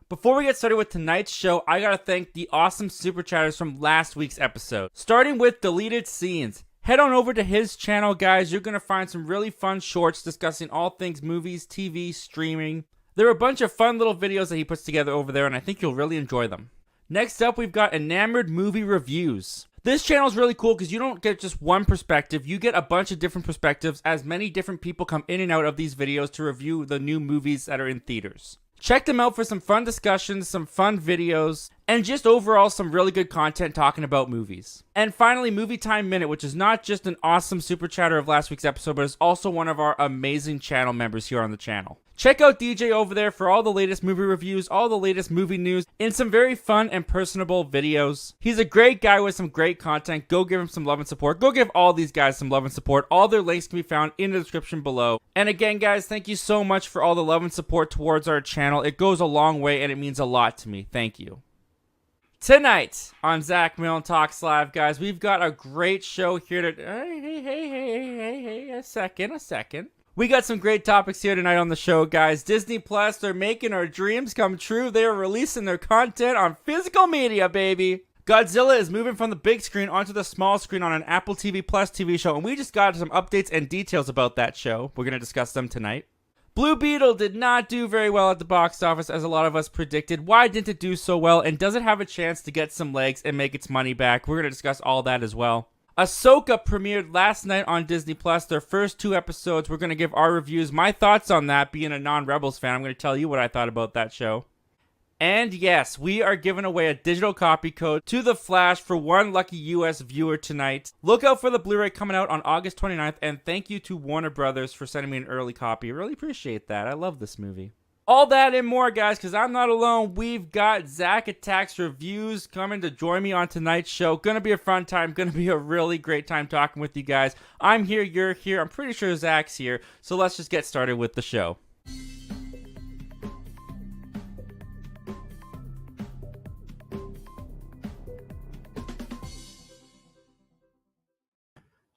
Before we get started with tonight's show, I gotta thank the awesome super chatters from last week's episode. Starting with Deleted Scenes. Head on over to his channel, guys. You're gonna find some really fun shorts discussing all things movies, TV, streaming. There are a bunch of fun little videos that he puts together over there, and I think you'll really enjoy them. Next up, we've got Enamored Movie Reviews. This channel is really cool because you don't get just one perspective. You get a bunch of different perspectives as many different people come in and out of these videos to review the new movies that are in theaters. Check them out for some fun discussions, some fun videos, and just overall some really good content talking about movies. And finally, Movie Time Minute, which is not just an awesome super chatter of last week's episode, but is also one of our amazing channel members here on the channel. Check out DJ over there for all the latest movie reviews, all the latest movie news, and some very fun and personable videos. He's a great guy with some great content. Go give him some love and support. Go give all these guys some love and support. All their links can be found in the description below. And again, guys, thank you so much for all the love and support towards our channel. It goes a long way and it means a lot to me. Thank you. Tonight on Zach Milne Talks Live, guys, we've got a great show here to... Hey, a second. We got some great topics here tonight on the show, guys. Disney Plus, they're making our dreams come true. They are releasing their content on physical media, baby. Godzilla is moving from the big screen onto the small screen on an Apple TV Plus TV show, and we just got some updates and details about that show. We're going to discuss them tonight. Blue Beetle did not do very well at the box office as a lot of us predicted. Why didn't it do so well, and does it have a chance to get some legs and make its money back? We're going to discuss all that as well. Ahsoka premiered last night on Disney Plus. Their first 2 episodes. We're going to give our reviews, my thoughts on that. Being a non-Rebels fan, I'm going to tell you what I thought about that show. And yes, we are giving away a digital copy code to The Flash for one lucky US viewer tonight. Look out for the Blu-ray coming out on August 29th, and thank you to Warner Brothers for sending me an early copy. I really appreciate that. I love this movie. All that and more, guys, because I'm not alone. We've got Zach Attacks Reviews coming to join me on tonight's show. Gonna be a fun time. Gonna be a really great time talking with you guys. I'm here, you're here. I'm pretty sure Zach's here. So let's just get started with the show.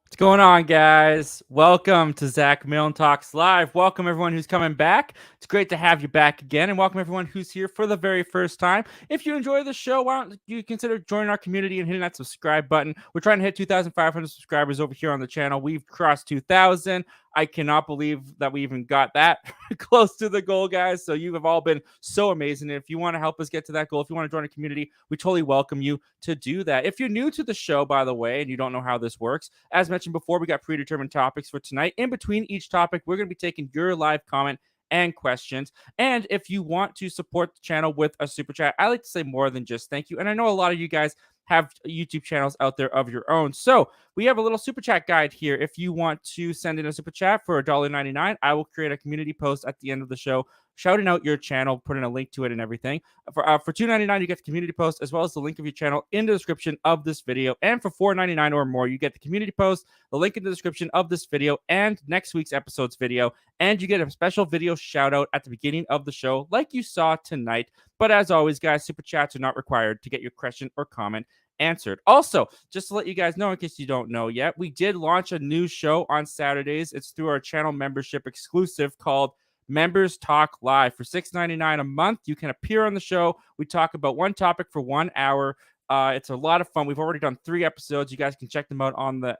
What's going on, guys? Welcome to Zach Milne Talks Live. Welcome everyone who's coming back. It's great to have you back again, and welcome everyone who's here for the very first time. If you enjoy the show, why don't you consider joining our community and hitting that subscribe button? We're trying to hit 2,500 subscribers over here on the channel. We've crossed 2,000. I cannot believe that we even got that close to the goal, guys. So you have all been so amazing. And if you want to help us get to that goal, if you want to join a community, we totally welcome you to do that. If you're new to the show, by the way, and you don't know how this works, as mentioned before, we got predetermined topics for tonight. In between each topic, we're going to be taking your live comment and questions. And if you want to support the channel with a super chat, I like to say more than just thank you. And I know a lot of you guys have YouTube channels out there of your own. So we have a little super chat guide here. If you want to send in a super chat for $1.99, I will create a community post at the end of the show shouting out your channel, putting a link to it and everything. For $2.99, you get the community post as well as the link of your channel in the description of this video. And for $4.99 or more, you get the community post, the link in the description of this video and next week's episode's video. And you get a special video shout out at the beginning of the show like you saw tonight. But as always, guys, super chats are not required to get your question or comment answered. Also, just to let you guys know, in case you don't know yet, we did launch a new show on Saturdays. It's through our channel membership exclusive called Members Talk Live. For $6.99 a month, you can appear on the show. We talk about one topic for 1 hour. It's a lot of fun. We've already done 3 episodes. You guys can check them out on the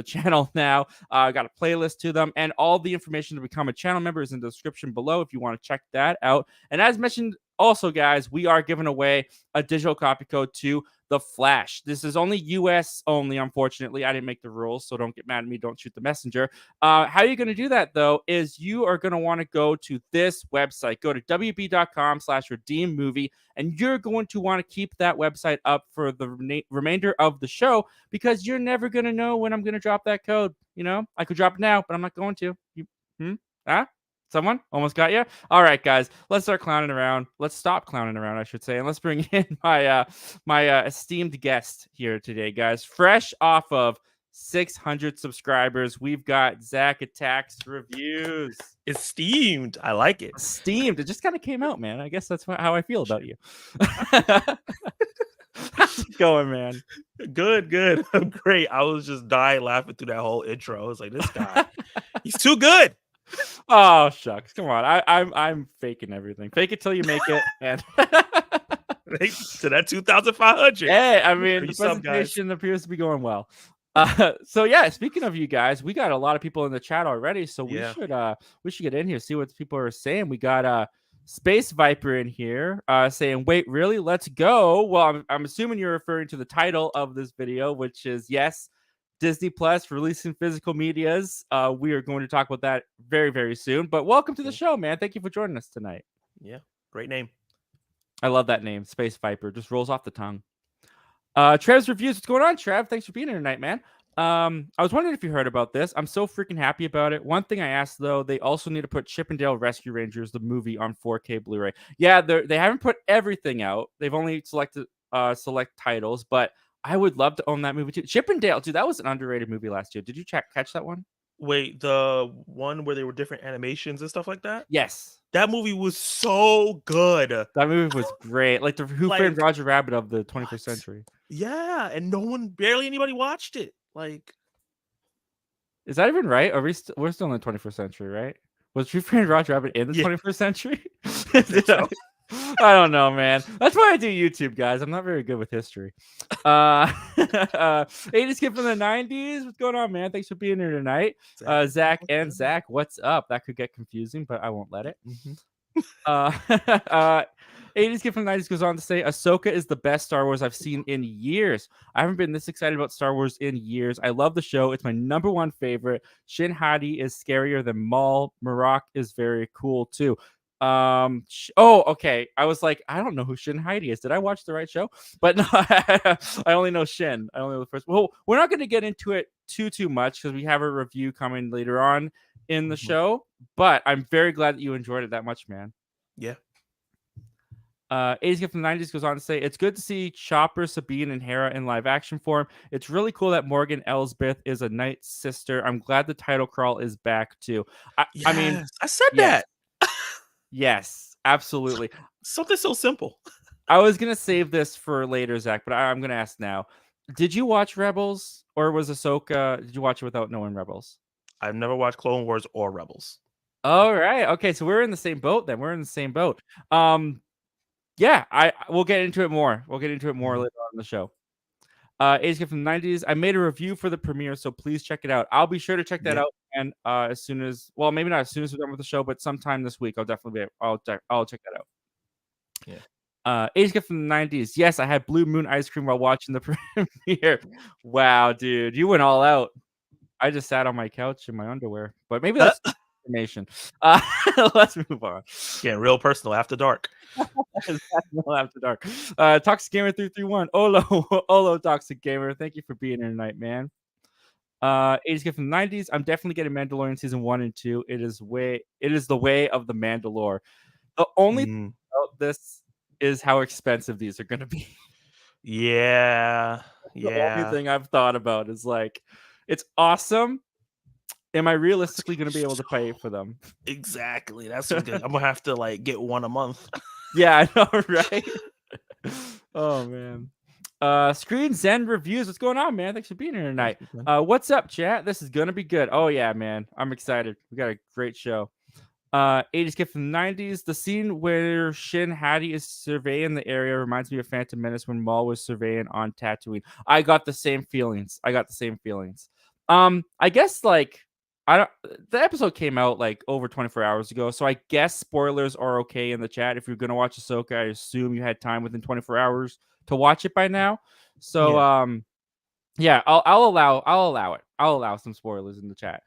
channel now. I got a playlist to them, and all the information to become a channel member is in the description below if you want to check that out. And as mentioned, also, guys, we are giving away a digital copy code to The Flash. This is only US only, unfortunately. I didn't make the rules, so don't get mad at me. Don't shoot the messenger. How you're going to do that, though, is you are going to want to go to this website. Go to wb.com/redeem-movie, and you're going to want to keep that website up for the remainder of the show because you're never going to know when I'm going to drop that code. You know, I could drop it now, but I'm not going to. Someone almost got you. All right, guys, let's start clowning around. Let's stop clowning around, I should say, and let's bring in my esteemed guest here today, guys. Fresh off of 600 subscribers, we've got Zach Attacks Reviews. Esteemed, I like it. Esteemed, it just kind of came out, man. I guess that's how I feel about you. How's it going, man? Good. I'm great. I was just dying laughing through that whole intro. I was like, this guy, he's too good. Oh shucks, come on. I'm faking everything. Fake it till you make it. And To that 2,500. hey, I mean the You sub, guys. presentation appears to be going well. So yeah, speaking of you guys, we got a lot of people in the chat already, so Yeah. we should get in here, see what people are saying. We got Space Viper in here saying, "Wait, really? Let's go." Well, I'm assuming you're referring to the title of this video, which is yes, Disney Plus releasing physical medias. We are going to talk about that very, very soon. But welcome to the show, man. Thank you for joining us tonight. Yeah. Great name. I love that name, Space Viper. Just rolls off the tongue. Trev's reviews. What's going on, Trev? Thanks for being here tonight, man. I was wondering if you heard about this. I'm so freaking happy about it. One thing I asked though, they also need to put Chip and Dale Rescue Rangers, the movie, on 4K Blu-ray. Yeah, they haven't put everything out. They've only selected select titles, but I would love to own that movie too. Chip and Dale, dude, that was an underrated movie last year. Did you catch that one? Wait, the one where they were different animations and stuff like that? Yes. That movie was so good. That movie was great. Like the Who Framed Roger Rabbit of the 21st century. Yeah, and barely anybody watched it. Like, is that even right? Are we're still in the 21st century, right? Was Who Framed Roger Rabbit in the 21st century? I don't know, man. That's why I do YouTube, guys. I'm not very good with history. 80s kid from the 90s. What's going on, man? Thanks for being here tonight. Zach and Zach, what's up? That could get confusing, but I won't let it. 80s kid from the 90s goes on to say, Ahsoka is the best Star Wars I've seen in years. I haven't been this excited about Star Wars in years. I love the show. It's my number one favorite. Shin Hati is scarier than Maul. Marok is very cool too. Okay. I was like, I don't know who Shin Hati is. Did I watch the right show? But no, I only know Shin. I only know the first. Well, we're not going to get into it too much because we have a review coming later on in the show. But I'm very glad that you enjoyed it that much, man. Yeah. 80s Kid from the 90s goes on to say, it's good to see Chopper, Sabine, and Hera in live action form. It's really cool that Morgan Elsbeth is a Knight's sister. I'm glad the title crawl is back too. I mean, I said that. Yes, absolutely. Something so simple. I was gonna save this for later, Zach, but I'm gonna ask now. Did you watch Rebels, or was Ahsoka? Did you watch it without knowing Rebels? I've never watched Clone Wars or Rebels. All right. Okay, so we're in the same boat then. We're in the same boat. Yeah, we'll get into it more. We'll get into it more later on in the show. 80s Kid from the 90s. I made a review for the premiere, so please check it out. I'll be sure to check that out. And as soon as, well, maybe not as soon as we're done with the show, but sometime this week, I'll definitely I'll check that out. Yeah. 80s Kid from the 90s. Yes, I had Blue Moon ice cream while watching the premiere. Wow, dude, you went all out. I just sat on my couch in my underwear, but maybe that's information. Let's move on. Yeah, real personal after dark. After dark. Toxic Gamer 331. Olo Toxic Gamer. Thank you for being here tonight, man. 80s Kid from the 90s. I'm definitely getting Mandalorian season 1 and 2. It is the way of the Mandalore. The only thing about this is how expensive these are going to be. Yeah. The only thing I've thought about is like, it's awesome. Am I realistically going to be able to pay for them? Exactly. That's what's good. I'm gonna have to like get one a month. Yeah, I know, right? Oh man. Screen Zen reviews. What's going on, man? Thanks for being here tonight. What's up, chat? This is gonna be good. Oh yeah, man. I'm excited. We got a great show. 80s Kid from the 90s. The scene where Shin Hati is surveying the area reminds me of Phantom Menace when Maul was surveying on Tatooine. I got the same feelings. I guess like the episode came out like over 24 hours ago, so I guess spoilers are okay in the chat. If you're gonna watch Ahsoka, I assume you had time within 24 hours to watch it by now. So yeah, I'll allow it. I'll allow some spoilers in the chat.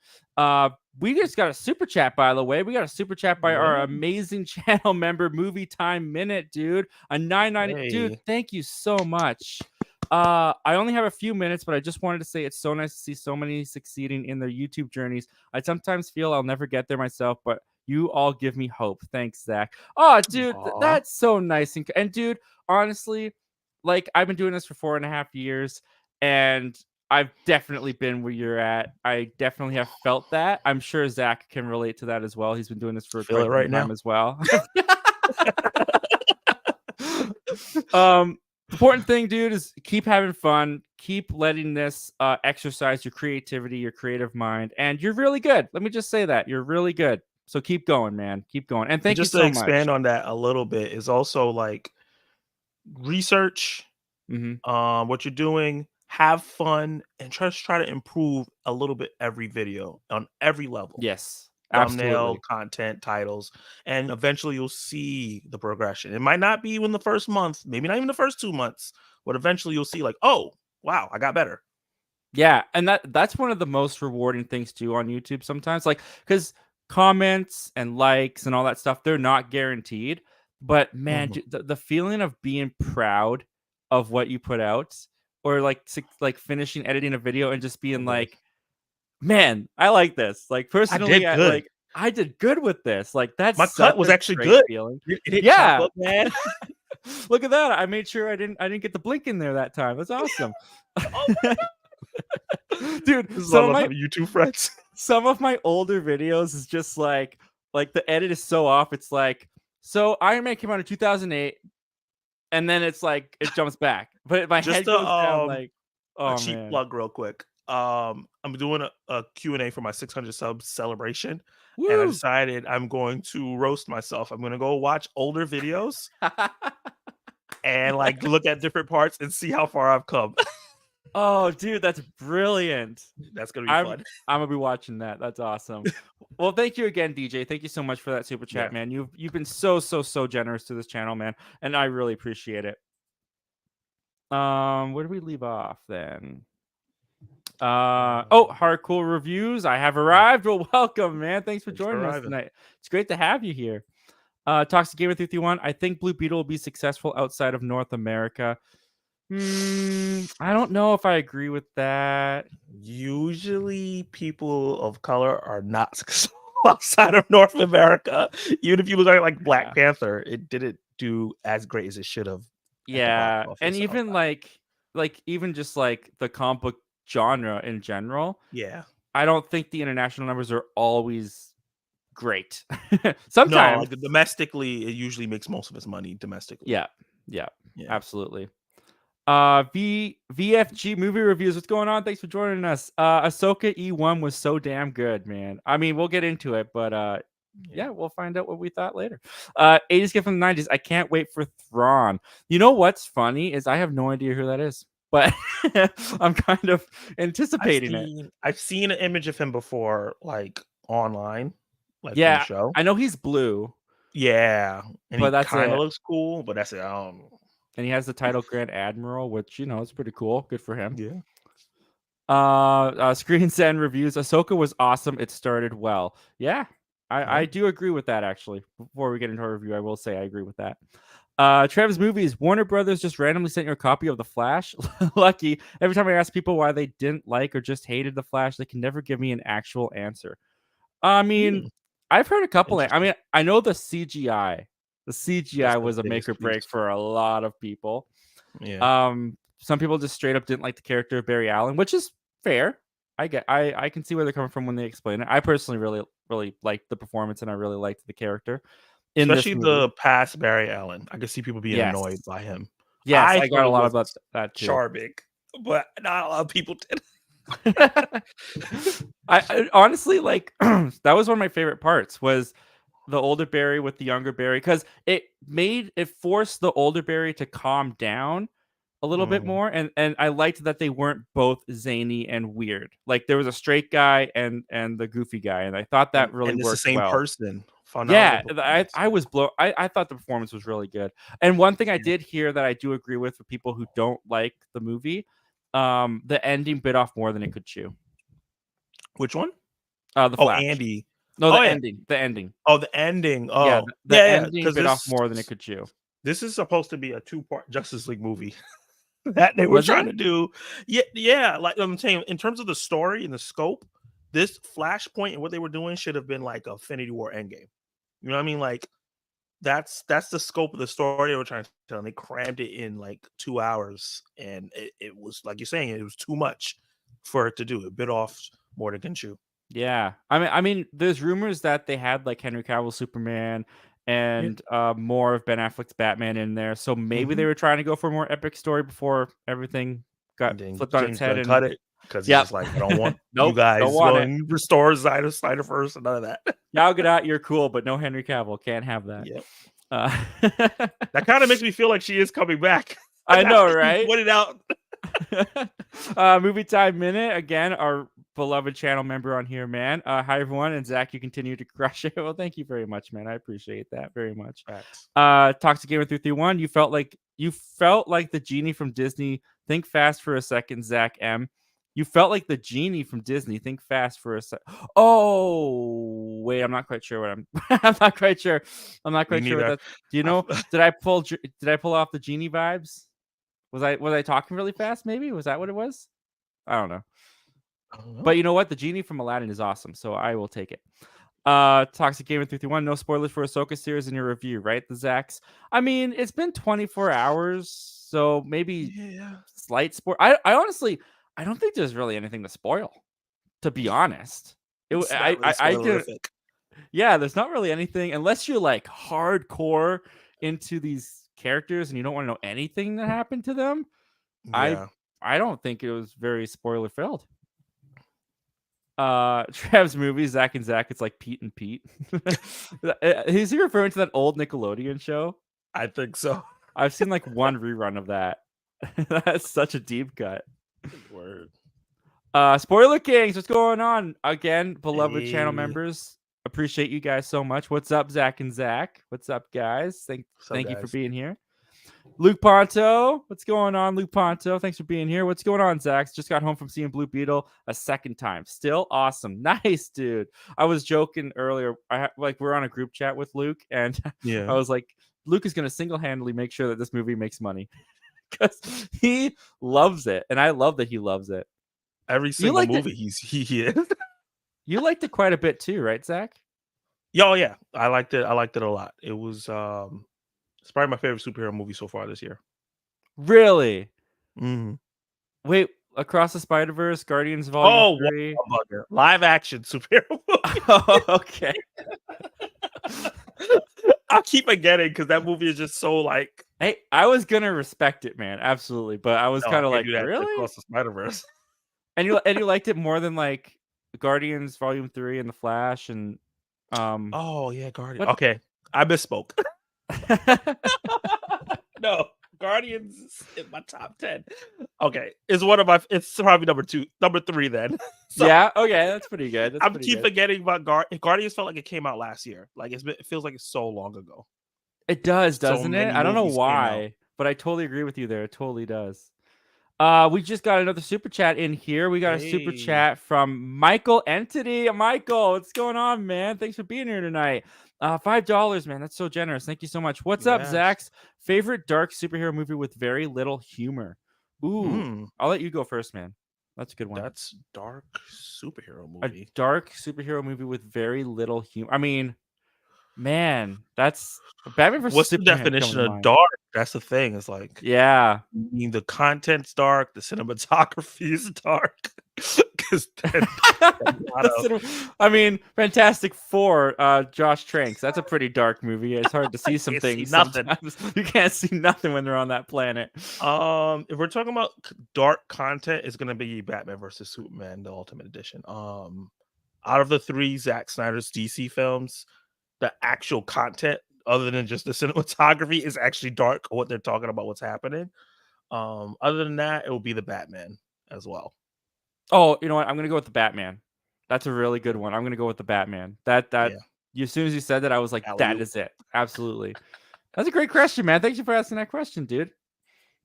We just got a super chat, by the way. We got a super chat by our amazing channel member, Movie Time Minute, dude. A $9.90. Dude, thank you so much. I only have a few minutes, but I just wanted to say it's so nice to see so many succeeding in their YouTube journeys. I sometimes feel I'll never get there myself, but you all give me hope. Thanks, Zach. Oh, dude, that's so nice. And dude, honestly, like I've been doing this for 4.5 years, and I've definitely been where you're at. I definitely have felt that. I'm sure Zach can relate to that as well. He's been doing this for quite some time as well. Important thing, dude, is keep having fun. Keep letting this exercise your creativity, your creative mind, and you're really good. Let me just say that you're really good. So keep going, man. Keep going, and And thank you just to so much. expand on that a little bit is also like research Hmm. what you're doing, have fun, and try to improve a little bit every video on every level. Yes, Thumbnail, absolutely. content, titles, and eventually you'll see the progression. It might not be in the first month, maybe not even the first 2 months, but eventually you'll see like, "Oh, wow, I got better." Yeah, and that's one of the most rewarding things too on YouTube sometimes, like because comments and likes and all that stuff, they're not guaranteed. But man, Mhm. the feeling of being proud of what you put out, or like like finishing editing a video and just Oh being boy. like, man, I like this. Like I personally, did good. I did good with this. Like that's My such cut was a actually great good. feeling. It didn't chop Yeah. up bad. Look at that. I made sure I didn't get the blink in there that time. That's awesome. Oh my Dude, This is why I love having YouTube friends. some of my older videos is just like the edit is so off. It's like, so Iron Man came out in 2008, and then it's like it jumps back, but my Just head goes down like, a oh cheap man. plug real quick. I'm doing a Q&A for my 600 subs celebration, and I Woo! decided I'm going to roast myself. I'm gonna go watch older videos and, like, look at different parts and see how far I've come. Oh, dude, that's brilliant. That's gonna be I'm fun. I'm gonna be watching that. That's awesome. Well, thank you again, DJ. Thank you so much for that super chat, Yeah. man. You've been so generous to this channel, man, and I really appreciate it. Where do we leave off then? Oh, hardcore reviews. I have arrived. Well, welcome, man. Thanks for Thanks for joining us arriving. tonight. It's great to have you here. Toxic Gamer 331. I think Blue Beetle will be successful outside of North America. I don't know if I agree with that. Usually, people of color are not successful outside of North America. Even if you look at, like, Yeah. Black Panther, it didn't do as great as it should have at the box Yeah, and office even outside. like even just like the comic book genre in general, Yeah. I don't think the international numbers are always great. No, Sometimes. like, domestically, it usually makes most of its money domestically. Yeah. Yeah. Yeah. Absolutely. VFG movie reviews. What's going on? Thanks for joining us. Ahsoka E1 was so damn good, man. I mean, we'll get into it, but Yeah. yeah, we'll find out what we thought later. 80s kid from the 90s. I can't wait for Thrawn. You know what's funny is I have no idea who that is, but I'm kind of anticipating it. I've seen an image of him before, like, online, like, from the Yeah, show. I know he's blue, Yeah, and but he that's kinda it. looks cool, but that's it, I don't know. And he has the title Grand Admiral, which is pretty cool. Good for him. Yeah. Screen Send reviews. Ahsoka was awesome. It started well. Yeah, I Yeah. do agree with that actually. Before we get into our review, I will say I agree with that. Travis Movies. Warner Brothers just randomly sent you a copy of The Flash. Lucky. Every time I ask people why they didn't like or just hated The Flash, they can never give me an actual answer. I mean, Hmm, I've heard a couple. I interesting. mean, I know the CGI. The That's CGI the was a make biggest or break piece. for a lot of people. Yeah. Some people just straight up didn't like the character of Barry Allen, which is fair. I can see where they're coming from when they explain it. I personally really liked the performance and I really liked the character in this Especially movie. the past Barry Allen. I could see people being Yes. annoyed by him. Yes, I I got thought a it lot was about that too. charming, but not a lot of people did. I honestly like that was one of my favorite parts was the older Barry with the younger Barry because it forced the older Barry to calm down a little bit Mhm. more, and I liked that they weren't both zany and weird. Like there was a straight guy and the goofy guy, and I thought that really And it's the worked same well. person. Phenomenal Yeah, performance. I was blown. I thought the performance was really good. And one thing I Yeah. did hear that I do agree with for people who don't like the movie, the ending bit off more than it could chew. Which one? The Oh, Flash. Andy. No, Oh, yeah. the ending. Oh, the ending. Yeah, Oh, the yeah, yeah. ending Because bit off more than it could chew. this is supposed to be a two-part Justice League movie that they were Was trying it? to do. Yeah, yeah. Like I'm saying, in terms of the story and the scope, this Flashpoint and what they were doing should have been like Infinity War Endgame. You know what I mean? Like that's the scope of the story they were trying to tell. And they crammed it in like 2 hours, and it was like you're saying, it was too much for it to do. It bit off more than can chew. Yeah. I mean, there's rumors that they had like Henry Cavill Superman Yeah. and more of Ben Affleck's Batman in there. So maybe they Hmm. were trying to go for a more epic story before everything got And then flipped on its James head Gunn and cut it because he's yep. just like, I don't want you Nope, don't guys want it. going restore Snyder first and none of that. Gal Gadot, you're cool, but no Henry Cavill. Can't have that. Yep. Uh, That kind of makes me feel like she is coming back. I Now know, that you right? put it out. Movie Time Minute again, our beloved channel member on here, man. Hi everyone, and Zach, you continue to crush it. Well, thank you very much, man. I appreciate that very much. Facts. Toxic Gamer 331, you felt like the genie from Disney. Think fast for a second, Zach M. You felt like the genie from Disney. Think fast for a sec. Oh, wait, I'm not quite sure what I'm. I'm not quite sure. I'm not Me quite sure what neither. that. Do you know? Did I pull off the genie vibes? Was I talking really fast? Maybe was that what it was? I don't know. I don't know. But you know what? The genie from Aladdin is awesome, so I will take it. Toxic Gamer 331. No spoilers for Ahsoka series in your review, right? The Zachs. I mean, it's been 24 hours, so maybe Yeah. slight spoil. I honestly, I don't think there's really anything to spoil. To be honest, It's not really I can. spoilerific. Yeah, there's not really anything unless you're like hardcore into these characters and you don't want to know anything that happened to them. Yeah. I don't think it was very spoiler filled. Trav's movie, Zach and Zach, it's like Pete and Pete. Is he referring to that old Nickelodeon show? I think so. I've seen like one rerun of that. That's such a deep cut. Word. Spoiler Kings, what's going on? Again, beloved channel Hey. members. Appreciate you guys so much. What's up, Zach and Zach? What's up, guys? What's up, Thank you for guys? being here. Luke Ponto, what's going on, Luke Ponto? Thanks for being here. What's going on, Zach? Just got home from seeing Blue Beetle a second time. Still awesome. Nice, dude. I was joking earlier. We're on a group chat with Luke, and I Yeah. was like, Luke is going to single-handedly make sure that this movie makes money because he loves it, and I love that he loves it. Every single movie he is. You liked it quite a bit too, right, Zach? Oh yeah, I liked it. I liked it a lot. It was it's probably my favorite superhero movie so far this year. Really? Mm-hmm. Wait, Across the Spider-Verse, Guardians Volume 3. Live action superhero movie. Oh, okay. I'll keep forgetting because that movie is just so like. Hey, I was gonna respect it, man, absolutely, but I was kind of like, really? Across the Spider-Verse. And you liked it more than like Guardians Volume 3 and The Flash and Oh yeah, Guardians. What? Okay, I misspoke. No, Guardians is in my top 10. Okay, it's probably number 3 then. So, yeah, okay, that's pretty good. I'm keep forgetting about Guardians. Felt like it came out last year. Like it feels like it's so long ago. It does, So doesn't it? many I don't know movies came out. why, but I totally agree with you there. It totally does. We just got another super chat in here. We got a super chat from Michael Entity. Michael, what's going on, man? Thanks for being here tonight. $5, man. That's so generous. Thank you so much. What's up, Zach's favorite dark superhero movie with very little humor? Ooh, I'll let you go first, man. That's a good one. That's dark superhero movie. A dark superhero movie with very little humor. I mean, man, that's Batman vs. What's Superman. the definition of dark? That's the thing. It's like, yeah, I mean, the content's dark, the cinematography is dark. Because I mean, Fantastic Four, Josh Tranks. That's a pretty dark movie. It's hard to see some things. Sometimes. You can't see nothing when they're on that planet. If we're talking about dark content, it's gonna be Batman versus Superman, the Ultimate Edition. Out of the 3 Zack Snyder's DC films, the actual content, other than just the cinematography, is actually dark. What they're talking about, what's happening. Other than that, it will be the Batman as well. Oh, you know what? I'm gonna go with the Batman. That's a really good one. I'm gonna go with the Batman. As soon as you said that, I was like, that is it. Absolutely. That's a great question, man. Thank you for asking that question, dude.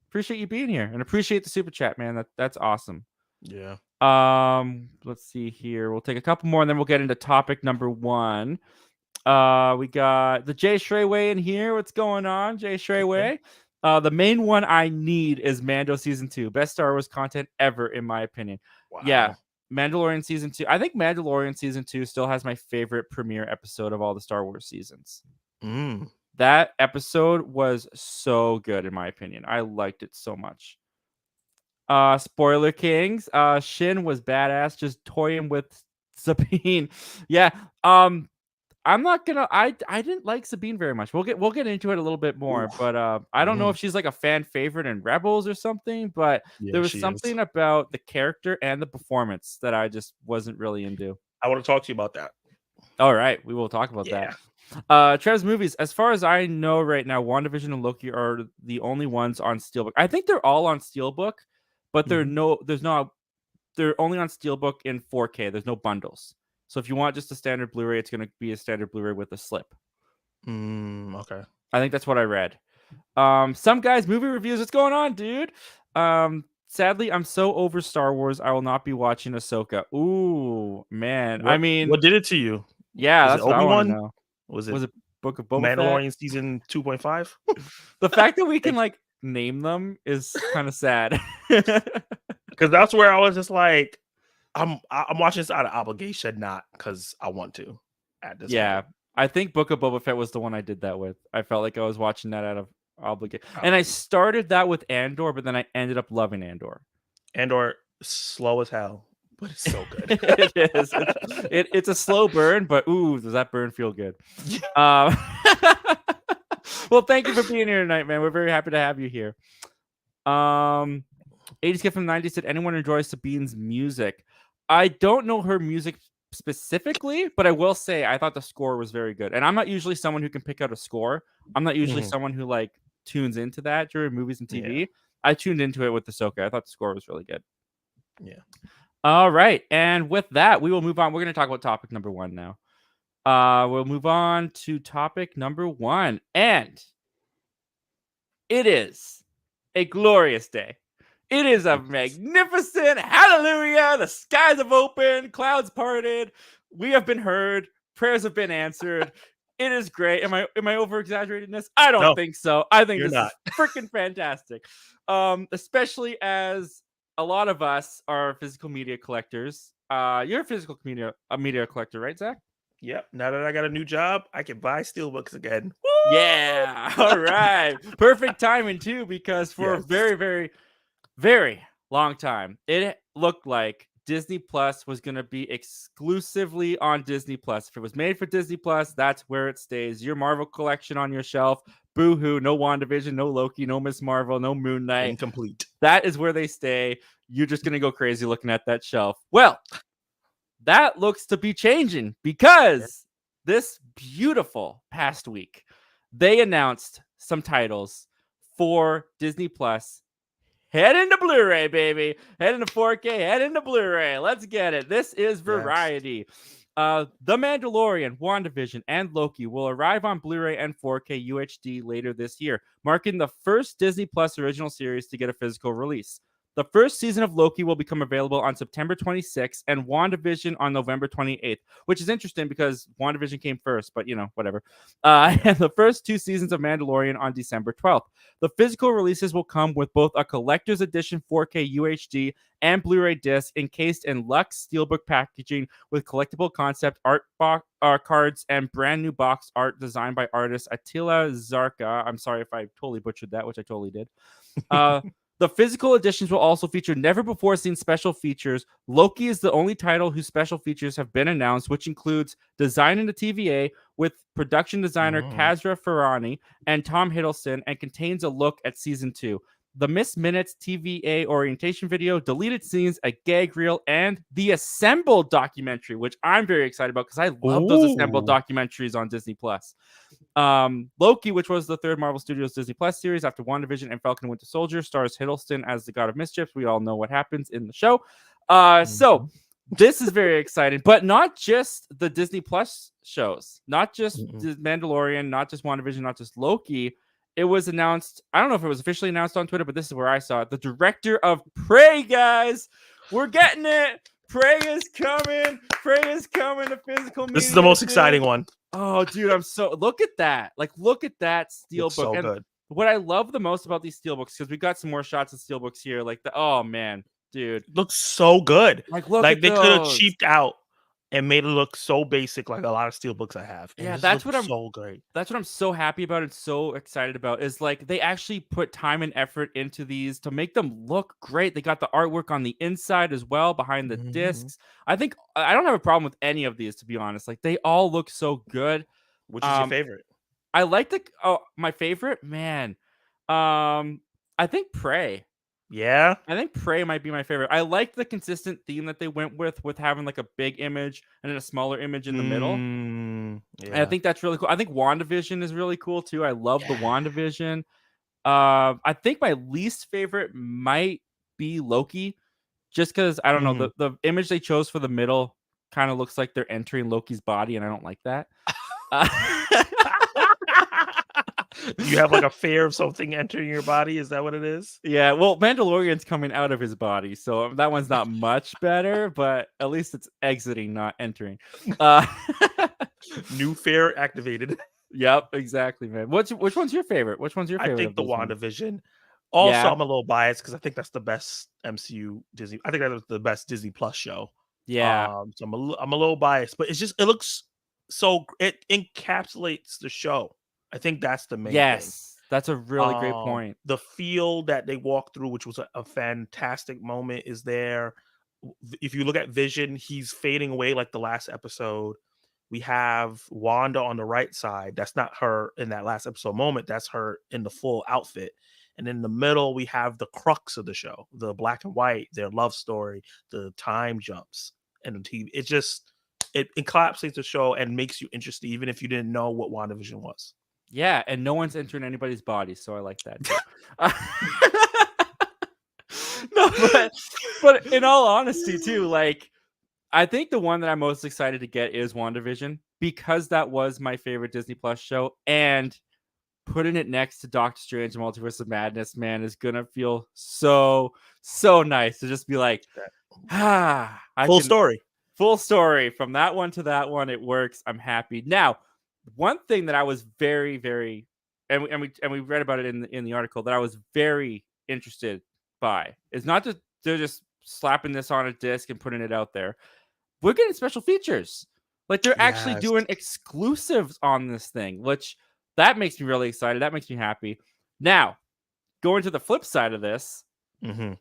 Appreciate you being here and appreciate the super chat, man. That's awesome. Yeah. Let's see here. We'll take a couple more and then we'll get into topic number 1. We got the Jay Shreyway in here. What's going on, Jay Shreyway? The main one I need is Mando season 2. Best Star Wars content ever, in my opinion. Wow. Yeah, Mandalorian season 2. I think Mandalorian season 2 still has my favorite premiere episode of all the Star Wars seasons. That episode was so good, in my opinion. I liked it so much. Spoiler Kings. Shin was badass, just toying with Sabine. Yeah. I'm not gonna. I didn't like Sabine very much. We'll get into it a little bit more, Oof. but I don't know if she's like a fan favorite in Rebels or something. But Yeah, there was she is. something about the character and the performance that I just wasn't really into. I want to talk to you about that. All right, we will talk about that. Yeah. Trev's movies. As far as I know, right now, WandaVision and Loki are the only ones on Steelbook. I think they're all on Steelbook, but they're only on Steelbook in 4K. There's no bundles. So if you want just a standard Blu-ray, it's going to be a standard Blu-ray with a slip. Okay. I think that's what I read. Some guys movie reviews. What's going on, dude? Sadly, I'm so over Star Wars. I will not be watching Ahsoka. Ooh, man. I mean, what did it to you? yeah, Was it that's what I want to Obi-Wan? know. Was Was it Book of Boba Fett? Mandalorian season 2.5? The fact that we can like name them is kind of sad. Because that's where I was just like, I'm watching this out of obligation, not because I want to. At this Yeah, point. I think Book of Boba Fett was the one I did that with. I felt like I was watching that out of obligation, and I started that with Andor, but then I ended up loving Andor. Andor, slow as hell, but it's so good. It is. It's a slow burn, but ooh, does that burn feel good? Well, thank you for being here tonight, man. We're very happy to have you here. 80s Kid from the 90s said, anyone enjoys Sabine's music? I don't know her music specifically, but I will say I thought the score was very good. And I'm not usually someone who can pick out a score. I'm not usually someone who like tunes into that during movies and TV. Yeah. I tuned into it with Ahsoka. I thought the score was really good. Yeah. All right. And with that, we will move on. We're going to talk about topic number 1 now. We'll move on to topic number 1. And it is a glorious day. It is a magnificent hallelujah. The skies have opened, clouds parted. We have been heard. Prayers have been answered. It is great. Am I over exaggerating this? I don't think so. I think this is freaking fantastic. Especially as a lot of us are physical media collectors. You're a physical media collector, right, Zach? Yep. Now that I got a new job, I can buy steelbooks again. Woo! Yeah. All right. Perfect timing too, because for a very, very, very long time, it looked like Disney Plus was going to be exclusively on Disney Plus. If it was made for Disney Plus, that's where it stays. Your Marvel collection on your shelf. Boo-hoo. No WandaVision, no Loki, no Miss Marvel, no Moon Knight. Incomplete. That is where they stay. You're just going to go crazy looking at that shelf. Well, that looks to be changing because this beautiful past week, they announced some titles for Disney Plus. Head into Blu-ray, baby. Head into 4K. Head into Blu-ray. Let's get it. This is variety. The Mandalorian, WandaVision, and Loki will arrive on Blu-ray and 4K UHD later this year, marking the first Disney Plus original series to get a physical release. The first season of Loki will become available on September 26th and WandaVision on November 28th, which is interesting because WandaVision came first, but, you know, whatever. And the first 2 seasons of Mandalorian on December 12th. The physical releases will come with both a collector's edition 4K UHD and Blu-ray disc encased in Lux Steelbook packaging with collectible concept art cards and brand new box art designed by artist Attila Zarka. I'm sorry if I totally butchered that, which I totally did. The physical editions will also feature never-before-seen special features. Loki is the only title whose special features have been announced, which includes design in the TVA with production designer Kazra Farhani and Tom Hiddleston, and contains a look at Season 2. The Miss Minutes TVA orientation video, deleted scenes, a gag reel, and the Assembled documentary, which I'm very excited about because I love those Assembled documentaries on Disney+. Loki, which was the 3rd Marvel Studios Disney Plus series after WandaVision and Falcon and Winter Soldier, stars Hiddleston as the God of Mischief. We all know what happens in the show. So this is very exciting, but not just the Disney Plus shows, not just Mandalorian, not just WandaVision, not just Loki. It was announced, I don't know if it was officially announced on Twitter, but this is where I saw it. The director of Prey, guys. We're getting it. Prey is coming. Prey is coming to physical media. This is the most exciting one. Oh, dude, I'm so... Look at that. Like, look at that steelbook. So good. What I love the most about these steelbooks, because we got some more shots of steelbooks here. Like, oh, man, dude. Looks so good. Like, look like at they could have cheaped out and made it look so basic, like a lot of steel books I have, and Yeah, this looked so great. that's what I'm so happy about and so excited about is like they actually put time and effort into these to make them look great. They got the artwork on the inside as well behind the Mhm. discs. I think I don't have a problem with any of these, to be honest. Like they all look so good. Which is your Um favorite? I like the my favorite, man. I think Prey. Yeah? I think Prey might be my favorite. I like the consistent theme that they went with having like a big image and then a smaller image in the middle. And I Yeah. think that's really cool. I think WandaVision is really cool too. I love the Yeah. WandaVision. I think my least favorite might be Loki, just because I don't know Mhm. the image they chose for the middle kind of looks like they're entering Loki's body, and I don't like that. Uh, You have, like, a fear of something entering your body, is that what it is? yeah, well, Mandalorian's coming out of his body, so that one's not much better, but at least it's exiting, not entering. Uh, New fear activated. yep, exactly, man. Which one's your favorite? Which one's your I favorite think of the those ones? WandaVision. Also, Yeah, I'm a little biased because I think that's the best MCU Disney. I think that was the best Disney Plus show. yeah, So I'm a little biased, but it's just it looks so it encapsulates the show. I think that's the main thing. yes, that's a really great point. The feel that they walked through, which was a fantastic moment, is there. If you look at Vision, he's fading away like the last episode. We have Wanda on the right side. That's not her in that last episode moment. That's her in the full outfit. And in the middle, we have the crux of the show, the black and white, their love story, the time jumps, and the TV. It just it encapsulates the show and makes you interested, even if you didn't know what WandaVision was. Yeah, and no one's entering anybody's body, so I like that too. No, but in all honesty too, like I think the one that I'm most excited to get is WandaVision because that was my favorite Disney Plus show, and putting it next to Doctor Strange and Multiverse of Madness, man, is gonna feel so nice to just be like, I Full can story. full story from that one to that one. It works. I'm happy. Now, one thing that I was very and we read about it in the article that I was very interested by is not just they're just slapping this on a disc and putting it out there. We're getting special features. Like they're actually Yes. doing exclusives on this thing, which that makes me really excited. That makes me happy. Now, going to the flip side of this, Mhm.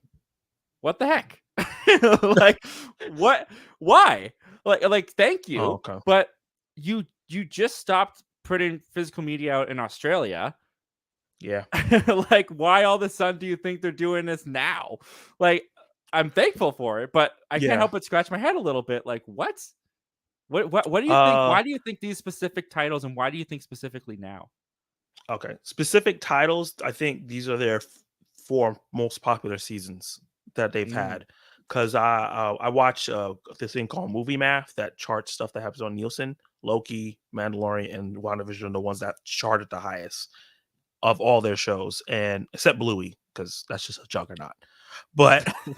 what the heck? Like what why? Like thank Oh, you, okay. but you just stopped putting physical media out in Australia. Yeah. Like why all of a sudden do you think they're doing this now? Like I'm thankful for it, but I can't Yeah. help but scratch my head a little bit like what? What do you think? Uh, Why do you think these specific titles and why do you think specifically now? okay. Specific titles, I think these are their 4 most popular seasons that they've Mm, had. 'Cause I watch, this thing called Movie Math that charts stuff that happens on Nielsen. Loki, Mandalorian, and WandaVision are the ones that charted the highest of all their shows, and except Bluey, because that's just a juggernaut. But I don't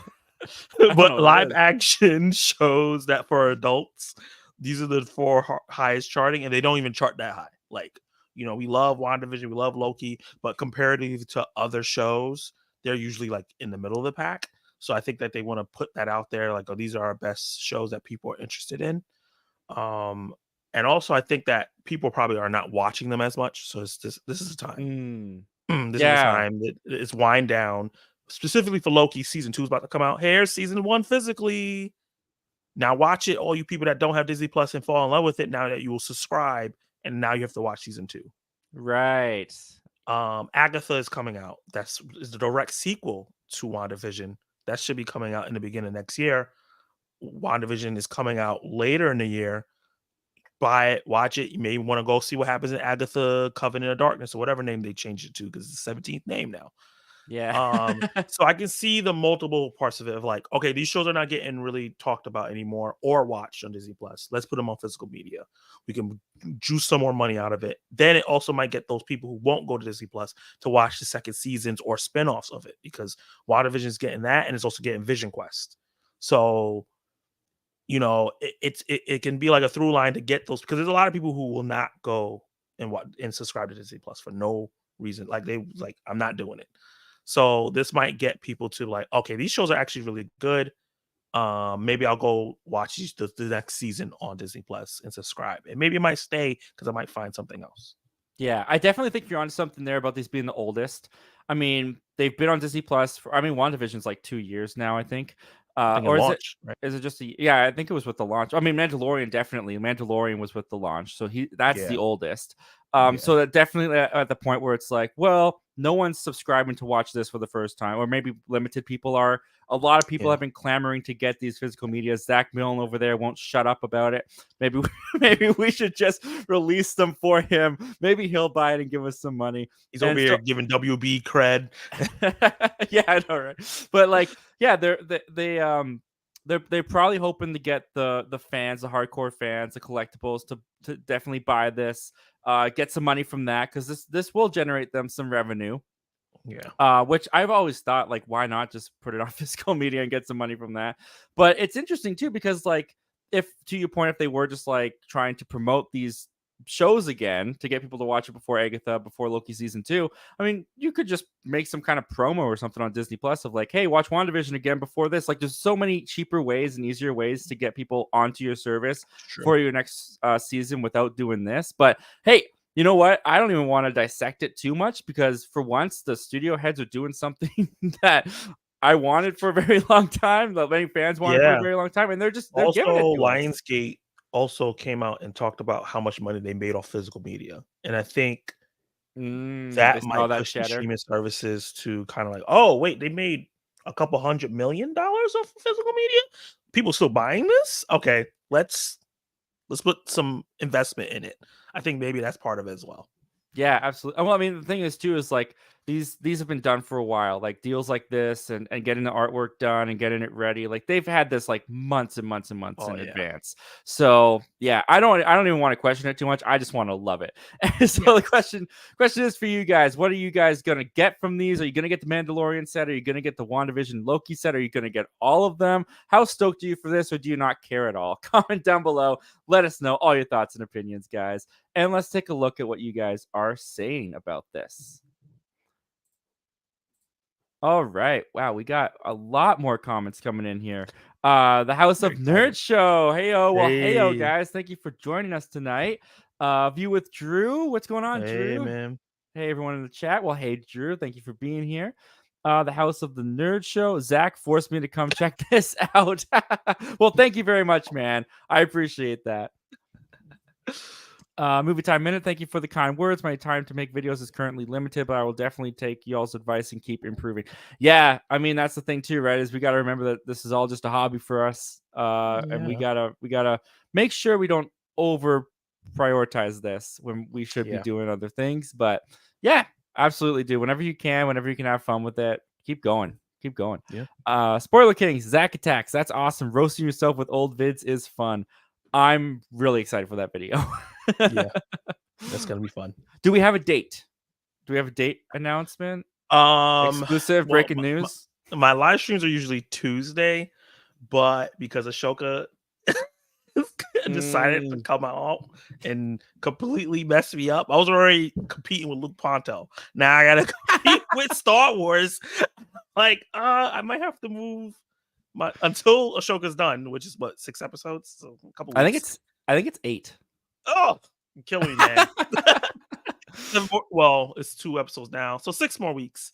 know but what that live is. action shows that for adults, these are the 4 highest charting, and they don't even chart that high. Like, we love WandaVision, we love Loki, but comparative to other shows, they're usually like in the middle of the pack. So I think that they want to put that out there, like, oh, these are our best shows that people are interested in. Um, and also I think that people probably are not watching them as much. So this is the time. Mm, This is the yeah. time that it's wind down. Specifically for Loki, season 2 is about to come out. Here's season 1 physically. Now watch it, all you people that don't have Disney Plus and fall in love with it now that you will subscribe, and now you have to watch season 2. Right. Agatha is coming out. That's is the direct sequel to WandaVision. That should be coming out in the beginning of next year. WandaVision is coming out later in the year. Buy it, watch it. You may want to go see what happens in Agatha Covenant of Darkness or whatever name they changed it to because it's the 17th name now. Yeah. So I can see the multiple parts of it of like, okay, these shows are not getting really talked about anymore or watched on Disney Plus. Let's put them on physical media. We can juice some more money out of it. Then it also might get those people who won't go to Disney Plus to watch the second seasons or spin-offs of it because WandaVision is getting that and it's also getting Vision Quest. So it can be like a through line to get those because there's a lot of people who will not go and subscribe to Disney Plus for no reason. Like they like, I'm not doing it. So this might get people to like, okay, these shows are actually really good. maybe I'll go watch the next season on Disney Plus and subscribe, and maybe I might stay because I might find something else. Yeah, I definitely think you're on something there about these being the oldest. I mean, they've been on Disney Plus for, I mean, WandaVision's like 2 years now, I think. I think it Or launched, right? is it just yeah, I think it was with the launch. I mean, Mandalorian definitely. Mandalorian was with the launch. So that's the Yeah, oldest. yeah, So that definitely at the point where it's like, well, no one's subscribing to watch this for the first time, or maybe limited people are. A lot of people yeah. have been clamoring to get these physical media. Zach Milne over there won't shut up about it. Maybe maybe we should just release them for him. Maybe he'll buy it and give us some money. He's over And here so, giving WB cred. yeah, I know, right? But like, yeah, they're probably hoping to get the fans, the hardcore fans, the collectibles to definitely buy this, get some money from that, because this will generate them some revenue. Yeah, Which I've always thought, like, why not just put it on physical media and get some money from that? But it's interesting too, because like, if to your point, if they were just like trying to promote these shows again to get people to watch it before Agatha, before Loki season 2, I mean, you could just make some kind of promo or something on Disney Plus of like, hey, watch WandaVision again before this. Like, there's so many cheaper ways and easier ways to get people onto your service for your next season without doing this. But hey, you know what? I don't even want to dissect it too much, because for once the studio heads are doing something that I wanted for a very long time, that many fans wanted for a Yeah. very long time, and they're Also, giving it to us. Lionsgate also came out and talked about how much money they made off physical media, and I think They that saw might that push the cheddar. streaming services to kind of like, oh wait, they made a couple $100 million off of physical media. People still buying this? Okay, let's put some investment in it. I think maybe that's part of it as well. Yeah, absolutely. Well, I mean, the thing is too is like these have been done for a while. Like deals like this and getting the artwork done and getting it ready. Like they've had this like months and months and months Oh in yeah. advance. So yeah, I don't even want to question it too much. I just want to love it. And so Yeah. the question is for you guys: what are you guys gonna get from these? Are you gonna get the Mandalorian set? Are you gonna get the WandaVision Loki set? Are you gonna get all of them? How stoked are you for this, or do you not care at all? Comment down below. Let us know all your thoughts and opinions, guys. And let's take a look at what you guys are saying about this. All right. Wow, we got a lot more comments coming in here. The House of Nerd Show. Heyo. Well, heyo, guys. Thank you for joining us tonight. View with Drew. What's going on, Hey, Drew? man. Hey, everyone in the chat. Well, hey, Drew. Thank you for being here. The House of the Nerd Show. Zach forced me to come check this out. Well, thank you very much, man. I appreciate that. Movie Time Minute, thank you for the kind words. My time to make videos is currently limited, but I will definitely take y'all's advice and keep improving. Yeah, I mean, that's the thing too, right? Is we got to remember that this is all just a hobby for us, and we gotta make sure we don't over prioritize this when we should be doing other things. But yeah, absolutely do. Whenever you can have fun with it, keep going. Yeah. Spoiler Kings, Zach Attacks. That's awesome. Roasting yourself with old vids is fun. I'm really excited for that video. Yeah, that's gonna be fun. Do we have a date? Do we have a date announcement? Exclusive breaking news. My live streams are usually Tuesday, but because Ahsoka decided to come out and completely mess me up, I was already competing with Luke Ponto. Now I gotta compete with Star Wars. Like, I might have to move until Ahsoka's done, which is what, 6 episodes? So a couple weeks. I think it's 8. Oh, you're killing me, man. Well, it's 2 episodes now, so 6 more weeks.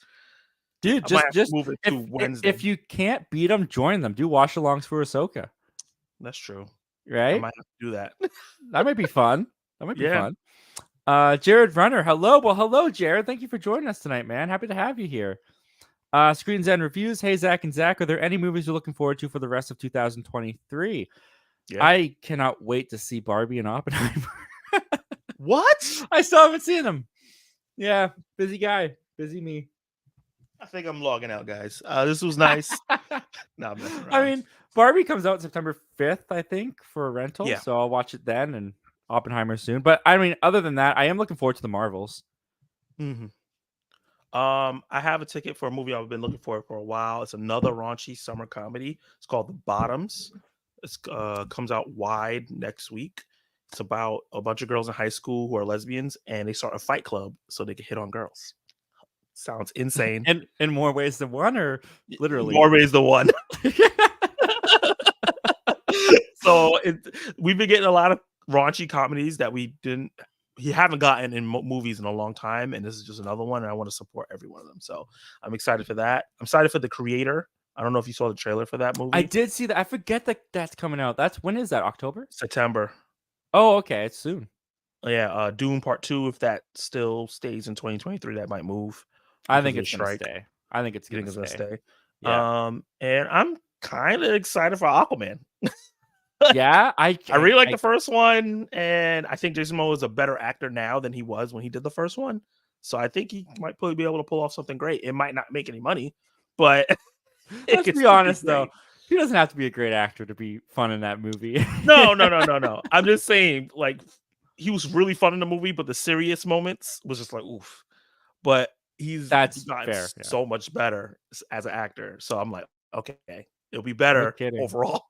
Dude, just move it to Wednesday. If you can't beat them, join them. Do watch-alongs for Ahsoka. That's true. Right? I might have to do that. That might be fun. Jared Runner, hello. Well, hello, Jared. Thank you for joining us tonight, man. Happy to have you here. Screens and Reviews. Hey, Zach and Zach, are there any movies you're looking forward to for the rest of 2023? Yeah. I cannot wait to see Barbie and Oppenheimer. What? I still haven't seen them. Yeah, busy guy. Busy me. I think I'm logging out, guys. This was nice. No, I'm messing around. I mean, Barbie comes out September 5th, I think, for a rental. Yeah. So I'll watch it then, and Oppenheimer soon. But I mean, other than that, I am looking forward to the Marvels. Mm-hmm. I have a ticket for a movie I've been looking for a while. It's another raunchy summer comedy. It's called The Bottoms. It comes out wide next week. It's about a bunch of girls in high school who are lesbians, and they start a fight club so they can hit on girls. Sounds insane. And in more ways than one, or literally? More ways than one. So we've been getting a lot of raunchy comedies that we haven't gotten in movies in a long time, and this is just another one, and I want to support every one of them. So I'm excited for that. I'm excited for The Creator. I don't know if you saw the trailer for that movie. I did see that. I forget that that's coming out. When is that? October? September. Oh, okay. It's soon. Yeah, Dune Part 2, if that still stays in 2023, that might move. I think it's gonna stay. I think it's You gonna think it's gonna stay. stay? Yeah. And I'm kind of excited for Aquaman. Yeah, I really like the first one, and I think Jason Momoa is a better actor now than he was when he did the first one. So I think he might probably be able to pull off something great. It might not make any money, but let's be honest though. He doesn't have to be a great actor to be fun in that movie. No. I'm just saying, like, he was really fun in the movie, but the serious moments was just like, oof. But That's gotten fair. so much better as an actor. So I'm like, okay, it'll be better overall.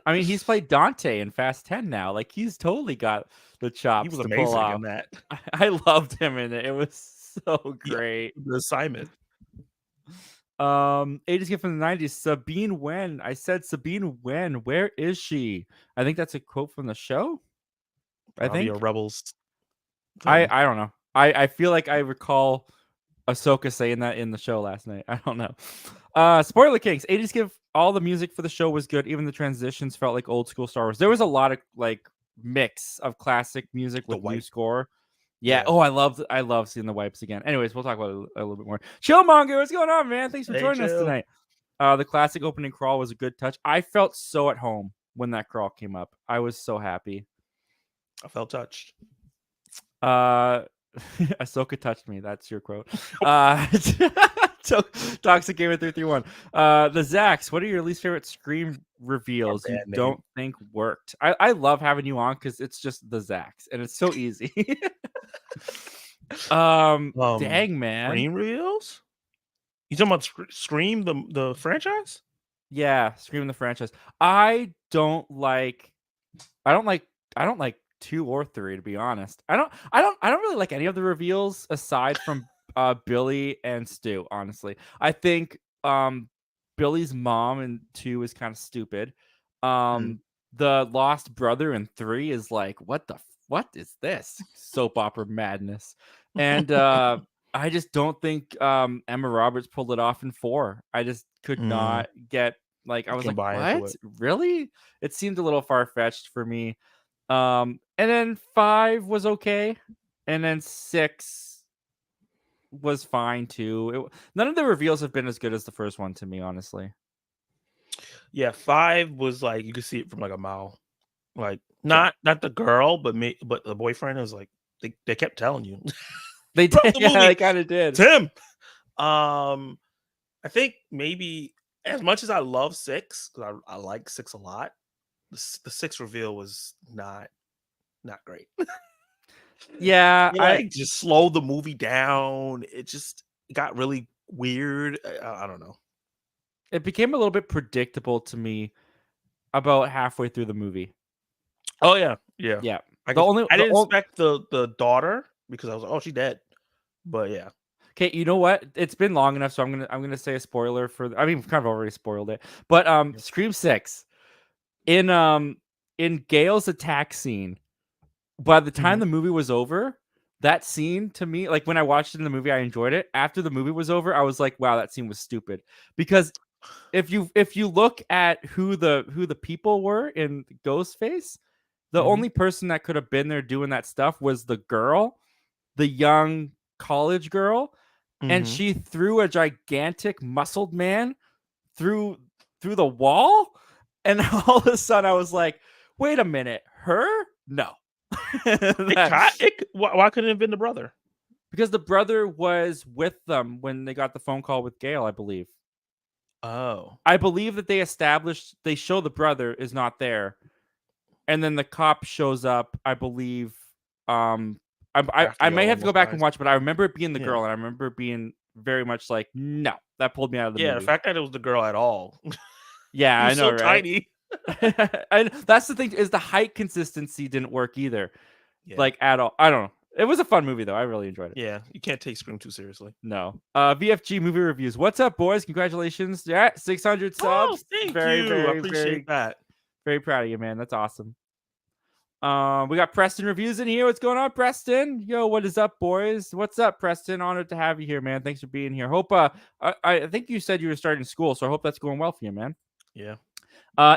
I mean, he's played Dante in Fast 10 now. Like, he's totally got the chops. He was to pull amazing off. in that. I loved him in it. It was so great. Yeah, the assignment. 80s kid from the 90s. Sabine Wen. I said Sabine Wen. Where is she? I think that's a quote from the show. Probably I think a Rebels. I don't know. I feel like I recall Ahsoka saying that in the show last night. I don't know. Spoiler Kings. 80s give all the music for the show was good. Even the transitions felt like old school Star Wars. There was a lot of like mix of classic music with new score. Yeah. Oh, I love seeing the wipes again. Anyways, we'll talk about it a little bit more. Chillmonger, what's going on, man? Thanks for joining us tonight. The classic opening crawl was a good touch. I felt so at home when that crawl came up. I was so happy. I felt touched. Ahsoka touched me. That's your quote. Toxic Gamer 331. The Zachs, what are your least favorite Scream reveals you don't think worked? I love having you on because it's just the Zachs and it's so easy. Dang, man. Scream reveals? You talking about Scream the franchise? Yeah, Scream the franchise. I don't like 2 or 3, to be honest. I don't really like any of the reveals aside from Billy and Stu, honestly. I think Billy's mom in 2 is kind of stupid. The lost brother in 3 is like, what is this? Soap opera madness. And I just don't think Emma Roberts pulled it off in 4. I just could not get, like, I was like, what? Really? It seemed a little far-fetched for me. And then 5 was okay, and then 6 was fine too. None of the reveals have been as good as the first one to me, honestly. Yeah, 5 was like you could see it from like a mile. Like not the girl, but the boyfriend is like they kept telling you. They did. Yeah, they kind of did. Tim. I think maybe as much as I love 6, because I like 6 a lot. The 6 reveal was not great. Yeah, I just slowed the movie down. It got really weird. I don't know. It became a little bit predictable to me about halfway through the movie. Oh yeah. I didn't expect the daughter because I was like, oh, she's dead. But yeah. Okay, you know what? It's been long enough, so I'm gonna say a spoiler for. I mean, we've kind of already spoiled it, but Scream 6 in Gale's attack scene. By the time the movie was over, that scene to me, like when I watched it in the movie, I enjoyed it. After the movie was over, I was like, wow, that scene was stupid. Because if you look at who the people were in Ghostface, the only person that could have been there doing that stuff was the girl, the young college girl, and she threw a gigantic muscled man through the wall, and all of a sudden I was like, wait a minute, her? No. Why couldn't it have been the brother? Because the brother was with them when they got the phone call with Gale, I believe. Oh. I believe that they show the brother is not there. And then the cop shows up, I believe. I may have to go back and watch, but I remember it being the girl, and I remember it being very much like, no, that pulled me out of the movie. Yeah, the fact that it was the girl at all. Yeah, I know, so tiny. And that's the thing, is the height consistency didn't work either. Yeah. Like at all. I don't know. It was a fun movie though. I really enjoyed it. Yeah, you can't take Scream too seriously. No. VFG movie reviews. What's up, boys? Congratulations. Yeah, 600 subs. Oh, thank you. I appreciate that. Very proud of you, man. That's awesome. We got Preston Reviews in here. What's going on, Preston? Yo, what is up, boys? What's up, Preston? Honored to have you here, man. Thanks for being here. Hope I think you said you were starting school, so I hope that's going well for you, man. Yeah.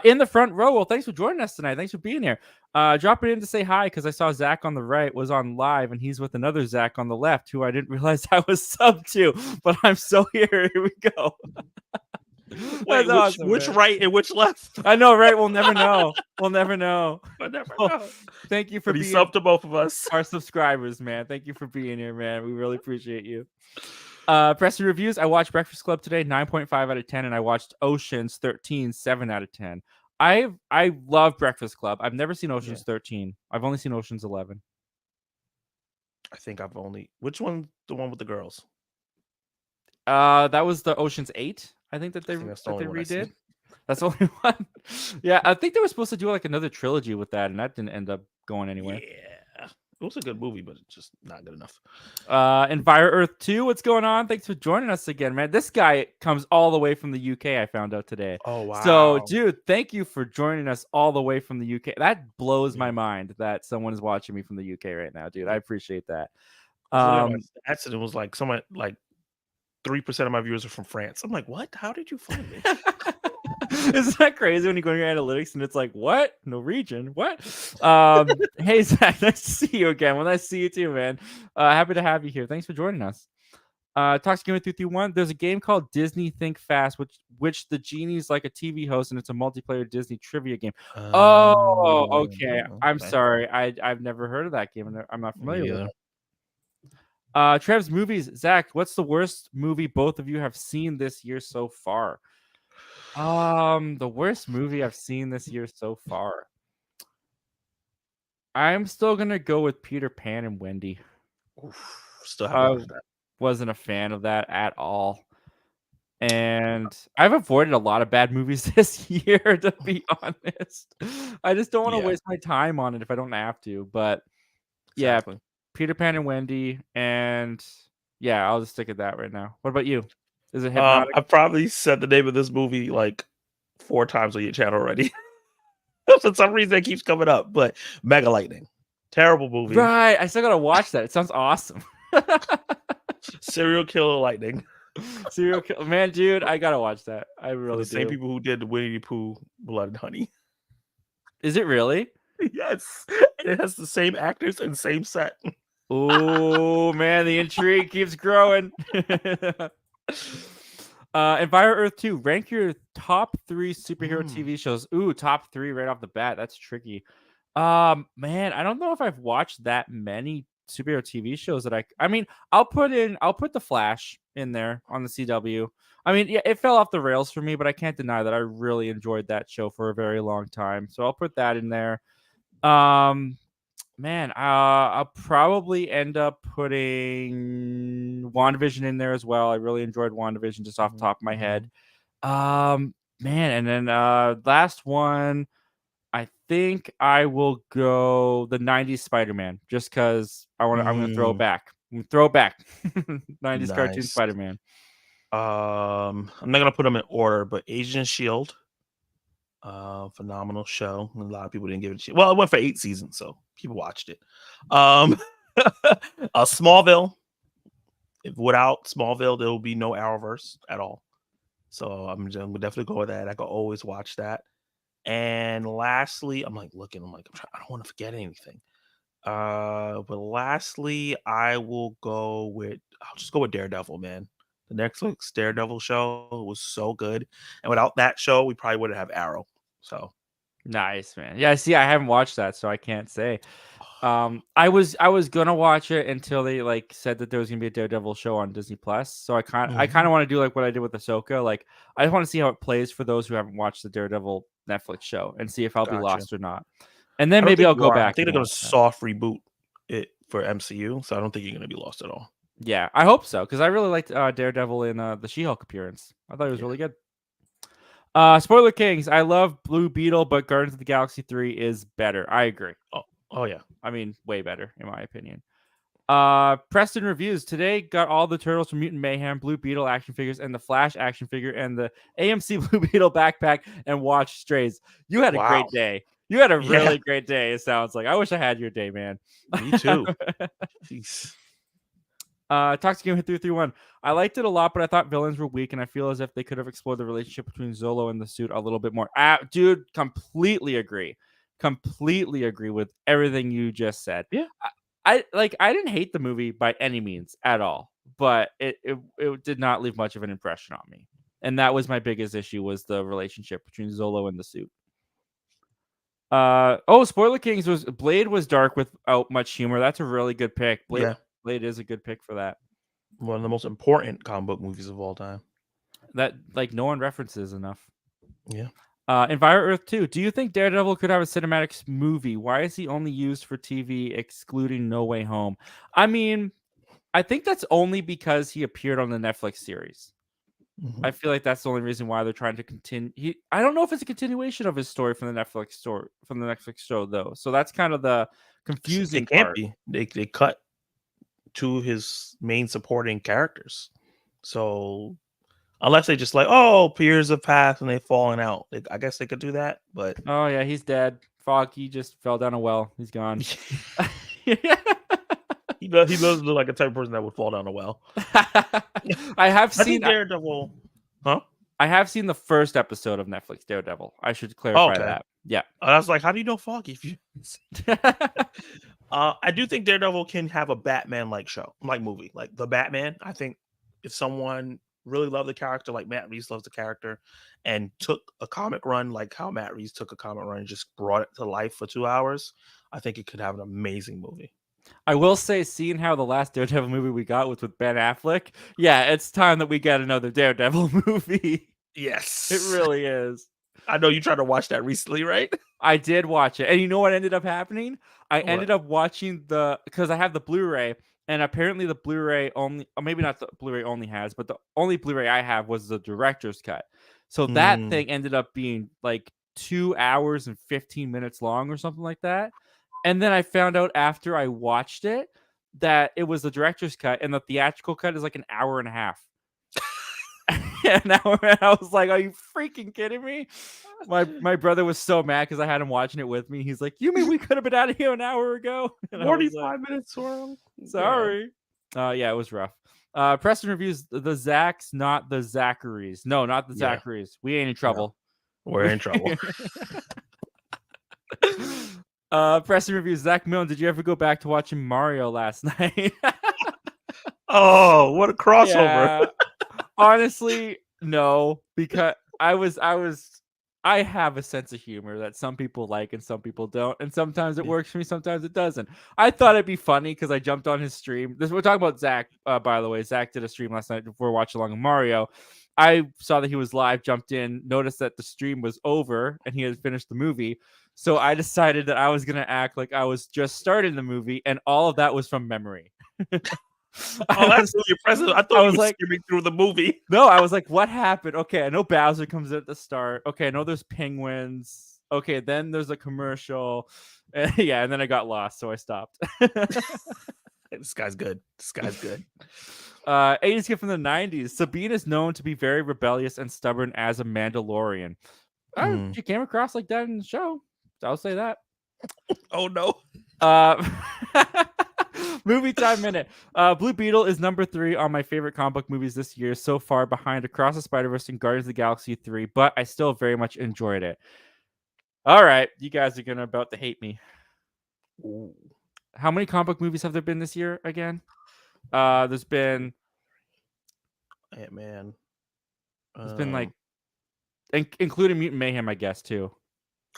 In the front row. Well, thanks for joining us tonight. Thanks for being here. Dropping in to say hi because I saw Zach on the right was on live, and he's with another Zach on the left, who I didn't realize I was sub to. But I'm so here. Here we go. Wait, awesome, which man. right and which left? I know, right? We'll never know. We'll never know. We'll never know. Thank you for But he being subbed to both of us. our subscribers, man. Thank you for being here, man. We really appreciate you. Preston Reviews. I watched Breakfast Club today, 9.5 out of 10, and I watched Ocean's 13, 7 out of 10. I love Breakfast Club. I've never seen Ocean's 13. I've only seen Ocean's 11. I think I've only. Which one? The one with the girls? That was the Ocean's 8. I think that they redid. That's the only one. Yeah, I think they were supposed to do like another trilogy with that, and that didn't end up going anywhere. Yeah, it was a good movie, but it's just not good enough. Enviro Earth 2, what's going on? Thanks for joining us again, man. This guy comes all the way from the UK, I found out today. Oh, wow. So, dude, thank you for joining us all the way from the UK. That blows my mind that someone is watching me from the UK right now, dude. I appreciate that. Accident was like someone like 3% of my viewers are from France. I'm like, what? How did you find me? Isn't that crazy when you go in your analytics and it's like, what? Norwegian? What? Hey, Zach, nice to see you again. Well, nice to see you too, man. Happy to have you here. Thanks for joining us. Talks Gamer 331. There's a game called Disney Think Fast, which the genie's like a TV host, and it's a multiplayer Disney trivia game. Okay. I'm sorry. I've never heard of that game. I'm not familiar with it. Trev's movies. Zach, what's the worst movie both of you have seen this year so far? The worst movie I've seen this year so far. I'm still gonna go with Peter Pan and Wendy. Oof, still haven't watched that. Wasn't a fan of that at all. And I've avoided a lot of bad movies this year, to be honest. I just don't want to waste my time on it if I don't have to. But Exactly. yeah, Peter Pan and Wendy, and yeah, I'll just stick at that right now. What about you? Is it Hypnotic? I've probably said the name of this movie like 4 times on your channel already. For some reason it keeps coming up, but Mega Lightning. Terrible movie. Right. I still gotta watch that. It sounds awesome. Serial Killer Lightning. Serial Killer. Man, dude, I gotta watch that. I really the same people who did Winnie the Pooh Blood and Honey. Is it really? Yes. And it has the same actors and same set. Oh man, the intrigue keeps growing. Enviro Earth 2, rank your top 3 superhero TV shows. Ooh, top 3 right off the bat. That's tricky. Man, I don't know if I've watched that many superhero TV shows that I mean, I'll put The Flash in there on the CW. I mean, yeah, it fell off the rails for me, but I can't deny that I really enjoyed that show for a very long time. So I'll put that in there. Man, I'll probably end up putting WandaVision in there as well. I really enjoyed WandaVision just off the top of my head. Man, and then last one, I think I will go the 90s Spider-Man just because I'm gonna throw it back. Throw it back. 90s cartoon Spider-Man. I'm not gonna put them in order, but Agent of Shield. Phenomenal show. A lot of people didn't give it a shit. Well, it went for 8 seasons, so people watched it. Smallville. Without Smallville, there will be no Arrowverse at all. So I'm gonna definitely go with that. I could always watch that. And lastly, I don't want to forget anything. But lastly, I'll just go with Daredevil, man. The Netflix Daredevil show was so good. And without that show, we probably wouldn't have Arrow. So nice, man. Yeah, see, I haven't watched that, so I can't say. I was gonna watch it until they like said that there was gonna be a Daredevil show on Disney Plus. So I kind of want to do like what I did with Ahsoka. Like I just want to see how it plays for those who haven't watched the Daredevil Netflix show and see if I'll be lost or not. And then maybe I'll go back. I think they're gonna soft reboot it for MCU, so I don't think you're gonna be lost at all. Yeah, I hope so because I really liked Daredevil in the She-Hulk appearance. I thought it was really good. Spoiler Kings, I love Blue Beetle, but Guardians of the Galaxy 3 is better. I agree. Oh yeah. I mean, way better in my opinion. Preston reviews today got all the Turtles from Mutant Mayhem, Blue Beetle action figures, and the Flash action figure, and the AMC Blue Beetle backpack, and watched Strays. You had a Wow. great day. You had a Yeah. really great day. It sounds like. I wish I had your day, man. Me too. Jeez. Toxic Game 331. I liked it a lot, but I thought villains were weak, and I feel as if they could have explored the relationship between Zolo and the suit a little bit more. Dude, completely agree. Completely agree with everything you just said. Yeah. I didn't hate the movie by any means at all, but it did not leave much of an impression on me. And that was my biggest issue, was the relationship between Zolo and the suit. Spoiler Kings was Blade was dark without much humor. That's a really good pick. Blade is a good pick for that. One of the most important comic book movies of all time. That no one references enough. Yeah. Enviro Earth 2. Do you think Daredevil could have a cinematic movie? Why is he only used for TV, excluding No Way Home? I mean, I think that's only because he appeared on the Netflix series. Mm-hmm. I feel like that's the only reason why they're trying to continue. I don't know if it's a continuation of his story from the Netflix show though. So that's kind of the confusing It can't part. be. They cut to his main supporting characters. So unless they just years have passed and they've fallen out, I guess they could do that. But oh yeah, he's dead. Foggy just fell down a well. He's gone. He does look like a type of person that would fall down a well. I have seen Daredevil. Huh? I have seen the first episode of Netflix Daredevil. I should clarify that. Yeah. I was like, how do you know Foggy? If you I do think Daredevil can have a Batman-like movie, like the Batman. I think if someone really loved the character, like Matt Reeves loves the character, and took a comic run like how Matt Reeves took a comic run and just brought it to life for 2 hours, I think it could have an amazing movie. I will say, seeing how the last Daredevil movie we got was with Ben Affleck, yeah, it's time that we get another Daredevil movie. Yes. It really is. I know you tried to watch that recently, right? I did watch it. And you know what ended up happening? I ended up watching because I have the Blu-ray, and apparently the Blu-ray only, or maybe not the Blu-ray only has, but the only Blu-ray I have was the director's cut. So that thing ended up being like 2 hours and 15 minutes long or something like that. And then I found out after I watched it that it was the director's cut, and the theatrical cut is like an hour and a half. And I was like, are you freaking kidding me? My brother was so mad because I had him watching it with me. He's like, you mean we could have been out of here an hour ago? 45 minutes wrong. Sorry. Yeah, it was rough. Preston reviews the Zachs, not the Zacharies. No, not the Zacharies. We ain't in trouble. No, we're in trouble. Preston reviews Zach Milne. Did you ever go back to watching Mario last night? Oh, what a crossover. Yeah. Honestly, no, because I have a sense of humor that some people like and some people don't, and sometimes it works for me, sometimes it doesn't. I thought it'd be funny because I jumped on his stream. We're talking about Zach, by the way. Zach did a stream last night before watching along with Mario. I saw that he was live, jumped in, noticed that the stream was over and he had finished the movie. So I decided that I was going to act like I was just starting the movie, and all of that was from memory. Oh, that's really impressive. I thought I was like skimming through the movie. No, I was like, what happened? Okay, I know Bowser comes in at the start. Okay, I know there's penguins. Okay, then there's a commercial. Yeah, and then I got lost, so I stopped. This guy's good. 80s kid from the 90s. Sabine is known to be very rebellious and stubborn as a Mandalorian. She came across like that in the show. I'll say that. Oh, no. Movie time minute. Blue Beetle is number 3 on my favorite comic book movies this year, so far behind Across the Spider-Verse and Guardians of the Galaxy 3, but I still very much enjoyed it. All right, you guys are about to hate me. Ooh. How many comic book movies have there been this year again? There's been Ant-Man. There's been like, including Mutant Mayhem, I guess, too.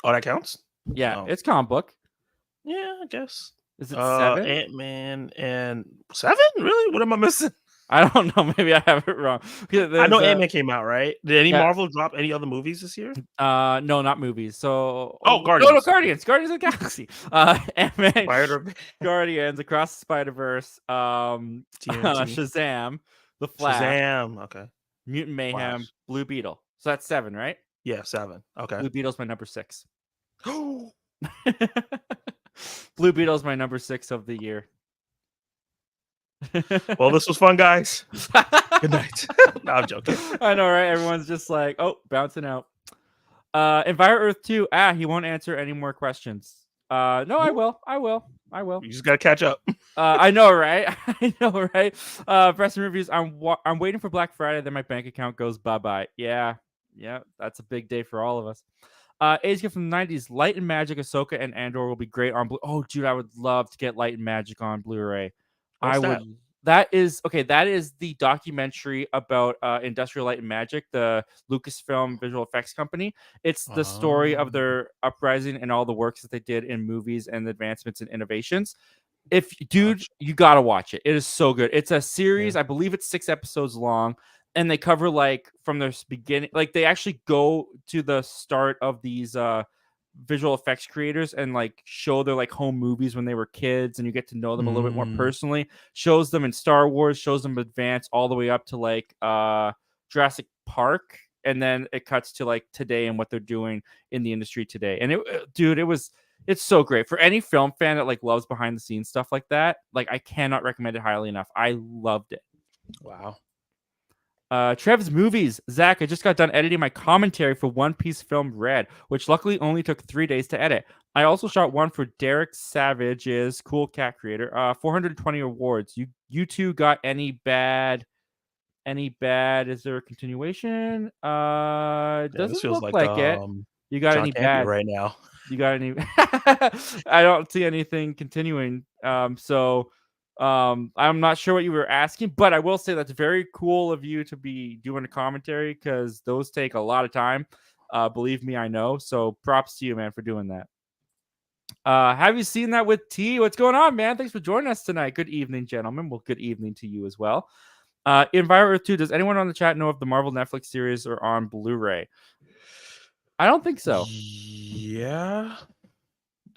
Oh, that counts? Yeah, it's comic book. Yeah, I guess. Is it 7? Ant-Man and 7? Really? What am I missing? I don't know. Maybe I have it wrong. I know Ant-Man came out, right? Did any Marvel drop any other movies this year? No, not movies. So Guardians. No, Guardians of the Galaxy. Ant-Man, Guardians, Across the Spider-Verse, Shazam, The Flash, Shazam, okay. Mutant Mayhem, Blue Beetle. So that's 7, right? Yeah, 7. Okay. Blue Beetle's my number 6. Blue Beetle's my number 6 of the year. Well, this was fun, guys. Good night. No, I'm joking. I know, right? Everyone's just like, oh, bouncing out. Enviro Earth 2. He won't answer any more questions. No, I will. You just gotta catch up. I know, right? I know, right? Press and reviews. I'm waiting for Black Friday. Then my bank account goes bye-bye. Yeah, that's a big day for all of us. Age gift from the 90s. Light and Magic, Ahsoka, and Andor will be great on Blu. Oh, dude, I would love to get Light and Magic on Blu-ray. What's that? That is the documentary about Industrial Light and Magic, the Lucasfilm visual effects company. It's the story of their uprising and all the works that they did in movies and the advancements and innovations. You gotta watch it. It is so good. It's a series. I believe it's 6 episodes long, and they cover like from their beginning. Like they actually go to the start of these visual effects creators and like show their like home movies when they were kids, and you get to know them a little bit more personally. Shows them in Star Wars, shows them advance all the way up to like Jurassic Park, and then it cuts to like today and what they're doing in the industry today. And it's so great for any film fan that like loves behind the scenes stuff like that. Like I cannot recommend it highly enough. I loved it. Wow. Trev's movies. Zach, I just got done editing my commentary for One Piece film Red, which luckily only took 3 days to edit. I also shot one for Derek Savage's Cool Cat Creator. 420 awards. You two got any bad? Is there a continuation? Doesn't look like it. You got John any Campea bad right now? You got any? I don't see anything continuing. I'm not sure what you were asking, but I will say that's very cool of you to be doing a commentary because those take a lot of time. Believe me, I know. So props to you, man, for doing that. Have you seen that with T? What's going on, man? Thanks for joining us tonight. Good evening, gentlemen. Well, good evening to you as well. Enviro Earth 2, does anyone on the chat know if the Marvel Netflix series are on Blu-ray? I don't think so. Yeah,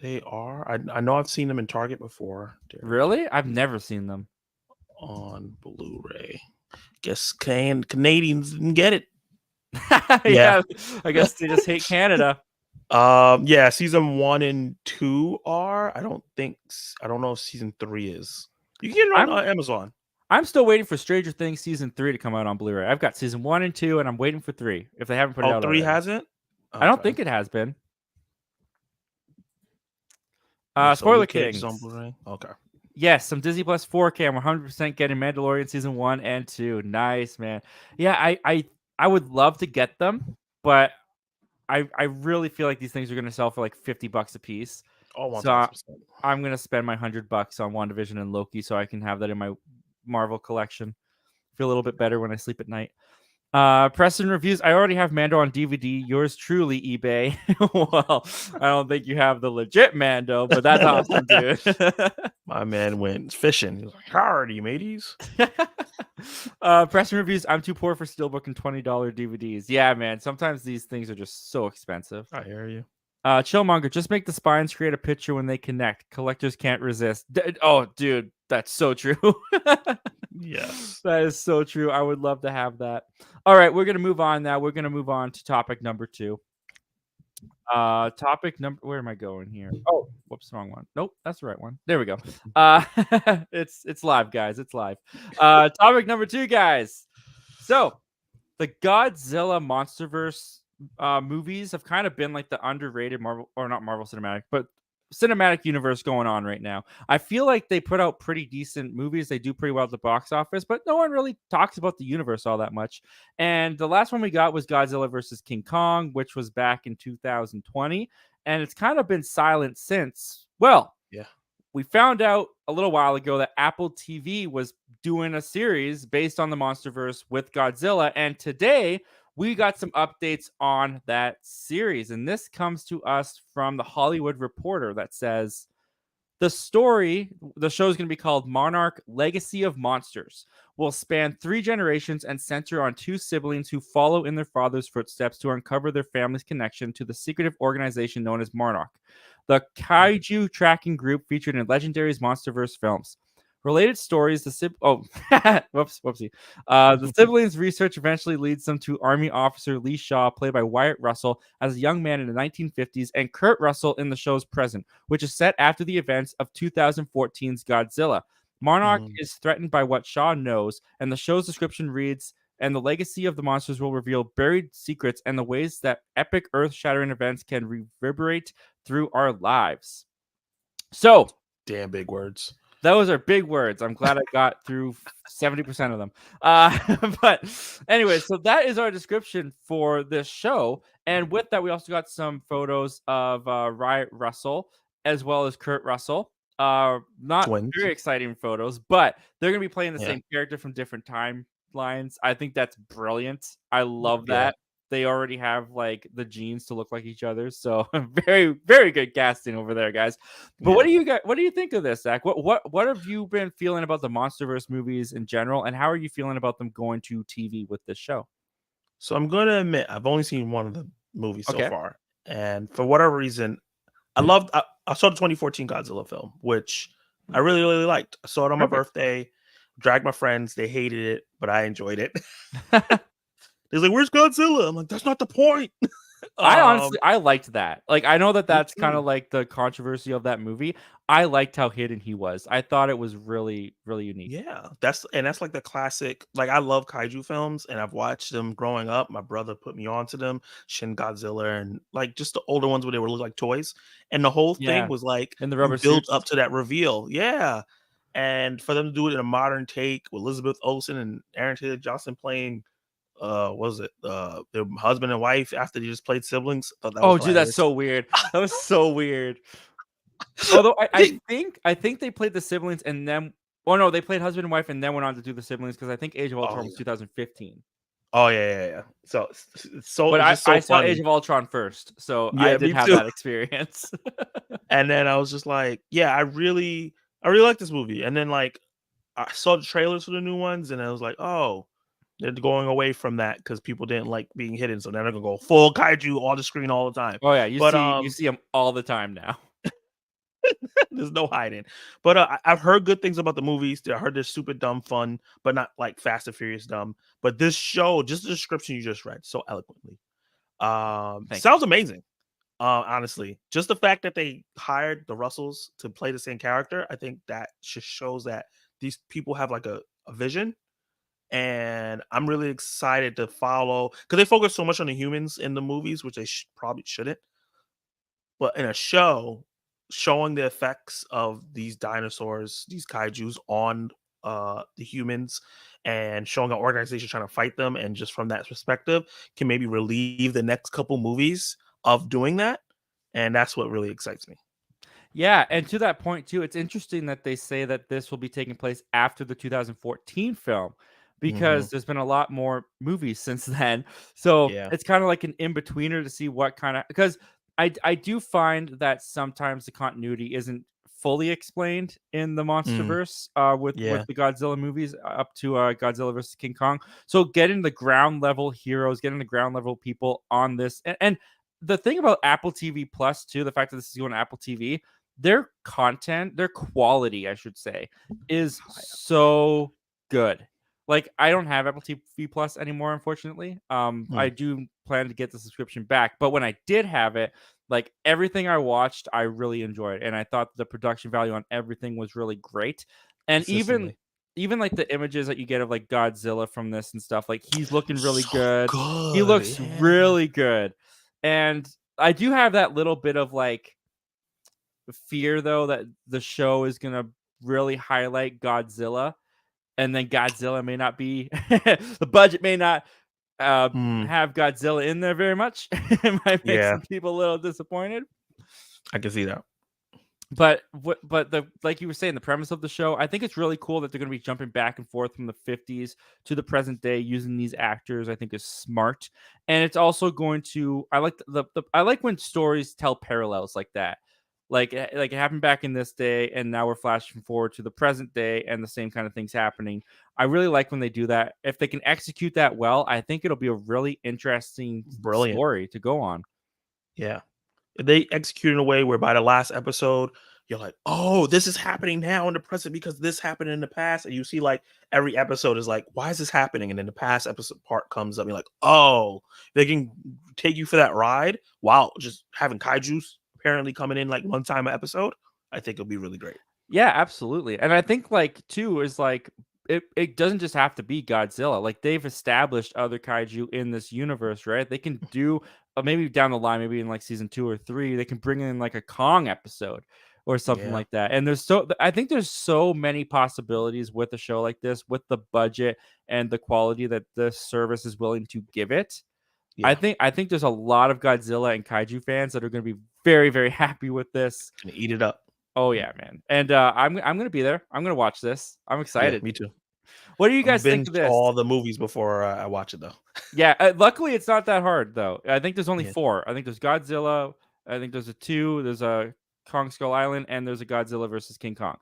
they are. I know I've seen them in Target before. Really? I've never seen them on Blu-ray. Guess Canadians didn't get it. Yeah, I guess they just hate Canada. Yeah, season 1 and 2 are. I don't know if season 3 is. You can get it on Amazon. I'm still waiting for Stranger Things season 3 to come out on Blu-ray. I've got season 1 and 2, and I'm waiting for 3. If they haven't put it out, 3 hasn't. Okay. I don't think it has been. Spoiler Kings on Blu-ray. Okay. Yes, some Disney Plus 4K. I'm 100% getting Mandalorian season 1 and 2. Nice, man. Yeah, I would love to get them, but I really feel like these things are going to sell for like $50 a piece. Oh, 100%. So I'm going to spend my $100 on WandaVision and Loki so I can have that in my Marvel collection. Feel a little bit better when I sleep at night. Preston reviews. I already have Mando on DVD. Yours truly, eBay. Well, I don't think you have the legit Mando, but that's awesome, dude. My man went fishing. He was like, "How are you, mateys?" Preston reviews. I'm too poor for Steelbook and $20 DVDs. Yeah, man. Sometimes these things are just so expensive. I hear you. Chillmonger. Just make the spines create a picture when they connect. Collectors can't resist. Oh, dude, that's so true. Yes, that is so true. I would love to have that. All right, we're gonna move on now. We're gonna move on to topic number 2. Where am I going here? Oh, whoops, wrong one. Nope, that's the right one. There we go. It's live, guys. It's live. Topic number 2, guys. So, the Godzilla MonsterVerse movies have kind of been like the underrated Marvel, or not Marvel Cinematic, but cinematic universe going on right now. I feel like they put out pretty decent movies. They do pretty well at the box office, but no one really talks about the universe all that much. And the last one we got was Godzilla versus King Kong, which was back in 2020. And it's kind of been silent since. Well, yeah, we found out a little while ago that Apple TV was doing a series based on the MonsterVerse with Godzilla. And today we got some updates on that series, and this comes to us from the Hollywood Reporter that says the show is going to be called Monarch Legacy of Monsters, will span 3 generations and center on 2 siblings who follow in their father's footsteps to uncover their family's connection to the secretive organization known as Monarch, the kaiju tracking group featured in Legendary's MonsterVerse films. Related stories, the siblings' research eventually leads them to Army Officer Lee Shaw, played by Wyatt Russell, as a young man in the 1950s, and Kurt Russell in the show's present, which is set after the events of 2014's Godzilla. Monarch Mhm. is threatened by what Shaw knows, and the show's description reads, and the legacy of the monsters will reveal buried secrets and the ways that epic earth-shattering events can reverberate through our lives. So, Damn big words. those are big words. I'm glad I got through 70% of them. But anyway, so that is our description for this show. And with that, we also got some photos of Riot Russell as well as Kurt Russell. Not Twins. very exciting photos, but they're going to be playing the Yeah. same character from different timelines. I think that's brilliant. I love Yeah. that. They already have like the genes to look like each other. So very, very good casting over there, guys. But Yeah. what do you think of this, Zach? What have you been feeling about the MonsterVerse movies in general, and how are you feeling about them going to TV with this show? So I'm gonna admit I've only seen one of the movies so Okay. far, and for whatever reason, I saw the 2014 Godzilla film, which I really liked. I saw it on my Perfect. birthday, dragged my friends. They hated it, but I enjoyed it. They're like, "Where's Godzilla?" I'm like, "That's not the point." I um, honestly I liked that. Like I know that Me that's kind too. of like the controversy of that movie. I liked how hidden he was. I thought it was really really unique. Yeah, that's like the classic. Like I love kaiju films, and I've watched them growing up. My brother put me onto them, Shin Godzilla, and like just the older ones where they were look like toys. And the whole thing Yeah, was like in the you rubber build suits. up to that reveal. Yeah, and for them to do it in a modern take with Elizabeth Olsen and Aaron Taylor Johnson playing, what was it, their husband and wife after they just played siblings. I thought that was Oh, dude, that's hilarious. so weird. That was so weird. Although They- I think they played the siblings and then oh no, they played husband and wife and then went on to do the siblings because I think Age of oh Ultron was yeah, 2015. oh yeah. So But it's just I so saw Age funny. of Ultron first, so I Yeah, did me have too. that experience. And then I was just like, yeah, I really like this movie. And then like I saw the trailers for the new ones, and I was like, oh, they're going away from that because people didn't like being hidden, so now they're gonna go full kaiju on the screen all the time. Oh yeah, But you see them all the time now. there's no hiding. But I've heard good things about the movies. I heard they're super dumb fun, but not like Fast and Furious dumb. But this show, just the description you just read so eloquently, Thank you. sounds amazing. Honestly, just the fact that they hired the Russells to play the same character, I think that just shows that these people have like a vision. And I'm really excited to follow because they focus so much on the humans in the movies, which they probably shouldn't. But in a show, showing the effects of these dinosaurs, these kaiju's on the humans, and showing an organization trying to fight them, and just from that perspective, can maybe relieve the next couple movies of doing that. And that's what really excites me. Yeah, and to that point too, it's interesting that they say that this will be taking place after the 2014 film Hmm. because there's been a lot more movies since then. So Yeah. it's kind of like an in-betweener to see what kind of because I do find that sometimes the continuity isn't fully explained in the Mm, MonsterVerse with yeah. the Godzilla movies up to Godzilla versus King Kong. So getting the ground level heroes, getting the ground level people on this, and the thing about Apple TV Plus too, the fact that this is going to Apple TV, their content, their quality, I should say, is so good. Like I don't have Apple TV Plus anymore, unfortunately. I Mm, do plan to get the subscription back, but when I did have it, like everything I watched, I really enjoyed, and I thought the production value on everything was really great. And consistently. even like the images that you get of like Godzilla from this and stuff, like he's looking really So good. He good. looks Yeah. really good, and I do have that little bit of like fear though that the show is gonna really highlight Godzilla, and then Godzilla may not be the budget may not Mm, have Godzilla in there very much. It might make yeah. some people a little disappointed. I can see that. But the like you were saying, the premise of the show, I think it's really cool that they're going to be jumping back and forth from the 50s to the present day using these actors. I think is smart, and it's also going to. I like I like when stories tell parallels like that. Like it happened back in this day, and now we're flashing forward to the present day, and the same kind of things happening. I really like when they do that. If they can execute that well, I think it'll be a really interesting Brilliant. story to go on. Yeah. They execute in a way where by the last episode, you're like, "Oh, this is happening now in the present because this happened in the past." And you see like every episode is like, "Why is this happening?" And then the past episode part comes up, and you're like, "Oh, they can take you for that ride." Wow, just having kaiju's apparently coming in like one time an episode. I think it'll be really great. Yeah, absolutely. And I think like too is like it doesn't just have to be Godzilla. Like they've established other kaiju in this universe, right? They can do maybe down the line, maybe in like season 2 or 3, they can bring in like a Kong episode or something Yeah, like that. And I think there's so many possibilities with a show like this with the budget and the quality that the service is willing to give it. yeah, I think there's a lot of Godzilla and kaiju fans that are going to be very very happy with this. gonna eat it up. Oh yeah, man. And I'm gonna be there. I'm gonna watch this. I'm Yeah, excited. me too. What do you I'm guys think binge of this? all the movies before I watch it though. Yeah, luckily it's not that hard though. I think there's only Yeah. 4. I think there's Godzilla. I think there's a 2. There's a Kong Skull Island, and there's a Godzilla versus King Kong.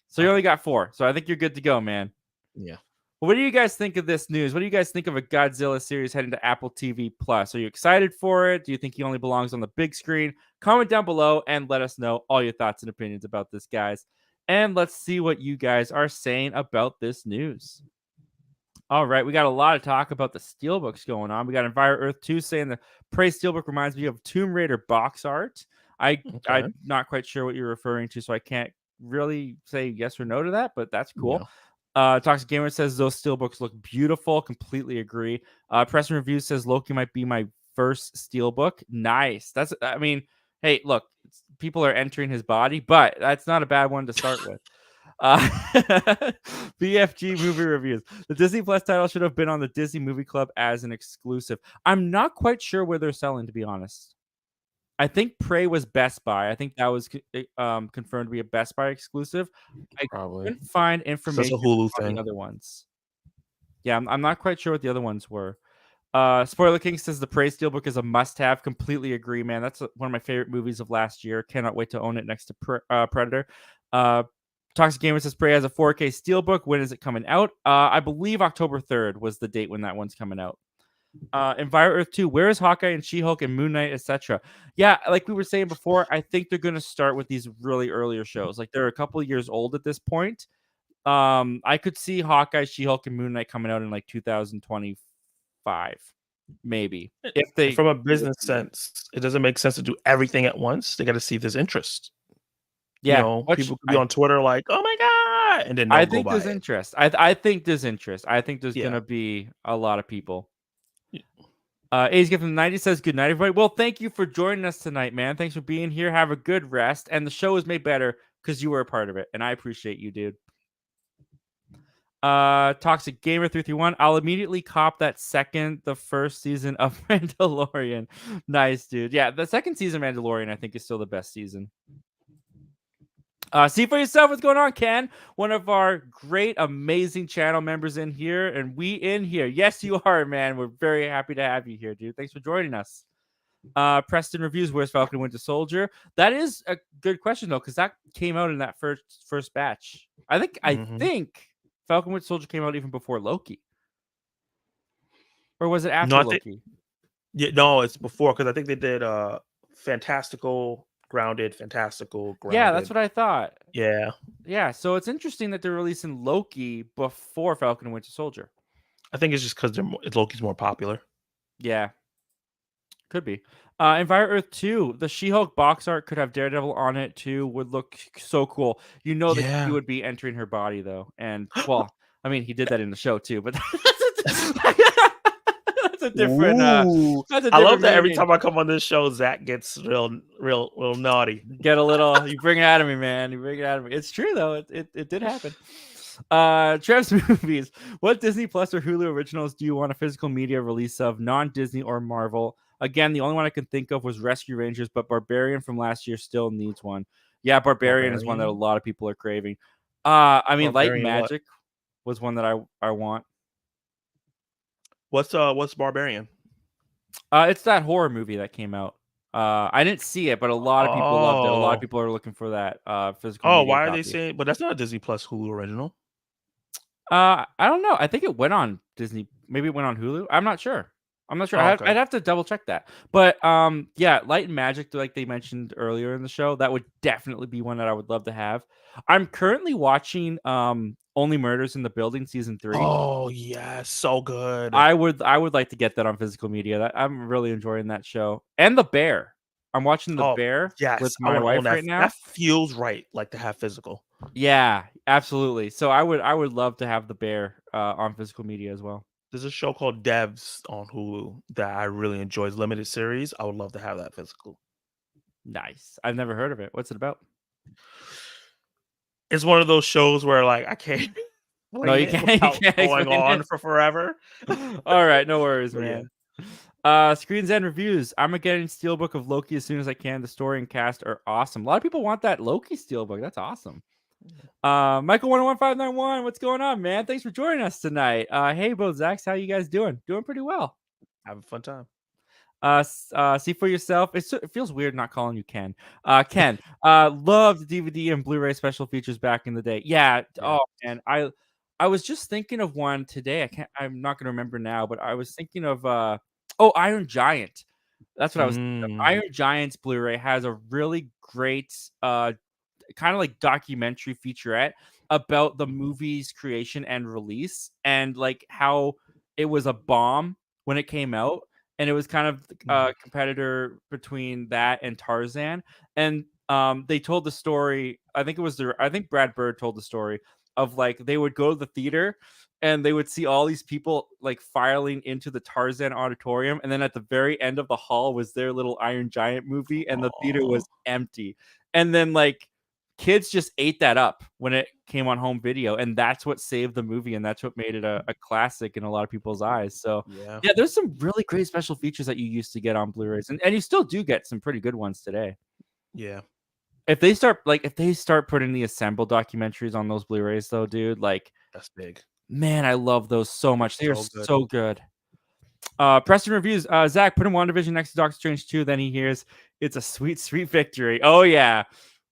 So you Okay. only got 4. So I think you're good to go, man. Yeah. What do you guys think of this news? What do you guys think of a Godzilla series heading to Apple TV Plus? Are you excited for it? Do you think he only belongs on the big screen? Comment down below and let us know all your thoughts and opinions about this, guys. And let's see what you guys are saying about this news. All right, we got a lot of talk about the Steelbooks going on. We got Enviro Earth 2 saying the Prey Steelbook reminds me of Tomb Raider box art. Okay. I'm not quite sure what you're referring to, so I can't really say yes or no to that, but that's cool. Toxic Gamer says those steelbooks look beautiful. Completely agree. Preston Reviews says Loki might be my first steelbook. Nice. I mean, hey, look, people are entering his body, but that's not a bad one to start with. BFG movie reviews. The Disney Plus title should have been on the Disney Movie Club as an exclusive. I'm not quite sure where they're selling, to be honest. I think Prey was Best Buy. I think that was confirmed to be a Best Buy exclusive. I Probably. couldn't find That's information a Hulu on thing. the other ones. Yeah, I'm not quite sure what the other ones were. Spoiler King says the Prey Steelbook is a must-have. Completely agree, man. That's one of my favorite movies of last year. Cannot wait to own it next to Predator. Toxic Gamer says Prey has a 4K Steelbook. When is it coming out? I believe October 3rd was the date when that one's coming out. Enviro Earth 2, where is Hawkeye and She-Hulk and Moon Knight, etc.? Yeah, like we were saying before, I think they're going to start with these really earlier shows. Like they're a couple of years old at this point. I could see Hawkeye, She-Hulk, and Moon Knight coming out in like 2025, maybe. If they From a business sense, it doesn't make sense to do everything at once. They got to see if there's interest. yeah, People could be on Twitter like, "Oh my god," and then I they'll go think buy there's it. interest. I think there's interest. I think there's Yeah. gonna be a lot of people. Yeah. A's Gift from the 90 says, good night, everybody. Well, thank you for joining us tonight, man. Thanks for being here. Have a good rest. And the show is made better because you were a part of it. And I appreciate you, dude. Toxic Gamer 331. I'll immediately cop the first season of Mandalorian. Nice, dude. Yeah, the second season of Mandalorian, I think, is still the best season. See for yourself what's going on, Ken. One of our great, amazing channel members in here, and we in here. Yes, you are, man. We're very happy to have you here, dude. Thanks for joining us. Preston Reviews, where's Falcon and Winter Soldier? That is a good question though, because that came out in that first batch. I think Falcon and Winter Soldier came out even before Loki, or was it after Loki? No, it's before because I think they did Fantastical Grounded. Yeah, that's what I thought. Yeah. So it's interesting that they're releasing Loki before Falcon and Winter Soldier. I think it's just because Loki's more popular. Yeah. Could be. Enviro Earth 2, the She-Hulk box art could have Daredevil on it too. Would look so cool. You know that he would be entering her body though. And well, I mean he did that in the show too, but that's a different that's a different I love that every meaning. time I come on this show, Zach gets real naughty. Get a little you bring it out of me, man. You bring it out of me. It's true though. It did happen. Trev's Movies. What Disney Plus or Hulu originals do you want a physical media release of, non-Disney or Marvel? Again, the only one I can think of was Rescue Rangers, but Barbarian from last year still needs one. Yeah, Barbarian is one that a lot of people are craving. I mean, Light and Magic was one that I want. What's Barbarian? It's that horror movie that came out. I didn't see it, but a lot of people loved it. A lot of people are looking for that physical. Oh, why are they saying? But that's not a Disney Plus Hulu original. I don't know. I think it went on Disney. Maybe it went on Hulu. I'm not sure. Okay. I'd have to double check that. But yeah, Light and Magic, like they mentioned earlier in the show, that would definitely be one that I would love to have. I'm currently watching Only Murders in the Building season 3. Oh yeah, so good. I would like to get that on physical media. I'm really enjoying that show. And The Bear. I'm watching The Bear with my wife right now. That feels right, like to have physical. Yeah, absolutely. So I would love to have the bear on physical media as well. There's a show called Devs on Hulu that I really enjoy. It's limited series. I would love to have that physical. Nice. I've never heard of it. What's it about? It's one of those shows where like I can't No, explain you it can't. You without can't going explain on it. for forever. All right, no worries, But yeah, man. Screens and reviews. I'm getting Steelbook of Loki as soon as I can. The story and cast are awesome. A lot of people want that Loki Steelbook. That's awesome. Michael 11591, what's going on, man? Thanks for joining us tonight. Hey, Bo Zax, how you guys doing? Doing pretty well. have a fun time. See for yourself. It feels weird not calling you Ken. Ken, loved DVD and Blu-ray special features back in the day. Yeah. Yeah. Oh man, I was just thinking of one today. I'm not gonna remember now, but I was thinking of Iron Giant. That's what I was thinking of. Mm. Iron Giant's Blu-ray has a really great kind of like documentary featurette about the movie's creation and release and like how it was a bomb when it came out and it was kind of a competitor between that and Tarzan and they told the story. I think Brad Bird told the story of like they would go to the theater and they would see all these people like filing into the Tarzan auditorium and then at the very end of the hall was their little Iron Giant movie and the theater Aw. was empty and then like kids just ate that up when it came on home video, and that's what saved the movie, and that's what made it a classic in a lot of people's eyes. So, Yeah. yeah, there's some really great special features that you used to get on Blu-rays, and you still do get some pretty good ones today. Yeah. If they start putting the assembled documentaries on those Blu-rays, though, dude, like, That's big. man, I love those so much. They are So good. so good. Preston reviews. Zach, put in WandaVision next to Doctor Strange 2. Then he hears it's a sweet, sweet victory. Oh yeah.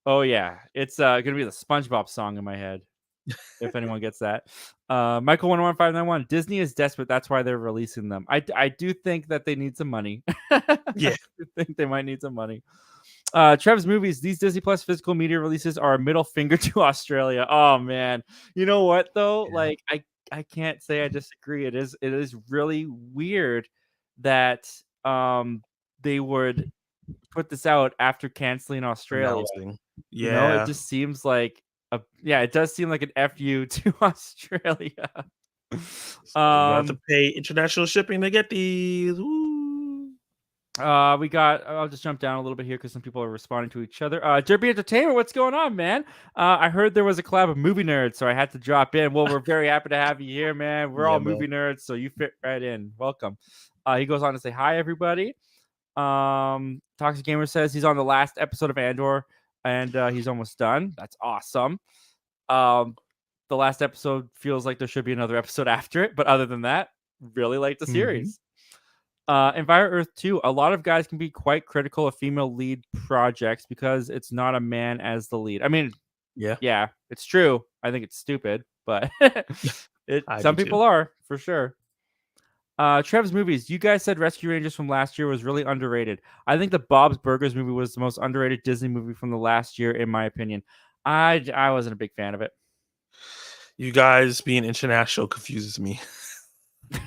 Oh yeah. It's gonna be the SpongeBob song in my head. If anyone gets that. Michael 11591. Disney is desperate. That's why they're releasing them. I do think that they need some money. I Yeah. do think they might need some money. Trev's movies. These Disney Plus physical media releases are a middle finger to Australia. Oh man. You know what though? Yeah. Like I can't say I disagree. It is really weird that they would put this out after canceling Australia. Announcing. You know, it Yeah. just seems like it does seem like an FU to Australia. So you have to pay international shipping to get these. Woo. I'll just jump down a little bit here because some people are responding to each other. Derby Entertainment, what's going on, man? I heard there was a collab of movie nerds, so I had to drop in. Well, we're very happy to have you here, man. We're Yeah, all man. movie nerds, so you fit right in. Welcome. He goes on to say hi, everybody. Toxic Gamer says he's on the last episode of Andor and he's almost done. That's awesome. The last episode feels like there should be another episode after it, but other than that, really like the series. Enviro Earth 2, a lot of guys can be quite critical of female lead projects because it's not a man as the lead. I mean, Yeah. yeah, it's true. I think it's stupid, but I some do people too. are for sure. Trev's movies. You guys said Rescue Rangers from last year was really underrated. I think the Bob's Burgers movie was the most underrated Disney movie from the last year, in my opinion. I wasn't a big fan of it. You guys being international confuses me.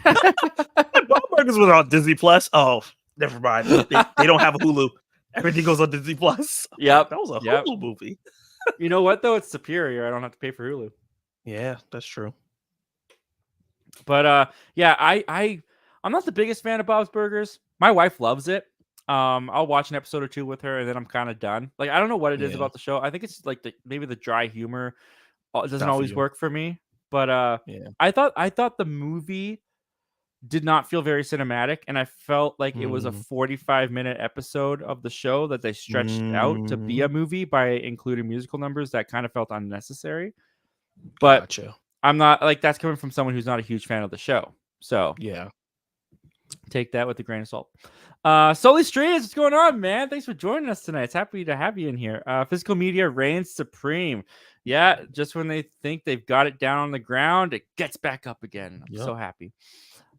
Bob Burgers was on Disney Plus. Oh, never mind. They don't have a Hulu. Everything goes on Disney Plus. Yep. That was a Yep. Hulu movie. You know what though? It's superior. I don't have to pay for Hulu. Yeah, that's true. But yeah, I'm not the biggest fan of Bob's Burgers. My wife loves it. I'll watch an episode or two with her, and then I'm kind of done. Like I don't know what it is Yeah. about the show. I think it's like maybe the dry humor doesn't Not for always you. work for me. But Yeah. I thought the movie did not feel very cinematic, and I felt like it was a 45-minute episode of the show that they stretched out to be a movie by including musical numbers that kind of felt unnecessary. But Gotcha. I'm not like that's coming from someone who's not a huge fan of the show. So Yeah. take that with a grain of salt. Sully Streets, what's going on, man? Thanks for joining us tonight. It's happy to have you in here. Physical media reigns supreme. Yeah, just when they think they've got it down on the ground, it gets back up again. I'm so happy.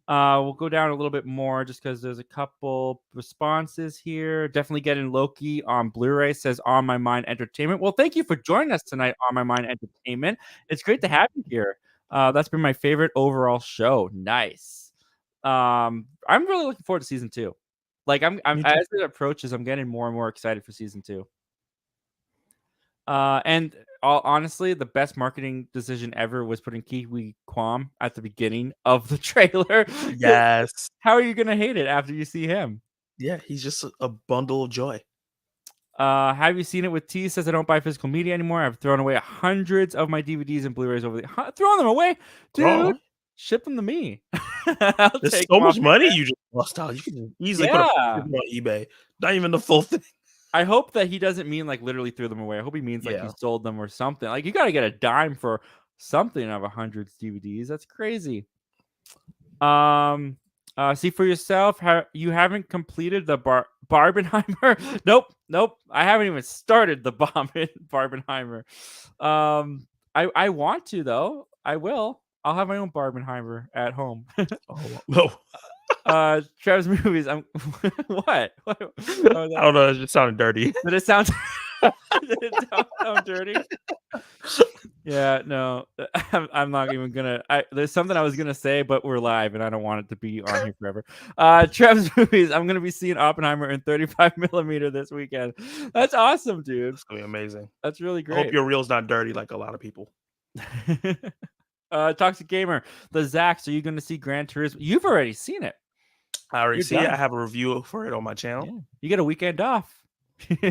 We'll go down a little bit more just because there's a couple responses here. Definitely getting Loki on Blu-ray, says On My Mind Entertainment. Well, thank you for joining us tonight, On My Mind Entertainment. It's great to have you here. That's been my favorite overall show. Nice. I'm really looking forward to season 2. Like I'm as it approaches, I'm getting more and more excited for season 2. And honestly, the best marketing decision ever was putting Kiwi Kwam at the beginning of the trailer. 'Cause Yes. how are you gonna hate it after you see him? Yeah, he's just a bundle of joy. Have you seen it with T? Says I don't buy physical media anymore. I've thrown away hundreds of my DVDs and Blu-rays over the throwing them away, dude. Oh, Ship them to me. I'll there's take so them off much your money debt. you just lost out. You can easily put a Yeah. on eBay. Not even the full thing. I hope that he doesn't mean like literally threw them away. I hope he means like he Yeah. sold them or something. Like you got to get a dime for something of 100 DVDs. That's crazy. See for yourself. You haven't completed the Barbenheimer? Nope. I haven't even started the Barbenheimer. I want to though. I will. I'll have my own Barbenheimer at home. Oh no. Trev's movies. I'm what? What? I don't know. It just sounded dirty. Did it sound? Did it sound dirty? Yeah, no, I'm not even gonna. There's something I was gonna say, but we're live, and I don't want it to be on here forever. Trev's movies. I'm gonna be seeing Oppenheimer in 35 millimeter this weekend. That's awesome, dude. It's gonna be amazing. That's really I hope great. your reel's not dirty like a lot of people. Toxic Gamer, the Zachs. Are you gonna see Gran Turismo? You've already seen it. I already You're see it. done. I have a review for it on my channel. Yeah. You get a weekend off.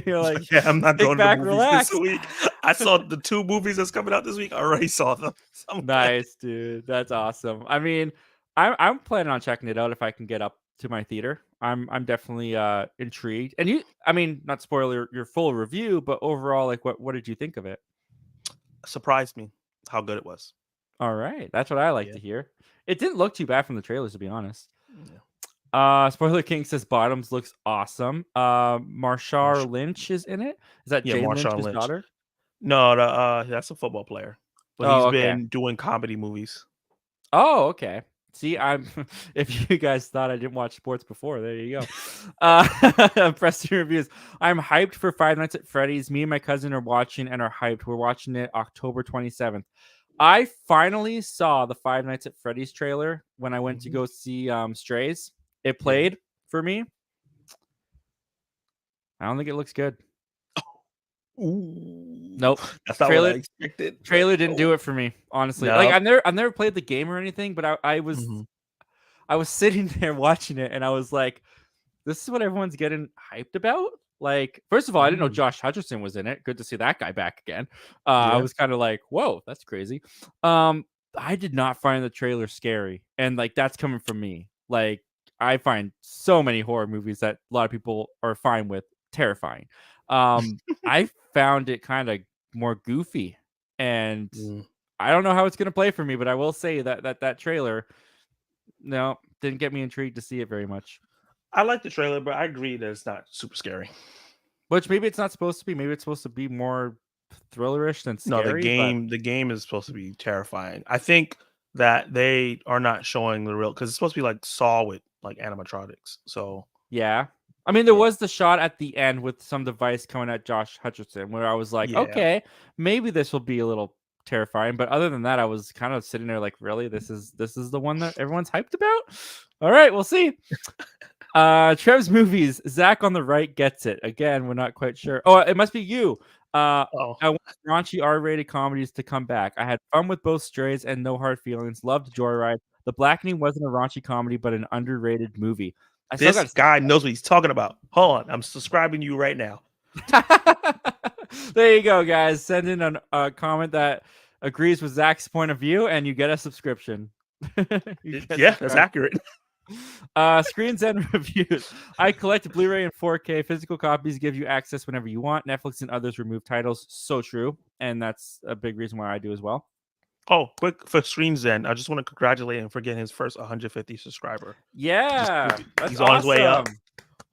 You're like, Yeah, I'm not kick going to back, the movies relax. this week. I saw the 2 movies that's coming out this week. I already saw them. So Nice, dude. That's awesome. I mean, I'm planning on checking it out if I can get up to my theater. I'm definitely intrigued. And I mean, not spoil your full review, but overall, like what did you think of it? surprised me how good it was. All right. That's what I like Yeah. to hear. It didn't look too bad from the trailers, to be honest. Yeah. Spoiler King says Bottoms looks awesome. Marshawn Lynch is in it. Is that Yeah, Jane Marshawn Lynch's Lynch. daughter? No, that's a football player. But Oh, he's okay. been doing comedy movies. Oh, okay. See, I'm. If you guys thought I didn't watch sports before, there you go. Preston reviews. I'm hyped for Five Nights at Freddy's. Me and my cousin are watching and are hyped. We're watching it October 27th. I finally saw the Five Nights at Freddy's trailer when I went to go see Strays. It played for me. I don't think it looks good. Ooh. Nope. That's not what I expected. Trailer didn't do it for me, honestly. No. Like I've never played the game or anything, but I was sitting there watching it and I was like, this is what everyone's getting hyped about. Like, first of all, I didn't know Josh Hutcherson was in it. Good to see that guy back again. I was kind of like, whoa, that's crazy. I did not find the trailer scary, and like that's coming from me. Like, I find so many horror movies that a lot of people are fine with terrifying. I found it kind of more goofy, and I don't know how it's gonna play for me, but I will say that trailer, no, didn't get me intrigued to see it very much. I like the trailer, but I agree that it's not super scary. Which maybe it's not supposed to be. Maybe it's supposed to be more thrillerish than scary. No, the game is supposed to be terrifying. I think that they are not showing the real because it's supposed to be like Saw with like animatronics. So yeah, I mean there was the shot at the end with some device coming at Josh Hutcherson where I was like, okay, maybe this will be a little terrifying. But other than that, I was kind of sitting there like, really, this is the one that everyone's hyped about. All right, we'll see. Trev's movies. Zach on the right gets it. Again, we're not quite sure. Oh, it must be you. I want raunchy R-rated comedies to come back. I had fun with both Strays and No Hard Feelings. Loved Joyride. The Blackening wasn't a raunchy comedy, but an underrated movie. This guy knows what he's talking about. Hold on, I'm subscribing to you right now. There you go, guys. Send in a comment that agrees with Zach's point of view, and you get a subscription. That's accurate. Screens and reviews. I collect Blu-ray and 4K. Physical copies give you access whenever you want. Netflix and others remove titles. So true. And that's a big reason why I do as well. Oh, quick for Screens End. I just want to congratulate him for getting his first 150 subscriber. Yeah. He's on his way up.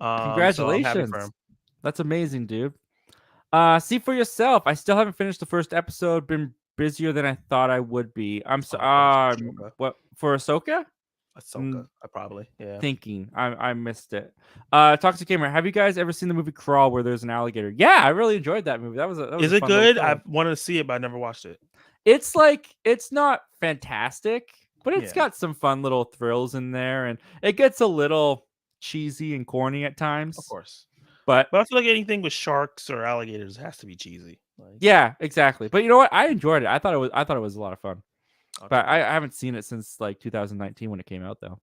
Congratulations. So that's amazing, dude. See for yourself. I still haven't finished the first episode. Been busier than I thought I would be. I'm so what for Ahsoka? Ahsoka, I probably thinking I missed it. Toxic Gamer, have you guys ever seen the movie Crawl where there's an alligator? Yeah, I really enjoyed that movie. That was Is it good? I wanted to see it, but I never watched it. It's like it's not fantastic, but it's got some fun little thrills in there, and it gets a little cheesy and corny at times. Of course, but I feel like anything with sharks or alligators has to be cheesy. Like, Yeah, exactly. But you know what? I enjoyed it. I thought it was a lot of fun. I'll But check it I out. haven't seen it since like 2019 when it came out though.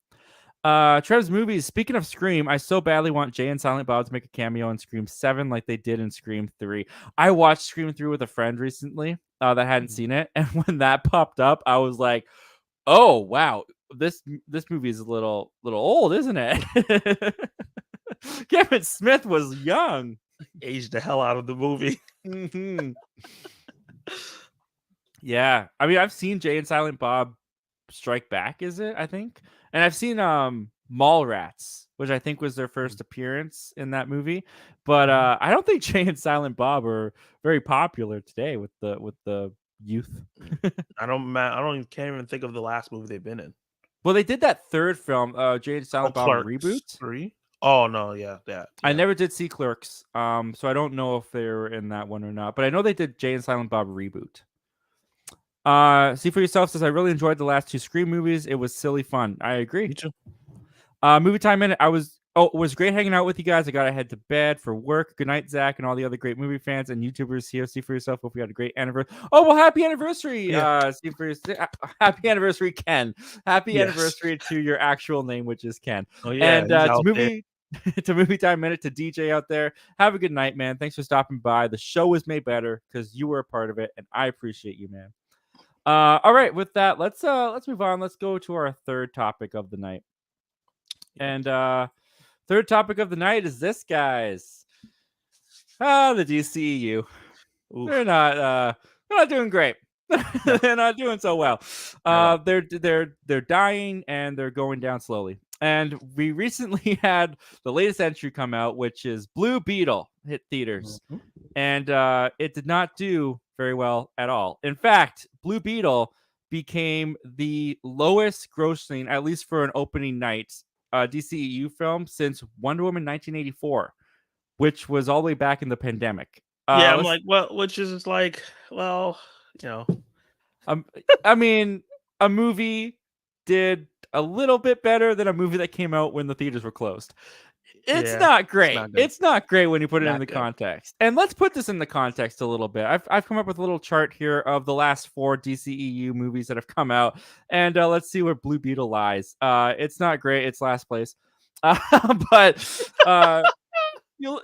Trev's movies. Speaking of Scream, I so badly want Jay and Silent Bob to make a cameo in Scream 7 like they did in Scream 3. I watched Scream 3 with a friend recently that hadn't Mhm. seen it, and when that popped up, I was like, "Oh wow, this movie is a little old, isn't it?" Kevin Smith was young. Aged the hell out of the movie. Mhm. Yeah, I mean, I've seen Jay and Silent Bob Strike Back, is it? I think, and I've seen Mallrats, which I think was their Mm. first appearance in that movie. But Mhm. I don't think Jay and Silent Bob are very popular today with the youth. Mm. I don't even can't even think of the last movie they've been in. Well, they did that third film, Jay and Oh, Silent Bob Clerks reboot. 3? Oh, no, yeah, I yeah. never did see Clerks, so I don't know if they were in that one or not. But I know they did Jay and Silent Bob reboot. See for yourself says I really enjoyed the last two Scream movies. It was silly fun. I agree. Me too. Movie time minute. It was great hanging out with you guys. I got to head to bed for work. Good night, Zach, and all the other great movie fans and YouTubers here. See for yourself. Hope you had a great anniversary. Oh well, happy anniversary. Yeah. See for happy anniversary, Ken. Happy Yes. anniversary to your actual name, which is Ken. Oh, yeah, And he's to out there. movie to movie time minute to DJ out there. Have a good night, man. Thanks for stopping by. The show was made better because you were a part of it, and I appreciate you, man. All right, with that, let's move on. Let's go to our third topic of the night. Yep. And third topic of the night is this, guys. The DCEU. Oof. They're not doing great. No. They're not doing so well. At all. They're dying and they're going down slowly. And we recently had the latest entry come out, which is Blue Beetle hit theaters, Mhm. and it did not do very well at all. In fact, Blue Beetle became the lowest grossing, at least for an opening night, DCEU film since Wonder Woman 1984, which was all the way back in the pandemic. Yeah, I'm Let's like, well, which is just like, well, you know, Um, I mean, a movie did a little bit better than a movie that came out when the theaters were closed. It's yeah, not it's great. not good. It's not great when you put it in Not the good. context. And let's put this in the context a little bit. I've come up with a little chart here of the last 4 DCEU movies that have come out, and let's see where Blue Beetle lies. It's not great. It's last place. But you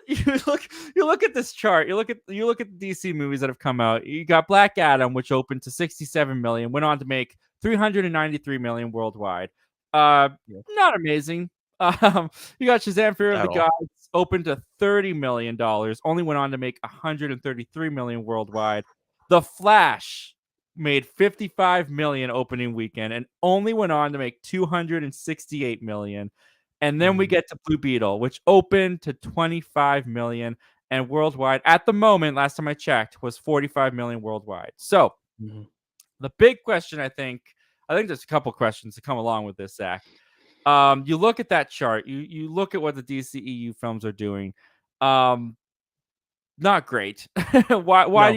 look at this chart. You look at the DC movies that have come out. You got Black Adam, which opened to 67 million, went on to make 393 million worldwide. Yeah, Not amazing. You got Shazam: Fear of the at all. Gods, opened to $30 million, only went on to make 133 million worldwide. The Flash made 55 million opening weekend and only went on to make 268 million. And then we Mhm. get to Blue Beetle, which opened to 25 million and worldwide at the moment, last time I checked, was 45 million worldwide. So Mhm. the big question, I think there's a couple questions to come along with this, Zach. You look at that chart, you look at what the DCEU films are doing. Um, Not great. No. Why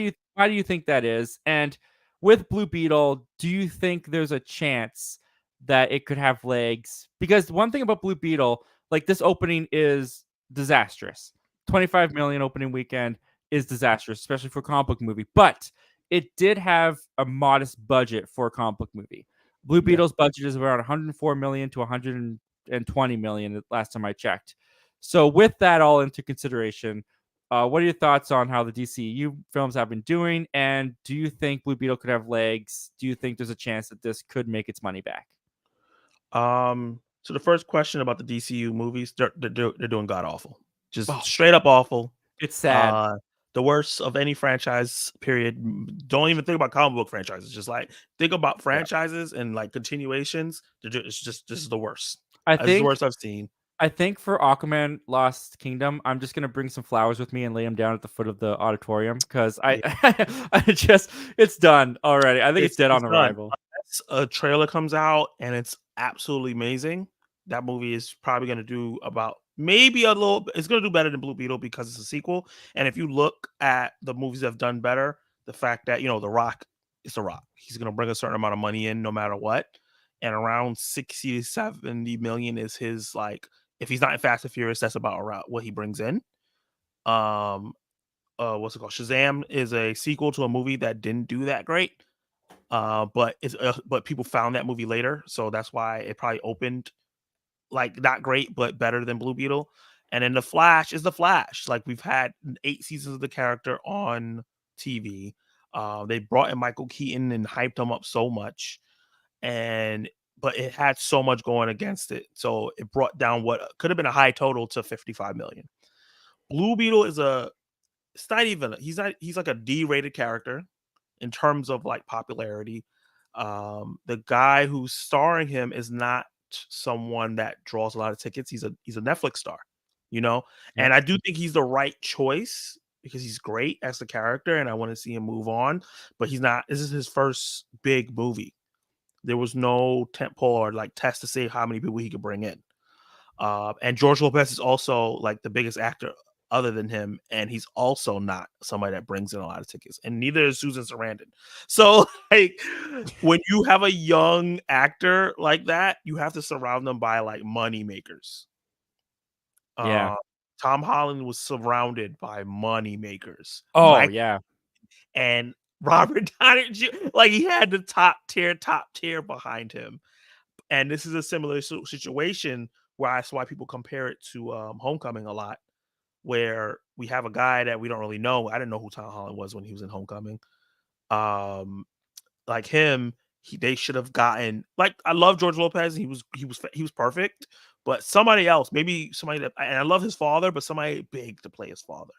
do you think that is? And with Blue Beetle, do you think there's a chance that it could have legs? Because one thing about Blue Beetle, like this opening is disastrous. 25 million opening weekend is disastrous, especially for a comic book movie. But it did have a modest budget for a comic book movie. Blue Yeah. Beetle's budget is around 104 million to 120 million last time I checked. So with that all into consideration, what are your thoughts on how the DCU films have been doing? And do you think Blue Beetle could have legs? Do you think there's a chance that this could make its money back? So the first question about the DCU movies, they're doing god awful, just Oh, straight up awful. it's sad. Uh, the worst of any franchise. Period. Don't even think about comic book franchises. Just like think about Yeah. franchises and like continuations. It's just this is the worst. I This is the think worst I've seen. I think for Aquaman Lost Kingdom, I'm just gonna bring some flowers with me and lay them down at the foot of the auditorium because I Yeah, I just it's done already. I think it's dead it's on done. arrival. Unless a trailer comes out and it's absolutely amazing, that movie is probably going to do about maybe a little. It's going to do better than Blue Beetle because it's a sequel. And if you look at the movies that have done better, the fact that The Rock is The Rock, he's going to bring a certain amount of money in no matter what, and around 60 to 70 million is his like. If he's not in Fast and Furious, that's about around what he brings in. Um, what's it called? Shazam is a sequel to a movie that didn't do that great. But people found that movie later, so that's why it probably opened like not great, but better than Blue Beetle. And then the Flash is the Flash. Like we've had 8 seasons of the character on TV. They brought in Michael Keaton and hyped him up so much, and but it had so much going against it, so it brought down what could have been a high total to 55 million. Blue Beetle is a it's not even he's like a D-rated character in terms of like popularity. The guy who's starring him is not someone that draws a lot of tickets. He's a Netflix star, you know, Yep. and I do think he's the right choice because he's great as the character, and I want to see him move on. But he's not. This is his first big movie. There was no tentpole or like test to say how many people he could bring in. And George Lopez is also like the biggest actor other than him, and he's also not somebody that brings in a lot of tickets, and neither is Susan Sarandon. So, like, when you have a young actor like that, you have to surround them by like money makers. Yeah. Tom Holland was surrounded by money makers. Oh Mike yeah. and Robert Downey Jr. Like he had the top tier behind him. And this is a similar situation where that's why people compare it to Homecoming a lot, where we have a guy that we don't really know. I didn't know who Tom Holland was when he was in Homecoming. Um, like him, they should have gotten like I love George Lopez. He was perfect, but somebody else, maybe somebody that and I love his father, but somebody big to play his father,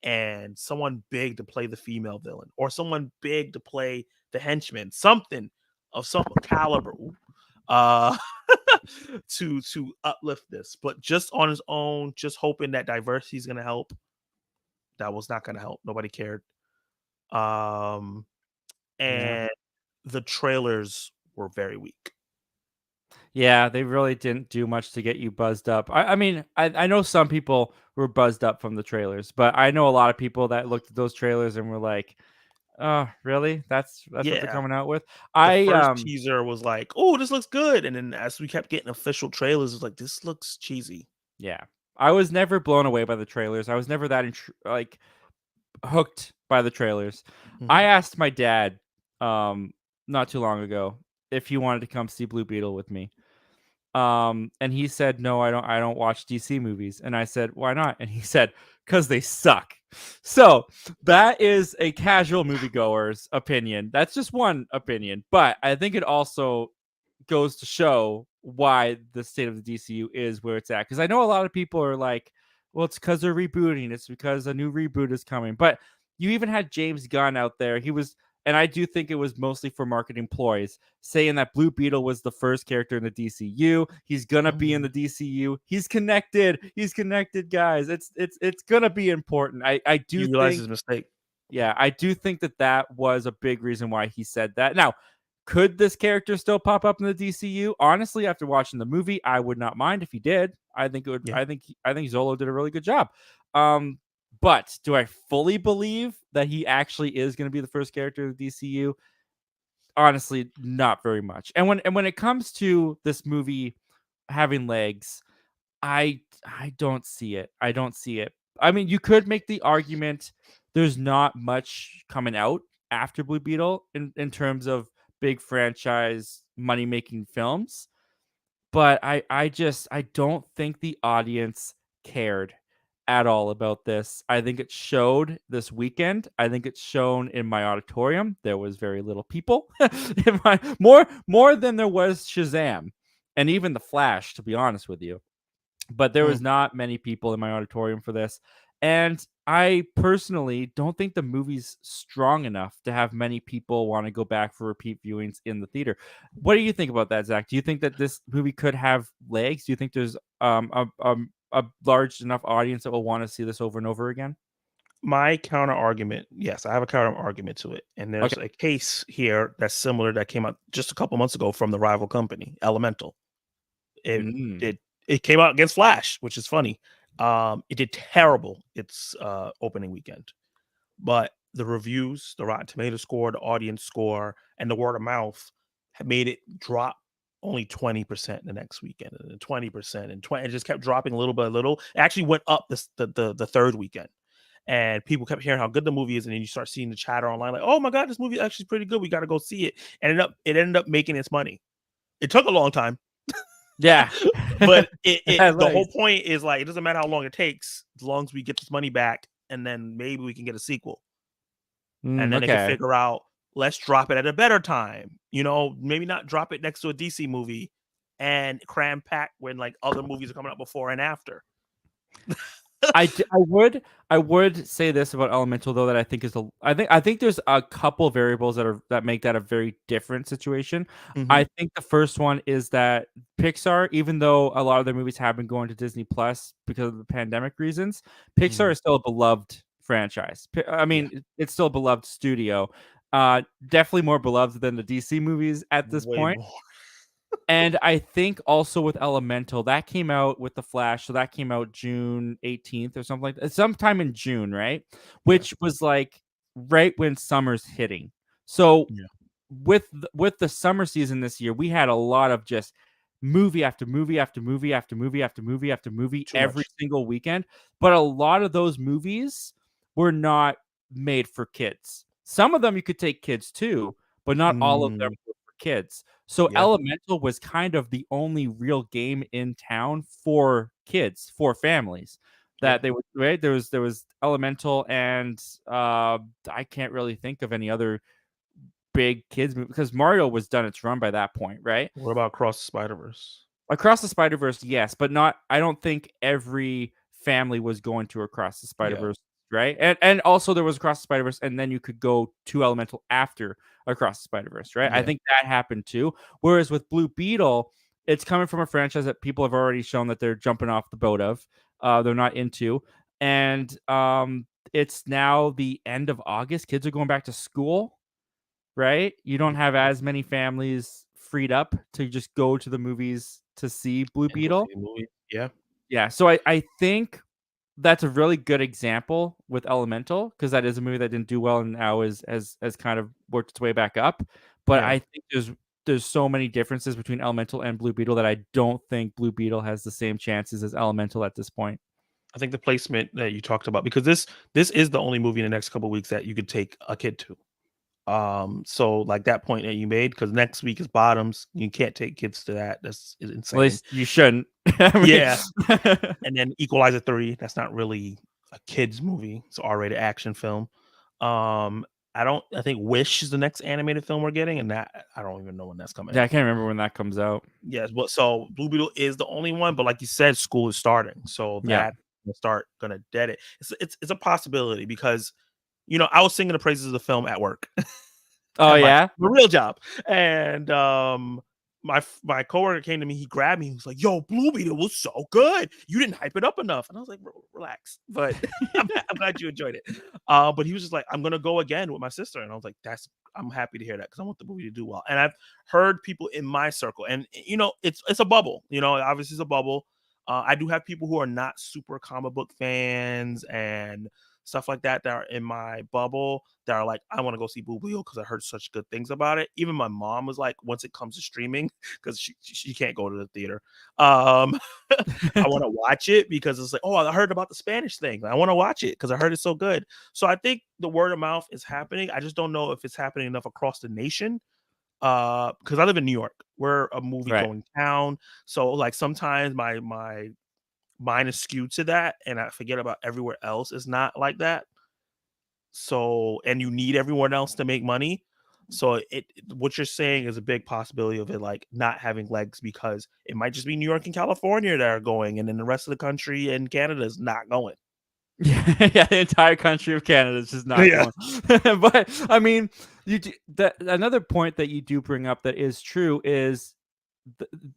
and someone big to play the female villain, or someone big to play the henchman, something of some caliber. Uh to uplift this, but just on his own, just hoping that diversity is going to help. That was not going to help. Nobody cared. Um, Yeah. and the trailers were very weak. Yeah, they really didn't do much to get you buzzed up. I mean, I know some people were buzzed up from the trailers, but I know a lot of people that looked at those trailers and were like, "Oh, really? That's what they're Yeah, coming out with?" the I first teaser was like, "Oh, this looks good," and then as we kept getting official trailers, it was like, "This looks cheesy." Yeah. I was never blown away by the trailers. I was never that like hooked by the trailers. I Mhm. asked my dad not too long ago if he wanted to come see Blue Beetle with me. And he said, "No, I don't watch DC movies." And I said, "Why not?" And he said, "Cuz they suck." So, that is a casual moviegoer's opinion. That's just one opinion, but I think it also goes to show why the state of the DCU is where it's at. Because I know a lot of people are like, well, it's because they're rebooting. It's because a new reboot is coming. But you even had James Gunn out there. He was, and I do think it was mostly for marketing ploys, saying that Blue Beetle was the first character in the DCU. He's gonna be in the Mhm. DCU. He's connected. He's connected, guys. It's gonna be important. I He do realized think his mistake. yeah, I do think that that was a big reason why he said that. Now, could this character still pop up in the DCU? Honestly, after watching the movie, I would not mind if he did. I think it would. Yeah, I think Zolo did a really good job. Um, but do I fully believe that he actually is going to be the first character of the DCU? Honestly, not very much. And when it comes to this movie having legs, I don't see it. I don't see it. I mean, you could make the argument there's not much coming out after Blue Beetle in terms of big franchise money making films, but I don't think the audience cared at all about this. I think it showed this weekend. I think it's shown in my auditorium. There was very little people. More than there was Shazam and even the Flash, to be honest with you, but there mm. was not many people in my auditorium for this. And I personally don't think the movie's strong enough to have many people want to go back for repeat viewings in the theater. What do you think about that, Zach? Do you think that this movie could have legs? Do you think there's a large enough audience that will want to see this over and over again? My counter argument, yes, I have a counter argument to it, and Okay. there's a case here that's similar that came out just a couple months ago from the rival company, Elemental. It Mm. it came out against Flash, which is funny. It did terrible its opening weekend, but the reviews, the Rotten Tomato score, the audience score, and the word of mouth have made it drop only 20% the next weekend, and then 20%, and 20. It just kept dropping a little by little. It actually went up the third weekend, and people kept hearing how good the movie is, and then you start seeing the chatter online like, "Oh my god, this movie is actually pretty good. We got to go see it." And it ended up making its money. It took a long time, Yeah. but At the whole least. point is like it doesn't matter how long it takes, as long as we get this money back, and then maybe we can get a sequel, and then they can Okay. figure out, let's drop it at a better time. Maybe not drop it next to a DC movie and cram pack when like other movies are coming out before and after. I would say this about Elemental though, that I think is I think there's a couple variables that make that a very different situation. Mhm. I think the first one is that Pixar, even though a lot of their movies have been going to Disney Plus because of the pandemic reasons, Pixar Mhm. is still a beloved franchise. I Yeah, mean, it's still a beloved studio. Definitely more beloved than the DC movies at this way point. more. And I think also with Elemental, that came out with The Flash, so that came out June 18th or something like that. Sometime in June, right? Yeah, Which was like right when summer's hitting. So yeah, with the summer season this year, we had a lot of just movie after movie after movie after movie after movie after movie too every much. single weekend. But a lot of those movies were not made for kids. Some of them you could take kids too, but not all of them Mm, were for kids. So yeah, Elemental was kind of the only real game in town for kids, for families yeah. that they would, right. There was Elemental, and I can't really think of any other big kids movie because Mario was done its run by that point, right? What about Cross the Spider-Verse? Across the Spider-Verse, yes, but not, I don't think every family was going to Across the Yeah, Spider-Verse, right? And also there was Across the Spider-Verse, and then you could go to Elemental after Across the Spider-Verse, right? I yeah, think that happened too. Whereas with Blue Beetle, it's coming from a franchise that people have already shown that they're jumping off the boat of. They're not into. And it's now the end of August. Kids are going back to school, right? You don't yeah. have as many families freed up to just go to the movies to see Blue And go see Beetle. the movie. Yeah, Yeah, so I think that's a really good example with Elemental because that is a movie that didn't do well and now has kind of worked its way back up. But yeah. I think there's so many differences between Elemental and Blue Beetle that I don't think Blue Beetle has the same chances as Elemental at this point. I think the placement that you talked about, because this is the only movie in the next couple of weeks that you could take a kid to. So like that point that you made, because next week is Bottoms, you can't take kids to that. That's is At insane. least you shouldn't. I Yeah, mean, and then Equalizer 3, that's not really a kids movie. It's an R-rated action film. Um, I think Wish is the next animated film we're getting, and that I don't even know when that's coming yeah, I out. can't remember when that comes out. Yes, but so Blue Beetle is the only one, but like you said, school is starting, so Yeah. that will start gonna dead it. It's a possibility because I was singing the praises of the film at work. Oh At my yeah. real job. And my coworker came to me, he grabbed me, he was like, "Yo, Blue Beetle was so good. You didn't hype it up enough." And I was like, Relax." But I'm glad you enjoyed it. But he was just like, "I'm gonna go again with my sister." And I was like, I'm happy to hear that because I want the movie to do well. And I've heard people in my circle, and it's a bubble. Obviously it's a bubble. I do have people who are not super comic book fans and stuff like that are in my bubble that are like, I want to go see Boo Beetle because I heard such good things about it. Even my mom was like, once it comes to streaming, because she can't go to the theater. I want to watch it because it's like, oh, I heard about the Spanish thing. I want to watch it because I heard it's so good. So I think the word of mouth is happening. I just don't know if it's happening enough across the nation. Because I live in New York. We're a movie Right. going town. So like sometimes my mind is skewed to that, and I forget about everywhere else is not like that. So, and you need everyone else to make money. So what you're saying is a big possibility of it like not having legs because it might just be New York and California that are going, and then the rest of the country and Canada is not going. Yeah, yeah, the entire country of Canada is just not Yeah. going. But I mean, another point that you do bring up that is true is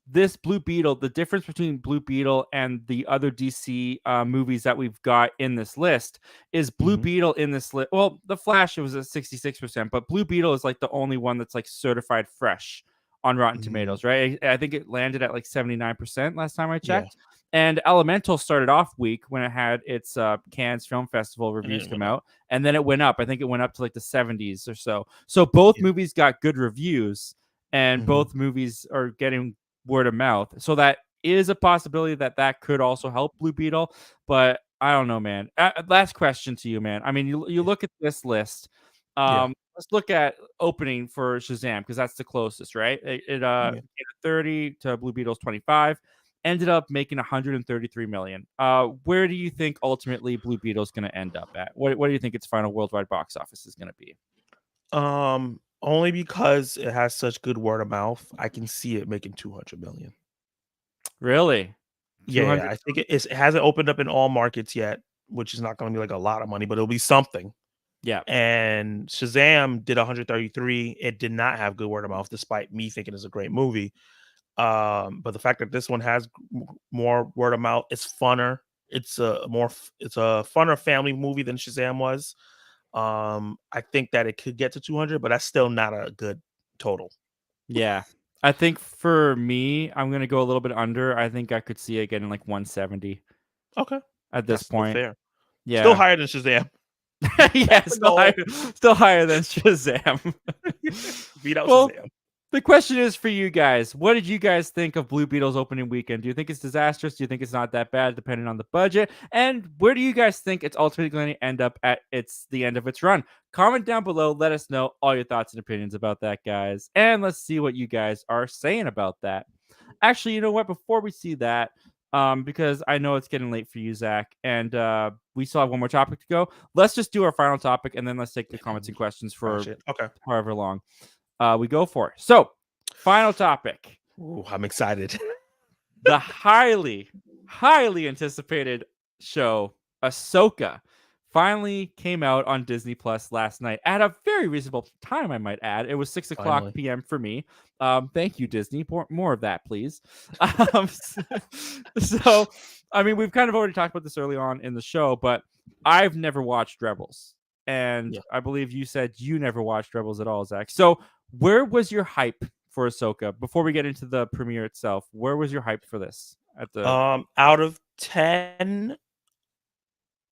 this Blue Beetle. The difference between Blue Beetle and the other DC movies that we've got in this list is Blue Mhm. Beetle in this list. Well, The Flash, it was at 66%, but Blue Beetle is like the only one that's like certified fresh on Rotten Mhm. Tomatoes, right? I think it landed at like 79% last time I Yeah. checked. And Elemental started off weak when it had its Cannes Film Festival And then reviews it come went up. out, and then it went up. I think it went up to like the 70s or so. So both Yeah. movies got good reviews, and Mhm. both movies are getting word of mouth. So that is a possibility that could also help Blue Beetle. But I don't know, man. Last question to you, man. I mean, you look at this list. Yeah. Let's look at opening for Shazam because that's the closest, right? It Yeah. made 30 to Blue Beetle's 25, ended up making 133 million. Where do you think ultimately Blue Beetle's going to end up at? What do you think its final worldwide box office is going to be? Only because it has such good word of mouth, I can see it making 200 million. Really? Yeah, 200? I think it hasn't opened up in all markets yet, which is not going to be like a lot of money, but it'll be something. Yeah. And Shazam did 133. It did not have good word of mouth, despite me thinking it's a great movie. But the fact that this one has more word of mouth, it's funner. It's a funner family movie than Shazam was. I think that it could get to 200, but that's still not a good total. Yeah. I think for me, I'm going to go a little bit under. I think I could see it getting like 170 Okay, at this that's still point. fair. Still Yeah. higher than Shazam. Yeah, That's the goal. still higher than Shazam. Beat out Well, Shazam. the question is for you guys. What did you guys think of Blue Beetle's opening weekend? Do you think it's disastrous? Do you think it's not that bad, depending on the budget? And where do you guys think it's ultimately going to end up at the end of its run? Comment down below. Let us know all your thoughts and opinions about that, guys. And let's see what you guys are saying about that. Actually, you know what? Before we see that, because I know it's getting late for you, Zach, and we still have one more topic to go. Let's just do our final topic, and then let's take the comments and questions Oh, for shit. Okay. however long we go for. So, final topic: Ooh, I'm excited. the highly anticipated show Ahsoka finally came out on Disney Plus last night at a very reasonable time, I might add. It was 6:00 Finally. p.m. for me. Thank you, Disney. More of that, please. So, I mean, we've kind of already talked about this early on in the show, but I've never watched Rebels. And Yeah. I believe you said you never watched Rebels at all, Zach. So, where was your hype for Ahsoka before we get into the premiere itself? Where was your hype for this at the Out of 10.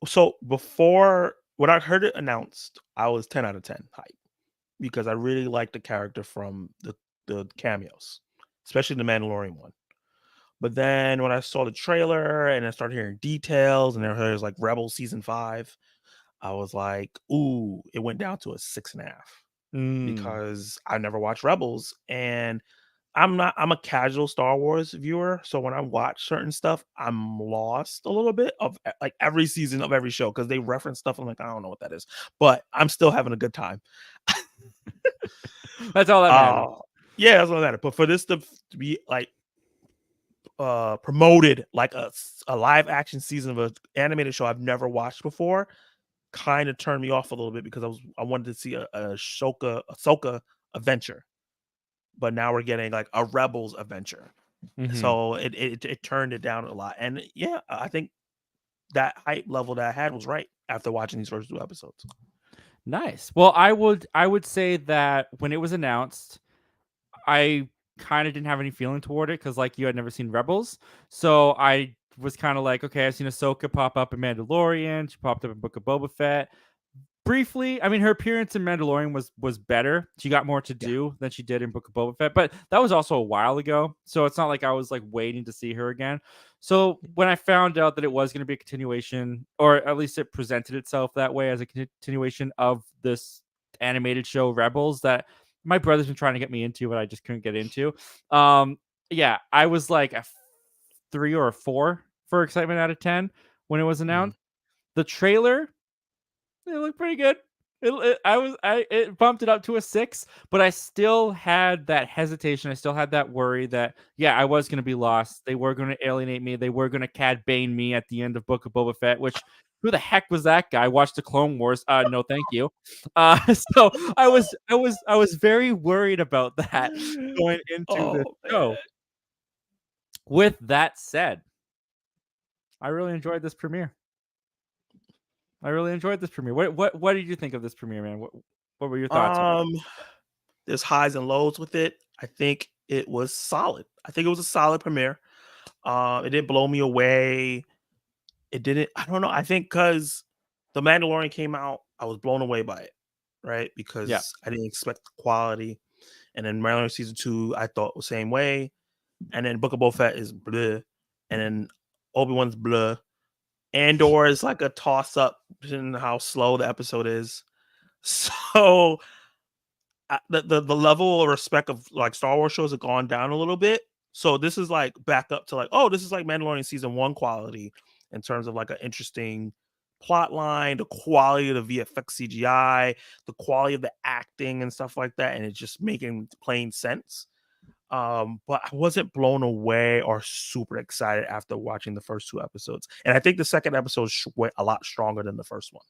So before when I heard it announced, I was 10 out of 10 hype because I really liked the character from the cameos, especially the Mandalorian one. But then when I saw the trailer and I started hearing details and there was like Rebel season 5, I was like, ooh, it went down to a 6.5 Mm, because I never watched Rebels and I'm a casual Star Wars viewer, so when I watch certain stuff, I'm lost a little bit of like every season of every show because they reference stuff. I'm like, I don't know what that is, but I'm still having a good time. that's all that matters. Yeah, that's what that is. But for this to be like promoted like a live action season of an animated show I've never watched before, kind of turned me off a little bit because I wanted to see a Ahsoka adventure, but now we're getting like a Rebels adventure. Mhm. So it turned it down a lot. And yeah, I think that hype level that I had was right after watching these first 2 episodes. Nice. Well, I would say that when it was announced, I kind of didn't have any feeling toward it because, like you, had never seen Rebels, so I was kind of like, okay, I've seen Ahsoka pop up in Mandalorian. She popped up in Book of Boba Fett. Briefly, I mean, her appearance in Mandalorian was better. She got more to Yeah. do than she did in Book of Boba Fett, but that was also a while ago, so it's not like I was like waiting to see her again. So when I found out that it was going to be a continuation, or at least it presented itself that way as a continuation of this animated show Rebels that my brother's been trying to get me into, but I just couldn't get into. Um, yeah, I was like a 3 or a 4 for excitement out of 10 when it was Mhm. announced. The trailer, it looked pretty good. It bumped it up to a 6, but I still had that hesitation. I still had that worry that yeah, I was gonna be lost. They were gonna alienate me. They were gonna Cad Bane me at the end of Book of Boba Fett. Which who the heck was that guy? Watched the Clone Wars. No, thank you. So I was very worried about that going into this Oh man. show. With that said, I really enjoyed this premiere. I really enjoyed this premiere. What did you think of this premiere, man? What were your thoughts on it? Um, there's highs and lows with it. I think it was solid. I think it was a solid premiere. It didn't blow me away. It didn't. I don't know. I think because the Mandalorian came out, I was blown away by it, right? Yeah. Because I didn't expect the quality. And then Mandalorian season 2, I thought the same way. And then Book of Boba Fett is bleh. And then Obi-Wan's bleh. Andor is like a toss up in how slow the episode is. So the level of respect of like Star Wars shows have gone down a little bit. So this is like back up to like, oh, this is like Mandalorian season 1 quality in terms of like an interesting plot line, the quality of the VFX CGI, the quality of the acting and stuff like that, and it's just making plain sense. But I wasn't blown away or super excited after watching the first 2 episodes, and I think the second episode went a lot stronger than the first one.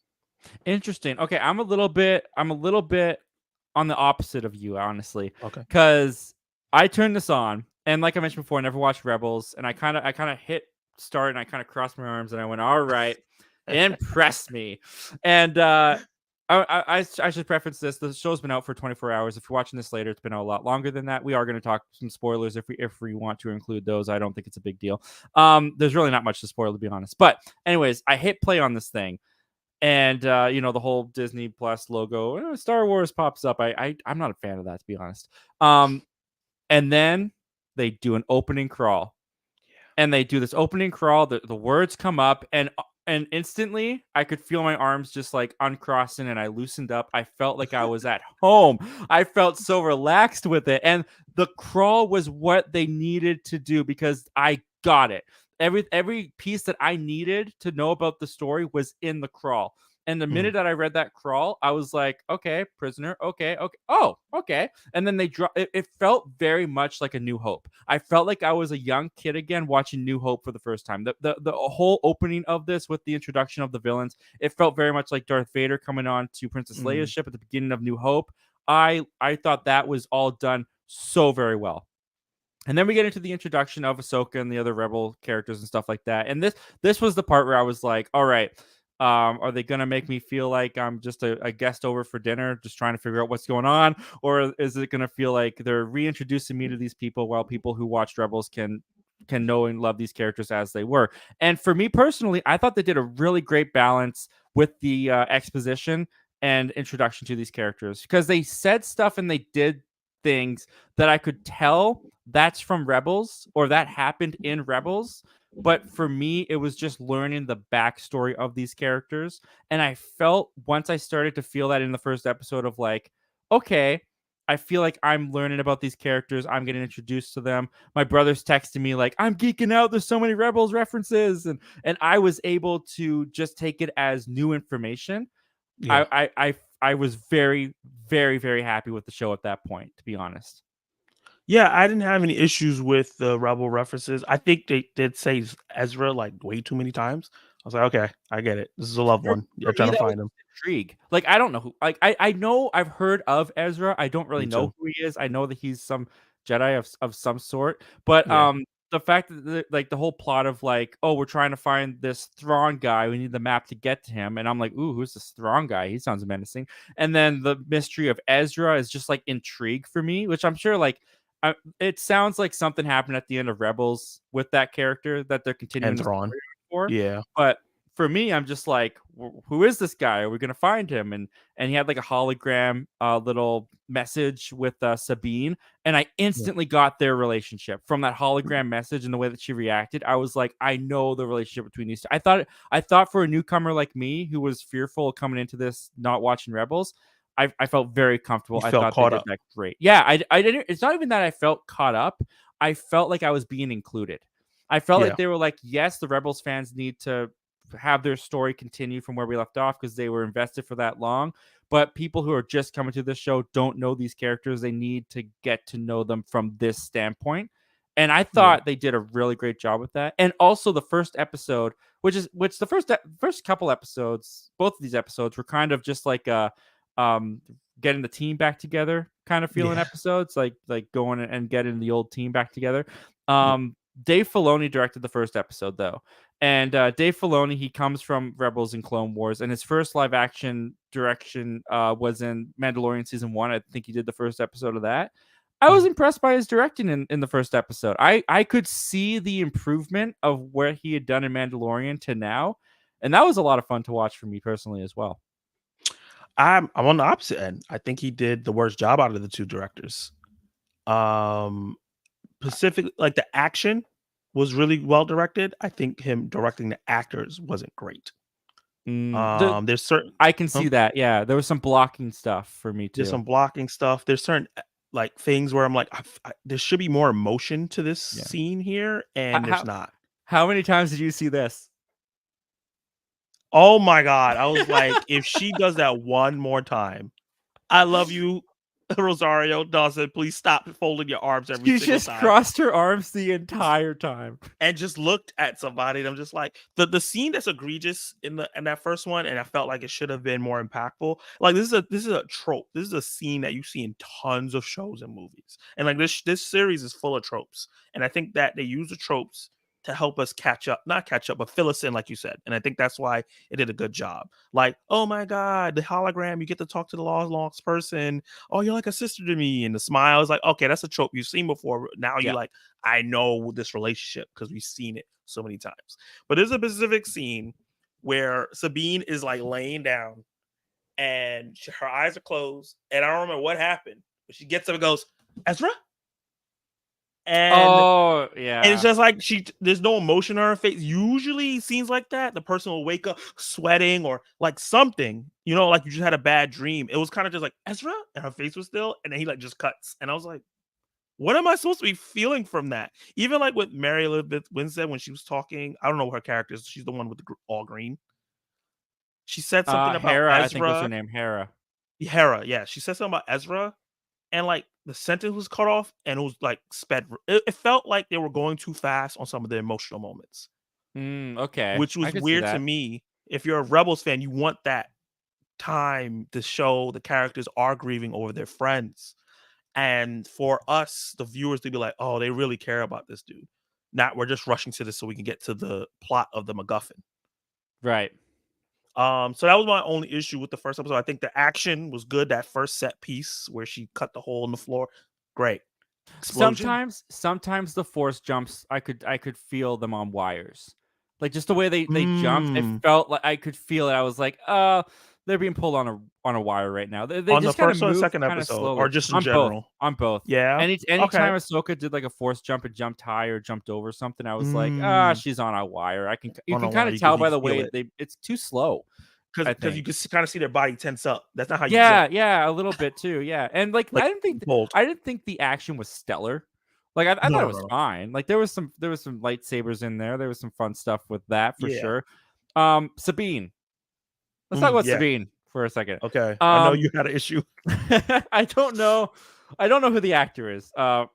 Interesting. Okay, I'm a little bit on the opposite of you, honestly, Okay. because I turned this on, and like I mentioned before, I never watched Rebels, and I kind of hit start, and I kind of crossed my arms, and I went, all right, impress me. And I should preface this: the show's been out for 24 hours. If you're watching this later, it's been out a lot longer than that. We are going to talk some spoilers if we want to include those. I don't think it's a big deal. There's really not much to spoil, to be honest. But anyways, I hit play on this thing. And the whole Disney Plus logo, Star Wars pops up. I'm not a fan of that, to be honest. And then they do an opening crawl, and they do this opening crawl. The words come up, and instantly I could feel my arms just like uncrossing, and I loosened up. I felt like I was at home. I felt so relaxed with it, and the crawl was what they needed to do because I got it. Every piece that I needed to know about the story was in the crawl. And the minute that I read that crawl, I was like, okay, prisoner, okay, oh, okay. And then they drop. It felt very much like A New Hope. I felt like I was a young kid again watching New Hope for the first time. The whole opening of this with the introduction of the villains, it felt very much like Darth Vader coming on to Princess Leia's ship at the beginning of New Hope. I thought that was all done so very well. And then we get into the introduction of Ahsoka and the other Rebel characters and stuff like that. And this was the part where I was like, all right, are they going to make me feel like I'm just a guest over for dinner, just trying to figure out what's going on? Or is it going to feel like they're reintroducing me to these people while people who watched Rebels can know and love these characters as they were? And for me personally, I thought they did a really great balance with the exposition and introduction to these characters, because they said stuff and they did things that I could tell that's from Rebels or that happened in Rebels. But for me, it was just learning the backstory of these characters. And I felt once I started to feel that in the first episode of like, okay, I feel like I'm learning about these characters. I'm getting introduced to them. My brother's texting me like, I'm geeking out. There's so many Rebels references. And I was able to just take it as new information. Yeah. I was very, very, very happy with the show at that point, to be honest. Yeah, I didn't have any issues with the Rebel references. I think they did say Ezra like way too many times. I was like, okay, I get it. This is a loved one. You're For me, trying to that was find him. intrigue. Like, I don't know who. Like, I know I've heard of Ezra. I don't really Me know too. who he is. I know that he's some Jedi of some sort. But Yeah. the fact that like the whole plot of like, oh, we're trying to find this Thrawn guy. We need the map to get to him. And I'm like, ooh, who's this Thrawn guy? He sounds menacing. And then the mystery of Ezra is just like intrigue for me, which I'm sure like. It sounds like something happened at the end of Rebels with that character that they're continuing And the Thrawn. story for. Yeah. But for me, I'm just like, who is this guy? Are we gonna find him? And he had like a hologram, little message with Sabine, and I Yeah. instantly got their relationship from that hologram message and the way that she reacted. I was like, I know the relationship between these two. I thought for a newcomer like me who was fearful of coming into this not watching Rebels, I felt very comfortable. You I felt thought they caught did up. that great. Yeah, I didn't. It's not even that I felt caught up. I felt like I was being included. I felt like Yeah. they were like, yes, the Rebels fans need to have their story continue from where we left off because they were invested for that long. But people who are just coming to this show don't know these characters. They need to get to know them from this standpoint. And I Yeah. thought they did a really great job with that. And also the first episode, which the first couple episodes, both of these episodes were kind of just like um getting the team back together kind of feeling Yeah. episodes, like going and getting the old team back together. Yeah. Dave Filoni directed the first episode though, and Dave Filoni, he comes from Rebels and Clone Wars, and his first live action direction was in Mandalorian season 1. I think he did the first episode of that. I was impressed by his directing in the first episode. I could see the improvement of where he had done in Mandalorian to now, and that was a lot of fun to watch for me personally as well. I'm on the opposite end. I think he did the worst job out of the two directors. Pacific, like the action was really well directed. I think him directing the actors wasn't great. There's certain I can huh? see that. Yeah, there was some blocking stuff for me There's too. some blocking stuff. There's certain like things where I'm like, there should be more emotion to this Yeah. scene here, How and there's how, not. how many times did you see this? Oh my god! I was like, if she does that one more time, I love you, Rosario Dawson. Please stop folding your arms every She single just time. crossed her arms the entire time. And just looked at somebody, and I'm just like the scene that's egregious in that first one, and I felt like it should have been more impactful. Like this is a trope. This is a scene that you see in tons of shows and movies, and like this series is full of tropes. And I think that they use the tropes to help us catch up, not catch up, but fill us in, like you said. And I think that's why it did a good job. Like, oh my god, the hologram, you get to talk to the lost person. Oh, you're like a sister to me, and the smile is like, okay, that's a trope you've seen before. Now you Yeah. like, I know this relationship because we've seen it so many times. But there's a specific scene where Sabine is like laying down and her eyes are closed, and I don't remember what happened, but she gets up and goes, Ezra? And Oh and it's yeah. just like there's no emotion on her face. Usually scenes like that, the person will wake up sweating or like something, like you just had a bad dream. It was kind of just like Ezra, and her face was still, and then he like just cuts. And I was like, what am I supposed to be feeling from that? Even like with Mary Elizabeth Winstead when she was talking, I don't know what her character is. She's the one with the all green. She said something about Hera, I think was her Ezra. name. Hera. Hera, yeah. She said something about Ezra, and like the sentence was cut off, and it was like sped. It felt like they were going too fast on some of the emotional moments, Okay, which I was could see weird to that. me. If you're a Rebels fan, you want that time to show the characters are grieving over their friends. And for us, the viewers, to be like, oh, they really care about this dude. Not we're just rushing to this so we can get to the plot of the MacGuffin. Right. So that was my only issue with the first episode. I think the action was good. That first set piece where she cut the hole in the floor, great. Explosion. Sometimes the force jumps, I could feel them on wires. Like just the way they jumped, it Mm. felt like I could feel it. I was like, they're being pulled on a wire right now. They On the just kind of first or the move second kind of episode, or slowly. just in On both. general? On both. Yeah. Okay. Anytime Ahsoka did like a force jump and jumped high or jumped over something, I was like, Mm. she's on a wire. You On a can kind wire, of tell you by the feel way it it's too slow, I because you think. can kind of see their body tense up. That's not how you jump. Yeah, yeah, a little bit too, yeah, and, like, Like bolt. I didn't think the action was stellar. Like, I No, thought it no, was no, no. fine. Like, there was some lightsabers in there was some fun stuff with that for Yeah. sure. Sabine. Let's talk about Yeah. Sabine for a second. Okay. I know Um, you had an issue. I don't know I don't know who the actor is,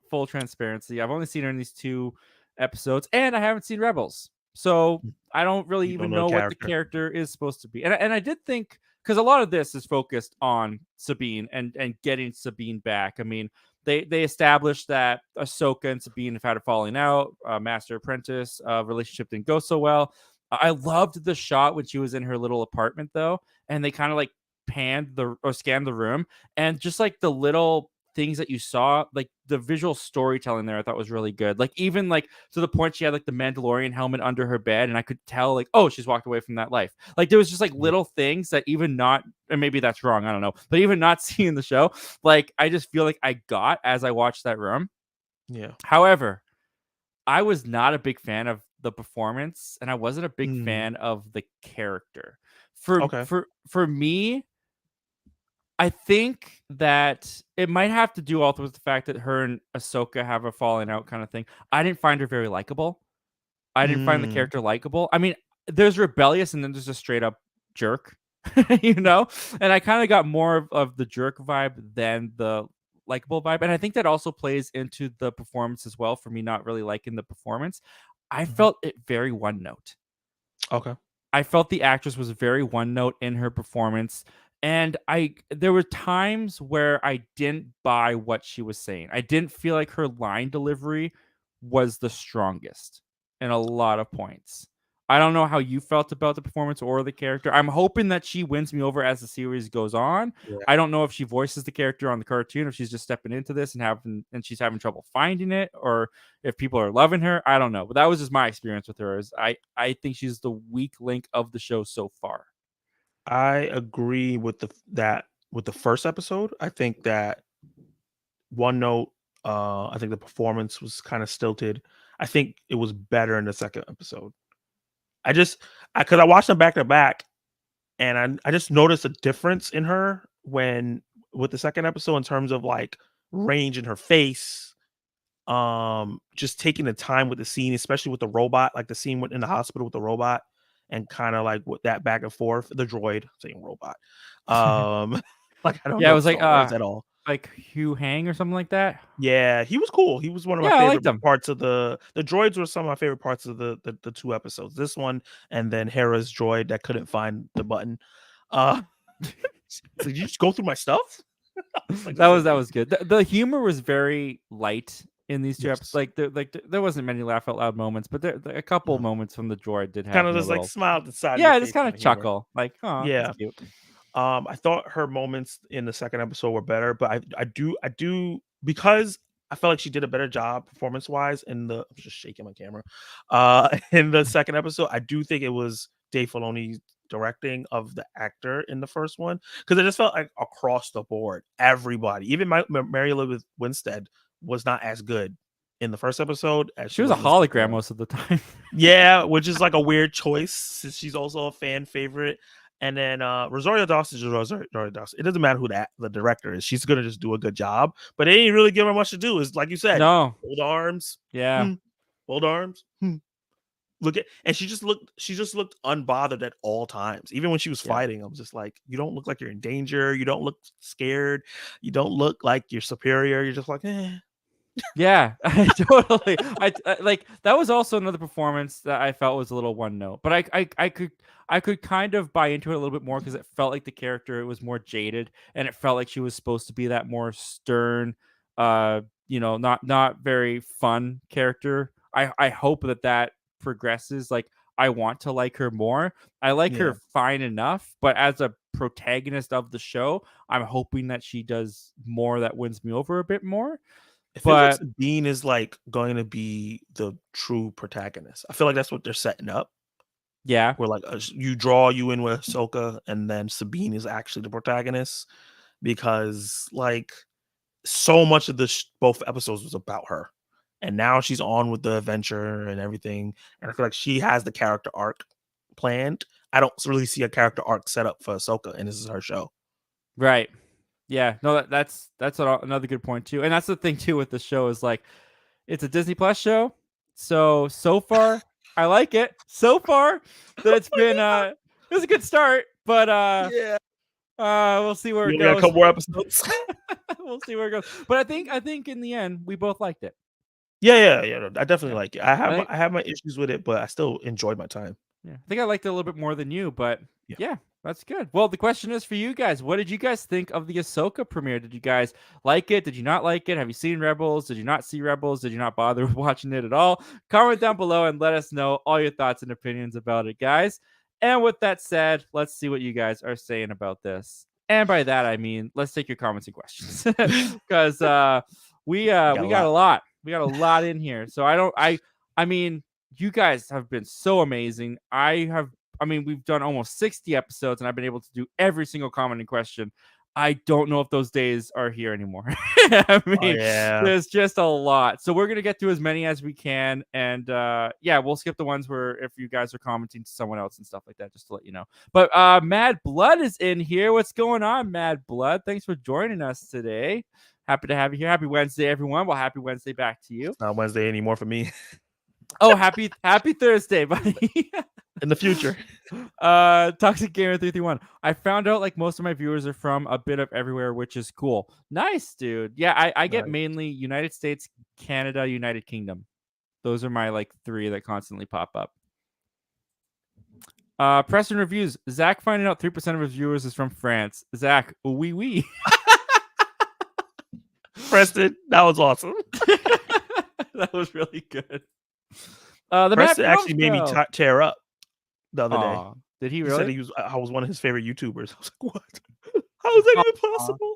full transparency. I've only seen her in these 2 episodes, and I haven't seen Rebels. So, I don't really You don't even know the know what the character. character is supposed to be. And I did think because a lot of this is focused on Sabine and getting Sabine back. I mean, they established that Ahsoka and Sabine have had a falling out, master apprentice relationship didn't go so well. I loved the shot when she was in her little apartment though, and they kind of like panned or scanned the room, and just like the little things that you saw, like the visual storytelling there, I thought was really good. Like even like to the point she had like the Mandalorian helmet under her bed, and I could tell like, oh, she's walked away from that life. Like there was just like Yeah. little things that even not, and maybe that's wrong, I don't know, but even not seeing the show, like I just feel like I got as I watched that room. Yeah. However, I was not a big fan of the performance, and I wasn't a big Mm. fan of the character. For Okay. for for me, I think that it might have to do also with the fact that her and Ahsoka have a falling out kind of thing. I didn't find her very likable. I didn't find the Mm. character likable. I mean, there's rebellious and then there's a straight up jerk, you know? And I kind of got more of the jerk vibe than the likable vibe. And I think that also plays into the performance as well for me not really liking the performance. I Mhm. felt it very one note. Okay. I felt the actress was very one note in her performance, and I there were times where I didn't buy what she was saying. I didn't feel like her line delivery was the strongest in a lot of points. I don't know how you felt about the performance or the character. I'm hoping that she wins me over as the series goes on. Yeah. I don't know if she voices the character on the cartoon, if she's just stepping into this and she's having trouble finding it, or if people are loving her. I don't know. But that was just my experience with her. Is I think she's the weak link of the show so far. I agree with the first episode. I think that one note, I think the performance was kind of stilted. I think it was better in the second episode. Because I watched them back to back, and I just noticed a difference in her with the second episode in terms of like range in her face, just taking the time with the scene, especially with the robot, like the scene in the hospital with the robot, and kind of like with that back and forth, the droid, saying robot, like I don't Yeah, it know was like Star Wars at all. Hugh Hang or something like that. Yeah, he was cool. He was one of my Yeah, I favorite liked him. parts of the droids were some of my favorite parts of the 2 episodes. This one and then Hera's droid that couldn't find the button. Uh, so you just go through my stuff? Like, that was good. The humor was very light in these 2 episodes. yes. There wasn't many laugh out loud moments, but there a couple moments from the droid did have Kinda me a just like little. smile at the side of your Yeah, just face kind of kinda humor. chuckle, like, oh, Yeah. that's cute. I thought her moments in the second episode were better, but I do because I felt like she did a better job performance-wise I'm just shaking my camera. In the second episode, I do think it was Dave Filoni's directing of the actor in the first one, because it just felt like across the board, everybody, even Mary Elizabeth Winstead was not as good in the first episode as She she was a was in the second hologram one. most of the time. Yeah, which is like a weird choice since she's also a fan favorite. And then Rosario Dawson is Rosario Dawson. It doesn't matter who the director is. She's gonna just do a good job. But they ain't really give her much to do. It's like you said, No. hold arms, Yeah. hold arms. And she just looked unbothered at all times. Even when she was Yeah. fighting, I was just like, you don't look like you're in danger. You don't look scared. You don't look like you're superior. You're just like, eh. Yeah, totally. I like that was also another performance that I felt was a little one note, but I could kind of buy into it a little bit more because it felt like the character was more jaded, and it felt like she was supposed to be that more stern, not very fun character. I hope that progresses. Like, I want to like her more. I like Yeah. her fine enough, but as a protagonist of the show, I'm hoping that she does more that wins me over a bit more. It feels like But Sabine is like going to be the true protagonist. I feel like that's what they're setting up. yeah, Where like you in with Ahsoka, and then Sabine is actually the protagonist, because like so much of both episodes was about her, and now she's on with the adventure and everything. And I feel like she has the character arc planned. I don't really see a character arc set up for Ahsoka, and this is her show. right. Yeah, no, that's another good point too. And that's the thing too with the show is like it's a Disney Plus show. So far I like it. So far that it's been it was a good start, but Yeah, we'll see where you it only got a goes. couple more episodes. We'll see where it goes. But I think in the end we both liked it. Yeah. No, I definitely Yeah. like it. I think, I have my issues with it, but I still enjoyed my time. yeah. I think I liked it a little bit more than you, but Yeah. yeah, that's good. Well, the question is for you guys. What did you guys think of the Ahsoka premiere? Did you guys like it? Did you not like it? Have you seen Rebels? Did you not see Rebels? Did you not bother watching it at all? Comment down below and let us know all your thoughts and opinions about it, guys. And with that said, let's see what you guys are saying about this. And by that, I mean, let's take your comments and questions because we got a lot. We got a lot in here. So I mean, you guys have been so amazing. We've done almost 60 episodes and I've been able to do every single comment and question. I don't know if those days are here anymore. I mean, there's just a lot. So we're going to get through as many as we can. And we'll skip the ones where if you guys are commenting to someone else and stuff like that, just to let you know. But Mad Blood is in here. What's going on, Mad Blood? Thanks for joining us today. Happy to have you here. Happy Wednesday, everyone. Well, happy Wednesday back to you. It's not Wednesday anymore for me. Oh, happy Thursday, buddy. In the future. Toxic Gamer 331. I found out like most of my viewers are from a bit of everywhere, which is cool. Nice, dude. Yeah, I get mainly United States, Canada, United Kingdom. Those are my like 3 that constantly pop up. Preston reviews. Zach finding out 3% of his viewers is from France. Zach, oui. Preston, that was awesome. That was really good. Preston actually made me tear up the other day. Did he really? He said I was one of his favorite YouTubers. I was like, what? How is that even possible?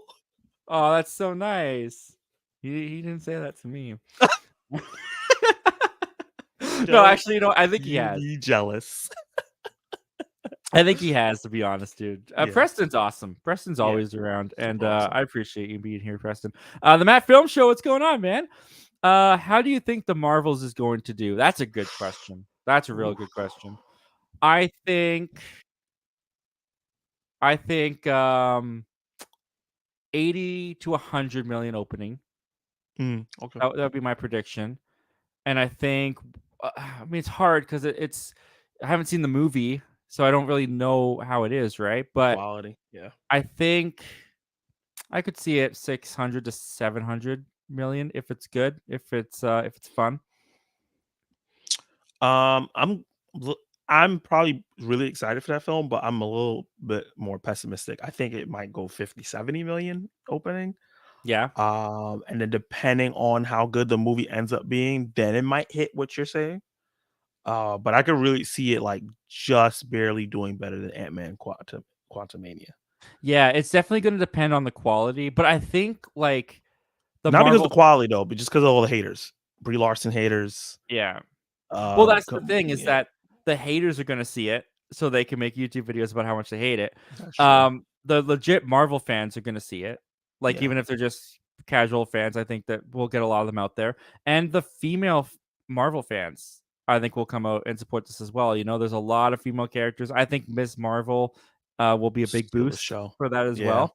Oh, that's so nice. He didn't say that to me. No, actually, I think he has. Be jealous. I think he has, to be honest, dude. Preston's awesome. Preston's always around, and awesome. I appreciate you being here, Preston. The Matt Film Show, what's going on, man? How do you think the Marvels is going to do? That's a good question. That's a real Oof. good question. I think I think 80 to 100 million opening. Okay. That would be my prediction. And I think I mean it's hard cuz it's I haven't seen the movie, so I don't really know how it is, right? But Quality. Yeah. I think I could see it 600 to 700 million if it's good, if it's fun. Um, I'm l- I'm probably really excited for that film, but I'm a little bit more pessimistic. I think it might go 50, 70 million opening. Yeah. And then depending on how good the movie ends up being, then it might hit what you're saying. But I could really see it like just barely doing better than Ant-Man Quantumania. Yeah, it's definitely going to depend on the quality, but I think like the Not because of Marvel the quality though, but just because of all the haters. Brie Larson haters. yeah. Well, that's the thing is Yeah, that the haters are gonna see it, so they can make YouTube videos about how much they hate it. that's true. The legit Marvel fans are gonna see it, like, Yeah, even if they're just casual fans, I think that we'll get a lot of them out there, and the female Marvel fans, I think, will come out and support this as well. You know, there's a lot of female characters. I think Miss Marvel, will be a big still a boost show. for that as Yeah,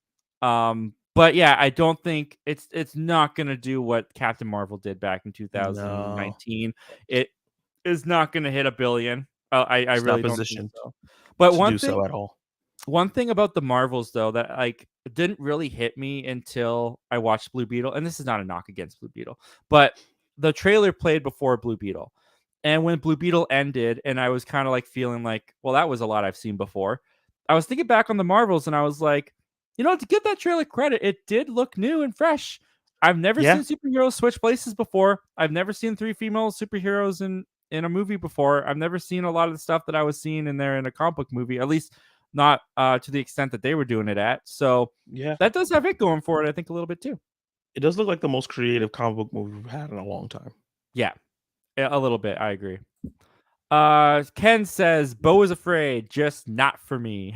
well. But yeah, I don't think it's not gonna do what Captain Marvel did back in no, 2019. It is not gonna hit 1,000,000,000. I it's not really don't think positioned so. But to do so at all. one thing about the Marvels though that like didn't really hit me until I watched Blue Beetle, and this is not a knock against Blue Beetle, but the trailer played before Blue Beetle. And when Blue Beetle ended, and I was kind of like feeling like, well, that was a lot I've seen before. I was thinking back on the Marvels, and I was like, you know, to give that trailer credit, it did look new and fresh. I've never Yeah, seen superheroes switch places before. I've never seen three female superheroes in a movie before. I've never seen a lot of the stuff that I was seeing in there in a comic book movie, at least not to the extent that they were doing it at. So yeah. that does have it going for it, I think, a little bit too. It does look like the most creative comic book movie we've had in a long time. Yeah, a little bit. I agree. Ken says Bo is Afraid, just not for me.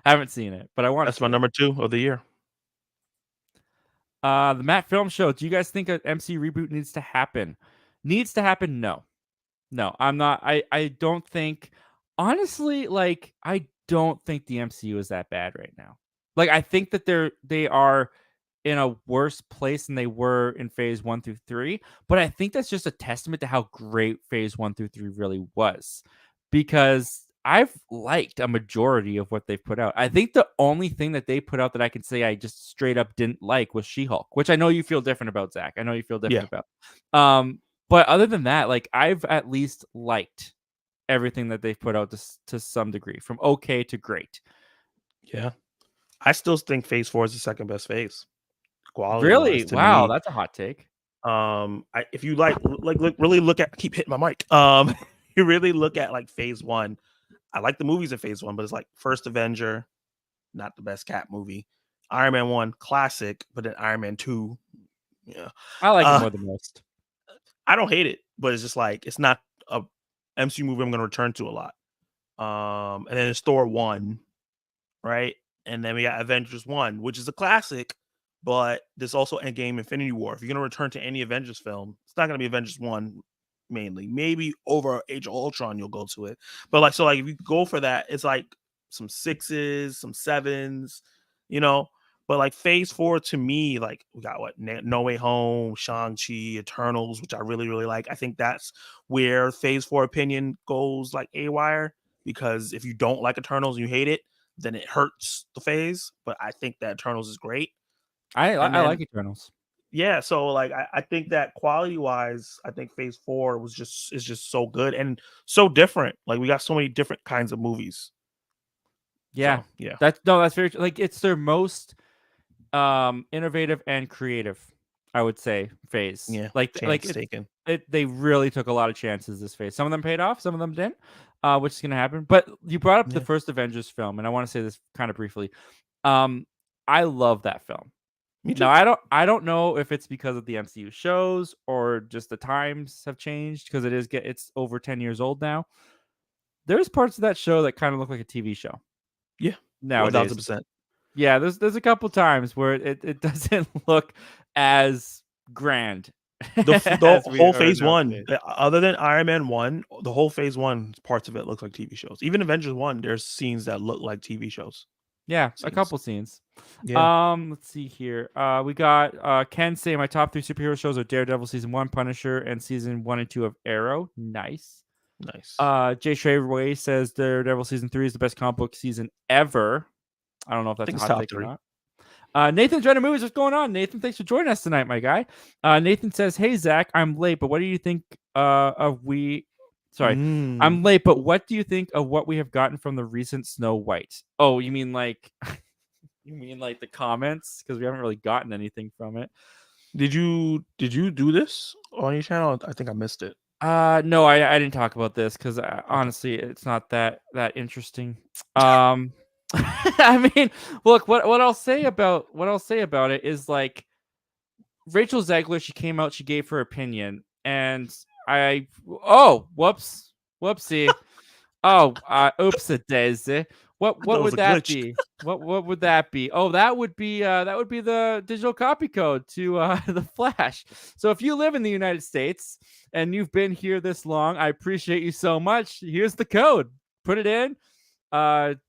Haven't seen it, but I want to That's my see it. number 2 of the year. The Matt Film Show. Do you guys think an MC reboot needs to happen? Needs to happen? No. No, I'm not. I don't think honestly, like, I don't think the MCU is that bad right now. Like, I think that they are in a worse place than they were in phase 1 through 3, but I think that's just a testament to how great phase 1 through 3 really was. Because I've liked a majority of what they've put out. I think the only thing that they put out that I can say I just straight up didn't like was She-Hulk, which I know you feel different about, Zach. I know you feel Yeah, different about. But other than that, like, I've at least liked everything that they've put out to some degree, from okay to great. yeah. I still think Phase 4 is the second best phase, quality Really? wise to Wow, me. that's a hot take. If you really look at keep hitting my mic. You really look at like Phase 1. I like the movies in Phase 1, but it's like First Avenger, not the best cat movie. Iron Man 1, classic, but then Iron Man 2, yeah. I like it Uh, more than most. I don't hate it, but it's just like it's not a MCU movie I'm gonna return to a lot. And then it's Thor 1, right? And then we got Avengers 1, which is a classic, but there's also Endgame, Infinity War. If you're gonna return to any Avengers film, it's not gonna be Avengers 1 mainly. Maybe over Age of Ultron you'll go to it. But like so like if you go for that, it's like some sixes, some sevens, you know. But like phase 4 to me, like we got what No Way Home, Shang-Chi, Eternals, which I really, really like. I think that's where phase 4 opinion goes like a wire, because if you don't like Eternals and you hate it, then it hurts the phase. But I think that Eternals is great. And I then like Eternals. yeah, so like I think that quality wise, I think phase 4 is just so good and so different. Like we got so many different kinds of movies. Yeah. So yeah. That's very like, it's their most innovative and creative, I would say, phase. Yeah. Like Chance taken. they really took a lot of chances this phase. Some of them paid off, some of them didn't. Which is gonna happen. But you brought up the Yeah. first Avengers film, and I want to say this kind of briefly. Um, I love that film. Me Now too. I don't know if it's because of the MCU shows or just the times have changed, because it's over 10 years old now. There's parts of that show that kind of look like a TV show Yeah. nowadays. 1000%. Yeah, there's a couple times where it doesn't look as grand The As we whole are Phase now One, today. other than Iron Man 1, the whole Phase 1 parts of it looks like TV shows. Even Avengers 1, there's scenes that look like TV shows Yeah, a scenes. couple scenes. Yeah, Let's see here. We got Ken saying my top 3 superhero shows are Daredevil season 1, Punisher, and season 1 and 2 of Arrow. Nice. nice. Jay Shraveway says Daredevil season 3 is the best comic book season ever. I don't know if I that's think a it's hot top take or 3. not. Nathan's Random Movies, what's going on? Nathan, thanks for joining us tonight, my guy. Nathan says, "Hey Zach, I'm late, but what do you think of we? Sorry, Mm. I'm late, but what do you think of what we have gotten from the recent Snow White? Oh, you mean like, you mean like the comments? Because we haven't really gotten anything from it. Did you do this on your channel? I think I missed it. No, I didn't talk about this because Okay. honestly, it's not that interesting. I mean, look, what I'll say about it is like Rachel Zegler, she came out, she gave her opinion, and whoopsie. Oh, oops a daisy. What That was would a that glitch. be? What would that be? Oh, that would be the digital copy code to the Flash. So if you live in the United States and you've been here this long, I appreciate you so much. Here's the code. Put it in.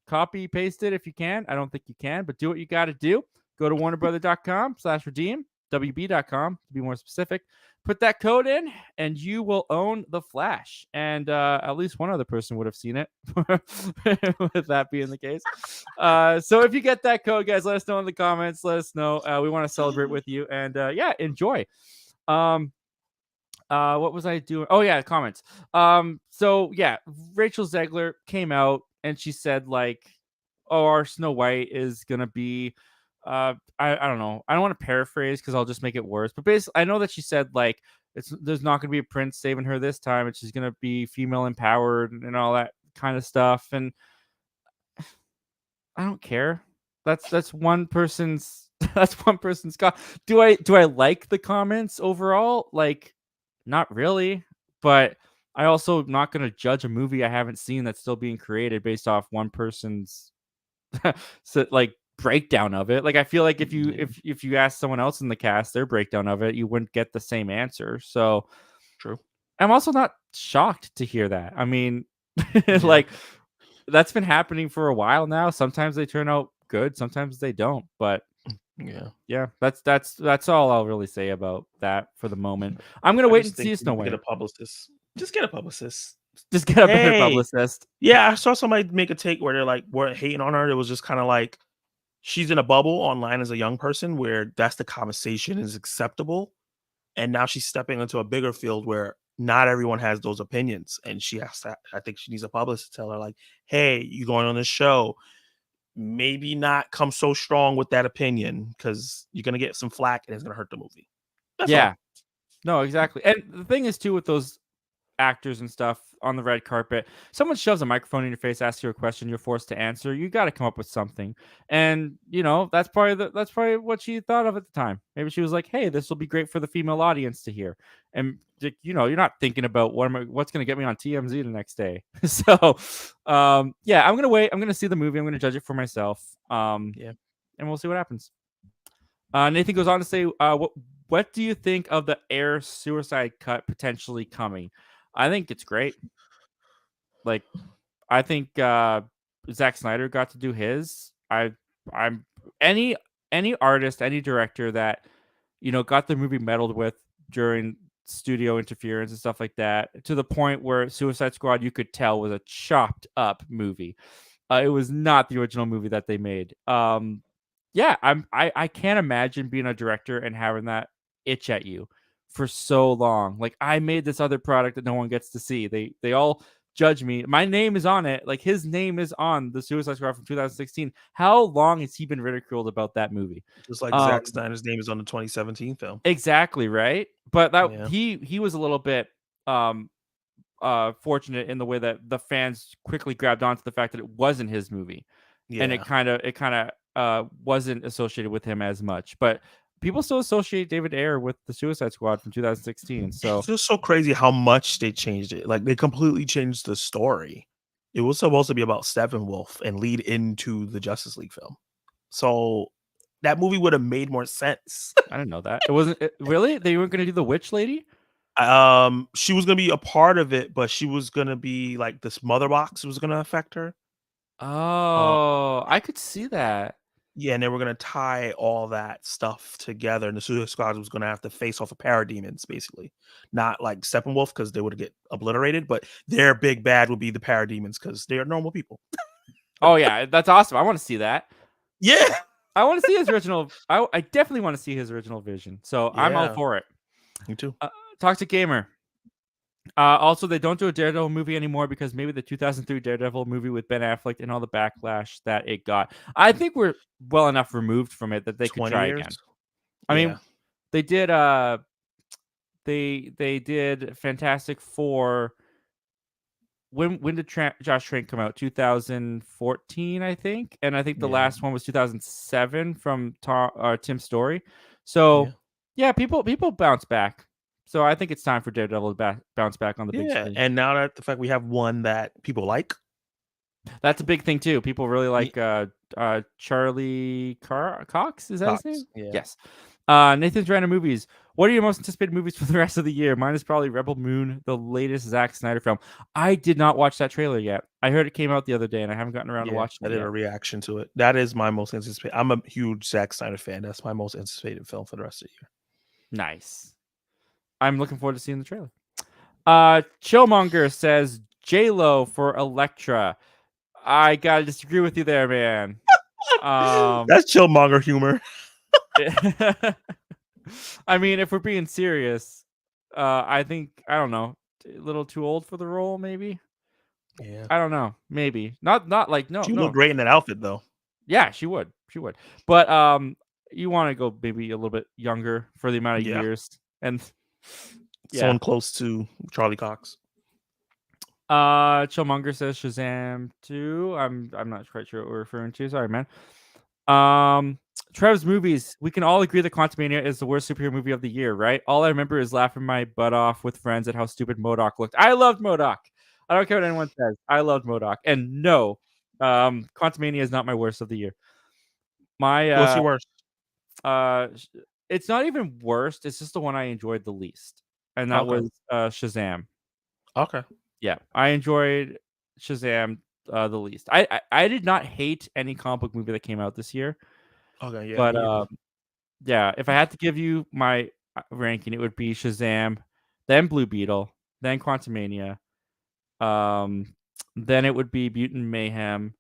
Copy paste it if you can. I don't think you can, but do what you got to do. Go to warnerbrother.com/redeem, wb.com to be more specific. Put that code in, and you will own the Flash. And at least one other person would have seen it, with that being the case. So if you get that code, guys, let us know in the comments. Let us know. We want to celebrate with you, and yeah, enjoy. What was I doing? Oh yeah, comments. So yeah, Rachel Zegler came out and she said like, "Oh, our Snow White is gonna be." I don't know. I don't want to paraphrase because I'll just make it worse. But basically, I know that she said like, there's not gonna be a prince saving her this time, and she's gonna be female empowered and all that kind of stuff. And I don't care. That's one person's that's one person's do I like the comments overall? Like, not really, but I also not going to judge a movie I haven't seen that's still being created based off one person's like breakdown of it. Like I feel like if you Yeah, if you ask someone else in the cast their breakdown of it, you wouldn't get the same answer. So true. I'm also not shocked to hear that. I mean, Yeah. like that's been happening for a while now. Sometimes they turn out good, sometimes they don't. But Yeah. yeah, that's all I'll really say about that for the moment. I'm gonna I wait just and think see you Snow need to get White. a publicist. Just get a publicist. Just get a better Hey, publicist. yeah, I saw somebody make a take where they're like, weren't hating on her. It was just kind of like she's in a bubble online as a young person where that's the conversation is acceptable. And now she's stepping into a bigger field where not everyone has those opinions. And she has to, I think she needs a publicist to tell her, like, hey, you going on this show. Maybe not come so strong with that opinion because you're gonna get some flack and it's gonna hurt the movie. That's Yeah. all. No, exactly. And the thing is too with those actors and stuff on the red carpet, someone shoves a microphone in your face, asks you a question, you're forced to answer. You got to come up with something, and that's probably what she thought of at the time. Maybe she was like, "Hey, this will be great for the female audience to hear," and you're not thinking about what's going to get me on TMZ the next day. So, yeah, I'm gonna wait. I'm gonna see the movie. I'm gonna judge it for myself. Yeah. And we'll see what happens. Nathan goes on to say, what do you think of the Air Suicide cut potentially coming? I think it's great. Like, I think Zack Snyder got to do his. I'm any artist, any director that got the movie meddled with during studio interference and stuff like that, to the point where Suicide Squad you could tell was a chopped up movie. It was not the original movie that they made. Yeah, I can't imagine being a director and having that itch at you for so long. Like, I made this other product that no one gets to see. They all judge me. My name is on it. Like, his name is on the Suicide Squad from 2016. How long has he been ridiculed about that movie? Just like Zack Um, Snyder's name is on the 2017 film. exactly, right? But that Yeah. he was a little bit um fortunate in the way that the fans quickly grabbed onto the fact that it wasn't his movie, and Yeah. it kind of wasn't associated with him as much. But people still associate David Ayer with the Suicide Squad from 2016. It's So just so crazy how much they changed it. Like they completely changed the story. It was supposed to be about Steppenwolf and lead into the Justice League film. So That movie would have made more sense. I didn't know that. It wasn't really. They weren't gonna do the witch lady. She was gonna be a part of it, but she was gonna be like this mother box was gonna affect her. Uh, Oh, I could see that. yeah, and they were gonna tie all that stuff together, and the Suicide Squad was gonna have to face off of parademons, basically, not like Steppenwolf because they would get obliterated, but their big bad would be the parademons because they are normal people. Oh yeah, that's awesome. I want to see that. Yeah, I want to see his original. I definitely want to see his original vision. So I'm all yeah, for it. me too. Toxic Gamer. Also, they don't do a Daredevil movie anymore because maybe the 2003 Daredevil movie with Ben Affleck and all the backlash that it got. I think we're well enough removed from it that they could 20 try years. again. I Yeah. mean, they did. They did Fantastic Four. When did Josh Trank come out? 2014, I think, and I think the Yeah. last one was 2007 from Tim Story. So yeah, people bounce back. So I think it's time for Daredevil to bounce back on the big Yeah, screen. and now that the fact we have one that people like. That's a big thing too. People really like Charlie Cox. Is that his Cox, name? yeah. Yes. Nathan's random movies. What are your most anticipated movies for the rest of the year? Mine is probably Rebel Moon, the latest Zack Snyder film. I did not watch that trailer yet. I heard it came out the other day, and I haven't gotten around to watching I it did yet. a reaction to it. That is my most anticipated. I'm a huge Zack Snyder fan. That's my most anticipated film for the rest of the year. Nice. I'm looking forward to seeing the trailer. Chillmonger says J-Lo for Elektra. I gotta disagree with you there, man. That's Chillmonger humor. I mean, if we're being serious, I think I don't know, a little too old for the role, maybe. Yeah, I don't know, maybe not like no. she looked great in that outfit though. Yeah, she would, but you want to go maybe a little bit younger for the amount of years, and someone close to Charlie Cox. Chillmonger says Shazam 2. I'm not quite sure what we're referring to. Sorry, man. Trev's movies. We can all agree that Quantumania is the worst superhero movie of the year, right? All I remember is laughing my butt off with friends at how stupid MODOK looked. I loved MODOK. I don't care what anyone says. I loved MODOK. And no, Quantumania is not my worst of the year. What's your worst? It's not even worst. It's just the one I enjoyed the least, and that was Shazam. Okay. Yeah, I enjoyed Shazam the least. I did not hate any comic book movie that came out this year. Okay, yeah. But yeah, if I had to give you my ranking, it would be Shazam, then Blue Beetle, then Quantumania, then it would be Mutant Mayhem,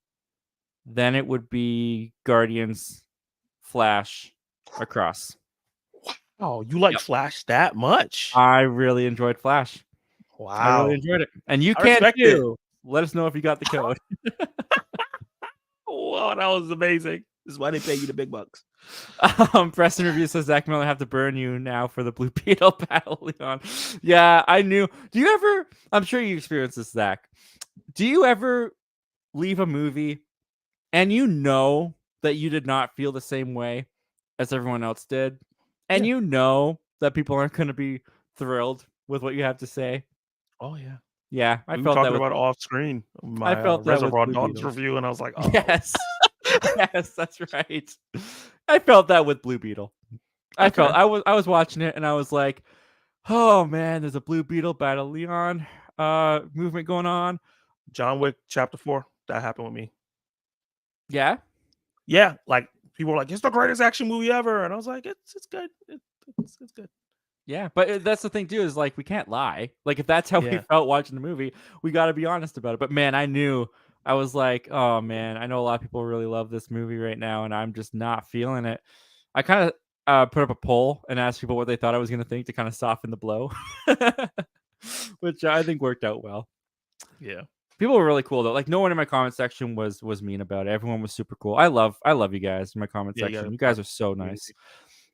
then it would be Guardians, Flash, Across. Oh, you like Flash that much? I really enjoyed Flash. Wow, I really enjoyed it, and you can too. Let us know if you got the code. Wow, that was amazing. This is why they pay you the big bucks. Preston Review says Zach Milne have to burn you now for the Blue Beetle battle, Leon. Yeah, I knew. Do you ever? I'm sure you experienced this, Zach. Do you ever leave a movie and you know that you did not feel the same way as everyone else did, and you know that people aren't going to be thrilled with what you have to say? Oh yeah. Yeah, we were talking about off screen. My I felt that Reservoir with Dogs review, and I was like, oh. yes, yes, that's right. I felt that with Blue Beetle. I was watching it and I was like, oh man, there's a Blue Beetle Battle Leon movement going on. John Wick Chapter 4. That happened with me. Yeah, yeah. Like people were like, it's the greatest action movie ever, and I was like, it's good. It's good. Yeah, but that's the thing too, is like we can't lie. Like if that's how we felt watching the movie, we got to be honest about it. But man, I knew. I was like, oh man, I know a lot of people really love this movie right now, and I'm just not feeling it. I kind of put up a poll and asked people what they thought I was going to think to kind of soften the blow, which I think worked out well. Yeah, people were really cool though. Like no one in my comment section was mean about it. Everyone was super cool. I love you guys in my comment section. You guys are so nice.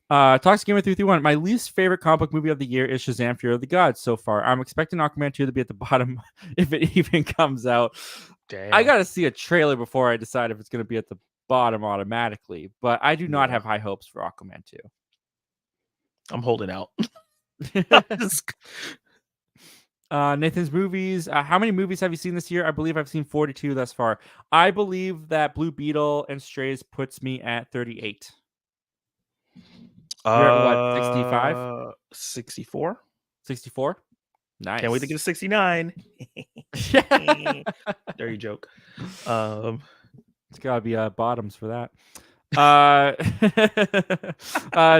Toxic Gamer 331. My least favorite comic book movie of the year is Shazam: Fear of the Gods so far. I'm expecting Aquaman 2 to be at the bottom if it even comes out. Damn. I gotta see a trailer before I decide if it's gonna be at the bottom automatically. But I do not have high hopes for Aquaman 2. I'm holding out. Nathan's movies. How many movies have you seen this year? I believe I've seen 42 thus far. I believe that Blue Beetle and Strays puts me at 38. You're at what, 65? 64. 64? Can't wait to Nice. get to 69. Dirty joke. It's gotta be bottoms for that.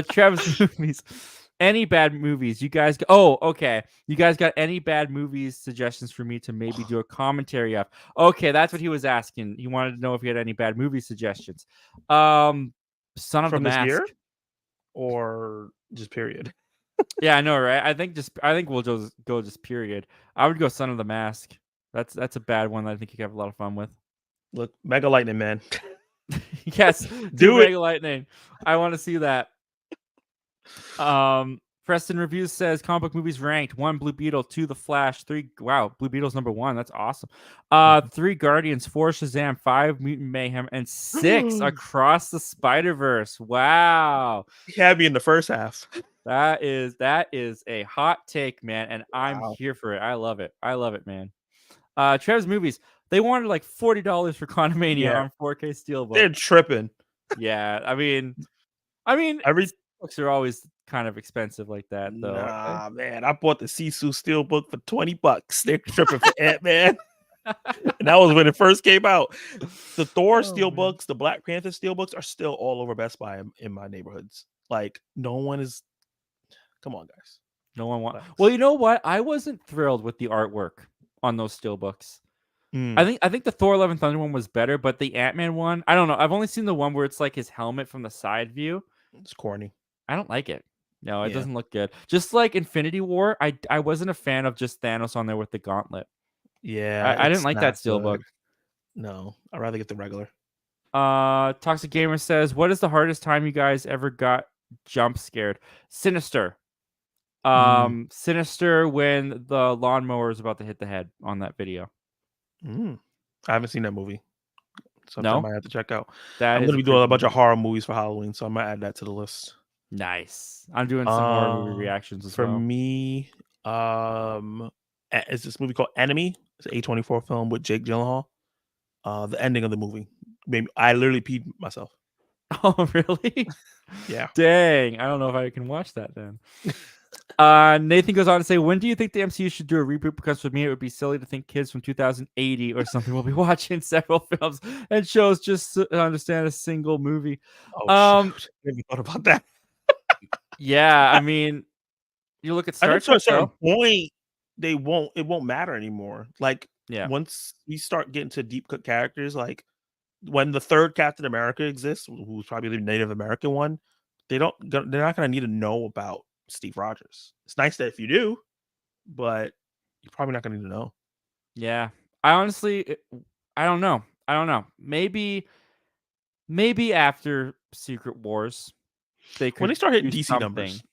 Travis movies. Any bad movies? You guys okay. You guys got any bad movies suggestions for me to maybe do a commentary of? Okay, that's what he was asking. He wanted to know if he had any bad movie suggestions. Son of the From this Mask. year or just period? Yeah, I know, right? I think we'll just go period. I would go Son of the Mask. That's a bad one that I think you could have a lot of fun with. Look, Mega Lightning Man. Yes, Do it. Mega Lightning. I want to see that. Preston Reviews says comic book movies ranked: 1 Blue Beetle, 2 The Flash, 3 wow, Blue Beetle's number 1. That's awesome. 3 Guardians, 4 Shazam, 5 Mutant Mayhem, and 6 Across the Spider-Verse. Wow. He had me in the first half. That is a hot take, man, and I'm here for it. I love it. I love it, man. Trev's movies. They wanted like $40 for Quantumania on 4K Steelbook. They're tripping. Yeah, I mean, every books are always kind of expensive like that, though. Nah, man, I bought the Sisu Steelbook for $20. They're tripping for Ant-Man. And that was when it first came out. The Thor Steelbooks, the Black Panther Steelbooks are still all over Best Buy in my neighborhoods. Like, no one is. Come on, guys. No one wants. Well, you know what? I wasn't thrilled with the artwork on those Steelbooks. I think the Thor: Love and Thunder one was better, but the Ant-Man one, I don't know. I've only seen the one where it's like his helmet from the side view. It's corny. I don't like it. No, it doesn't look good. Just like Infinity War, I wasn't a fan of just Thanos on there with the gauntlet. Yeah, I didn't like that Steelbook. No, I'd rather get the regular. Toxic Gamer says, "What is the hardest time you guys ever got jump scared?" Sinister. Sinister when the lawnmower is about to hit the head on that video. I haven't seen that movie. Something I might have to check out. I'm going to be doing a bunch of horror movies for Halloween, so I might add that to the list. Nice. I'm doing some horror movie reactions as well. For me, is this movie called Enemy? It's an A24 film with Jake Gyllenhaal. The ending of the movie, I literally peed myself. Oh, really? Yeah. Dang. I don't know if I can watch that then. Nathan goes on to say, when do you think the MCU should do a reboot? Because for me, it would be silly to think kids from 2080 or something will be watching several films and shows just to understand a single movie. Shoot. I never thought about that. Yeah, I mean, you look at Star Trek. To a certain point, it won't matter anymore. Like, once we start getting to deep cut characters, like when the third Captain America exists, who's probably the Native American one, they're not going to need to know about Steve Rogers. It's nice that if you do, but you're probably not going to need to know. Yeah, I honestly, I don't know. Maybe after Secret Wars, when they start hitting DC numbers.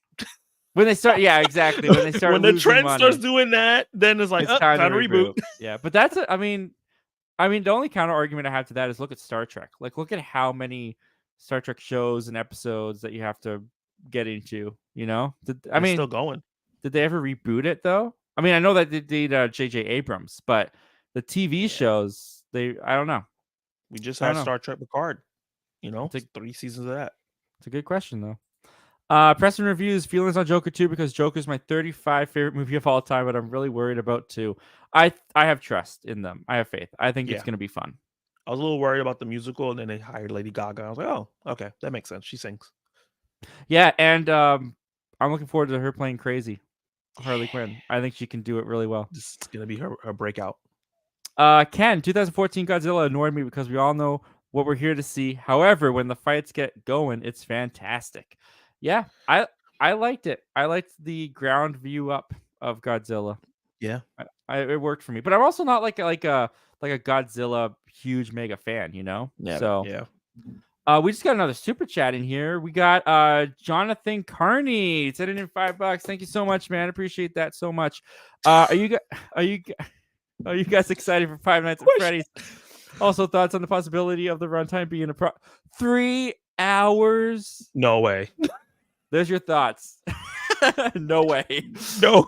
When they start, yeah, exactly. When they start, when the trend starts doing that, then it's like, it's time to reboot. Yeah, but that's I mean, the only counter argument I have to that is look at Star Trek. Like, look at how many Star Trek shows and episodes that you have to get into. You know, still going. Did they ever reboot it though? I mean, I know that they did J.J. Abrams, but the TV shows, I don't know. We just had Star Trek Picard. You know, 3 seasons of that. It's a good question though. Preston Reviews feelings on Joker 2 because Joker's my 35 favorite movie of all time, but I'm really worried about 2. I have trust in them. I have faith. I think it's going to be fun. I was a little worried about the musical, and then they hired Lady Gaga. I was like, oh, okay, that makes sense. She sings. Yeah, and I'm looking forward to her playing Crazy Harley Quinn. I think she can do it really well. This is going to be her breakout. Ken, 2014 Godzilla annoyed me because we all know what we're here to see. However, when the fights get going, it's fantastic. Yeah, I liked it. I liked the ground view up of Godzilla. Yeah, it worked for me. But I'm also not like a Godzilla huge mega fan, you know. Yeah. So yeah. We just got another super chat in here. We got Jonathan Carney sent in $5. Thank you so much, man. Appreciate that so much. Are you guys excited for Five Nights at Freddy's? Also, thoughts on the possibility of the runtime being 3 hours? No way. There's your thoughts. No way. No.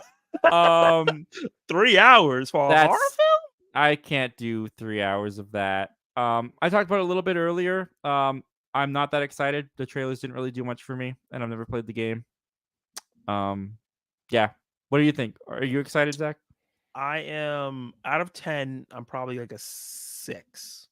3 hours for a horror film? I can't do 3 hours of that. I talked about it a little bit earlier. I'm not that excited. The trailers didn't really do much for me, and I've never played the game. Yeah. What do you think? Are you excited, Zach? I am out of 10. I'm probably like a 6.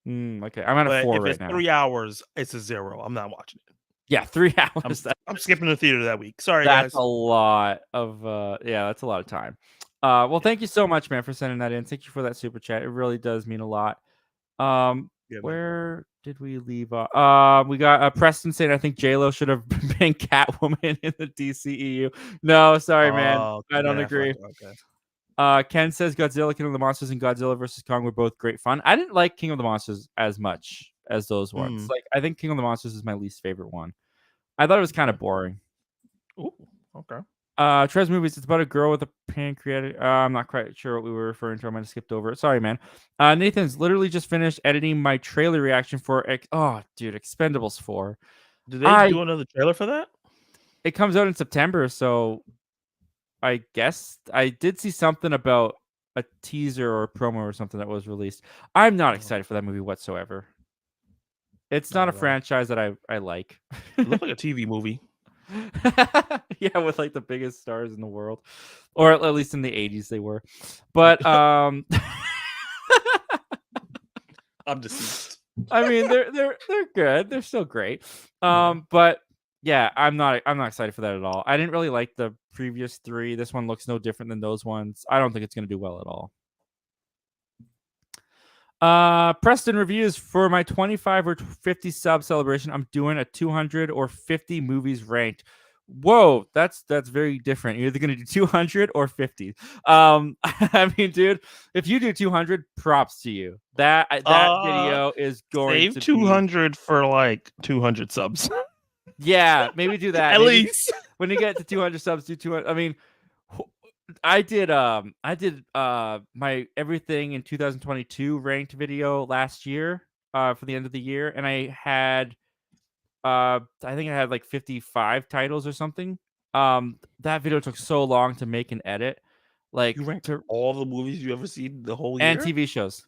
Okay, I'm at a But 4 if right it's now. 3 hours, it's a 0. I'm not watching it. Yeah, 3 hours. I'm skipping the theater that week. Sorry, That's guys. a lot of that's a lot of time. Well, thank you so much, man, for sending that in. Thank you for that super chat. It really does mean a lot. Yeah, man. Where did we leave off? We got Preston saying I think J-Lo should have been Catwoman in the DCEU. No, sorry, man. Oh, I don't Ben agree. Affleck, okay. Ken says Godzilla, King of the Monsters, and Godzilla vs. Kong were both great fun. I didn't like King of the Monsters as much as those ones. Like, I think King of the Monsters is my least favorite one. I thought it was kind of boring. Ooh, okay. Trez Movies, it's about a girl with a pancreatic. I'm not quite sure what we were referring to. I might have skipped over it. Sorry, man. Nathan's literally just finished editing my trailer reaction for Expendables 4. Did they do another trailer for that? It comes out in September, so I guess I did see something about a teaser or a promo or something that was released. I'm not excited for that movie whatsoever. It's not a franchise that I like. It looked like a TV movie. Yeah, with like the biggest stars in the world, or at least in the 80s they were. But I'm deceased. I mean, they're good. They're still great. But yeah, I'm not excited for that at all. I didn't really like the previous 3. This one looks no different than those ones. I don't think it's going to do well at all. Preston reviews for my 25 or 50 sub celebration. I'm doing a 200 or 50 movies ranked. Whoa, that's very different. You're either going to do 200 or 50. I mean, dude, if you do 200, props to you. That video is going to save 200 for like 200 subs. Yeah, maybe do that. At maybe least when you get to 200 subs, do 200. I mean, I did my everything in 2022 ranked video last year for the end of the year, and I had I think I had like 55 titles or something. That video took so long to make and edit. Like you ranked all the movies you ever seen the whole and year? TV shows.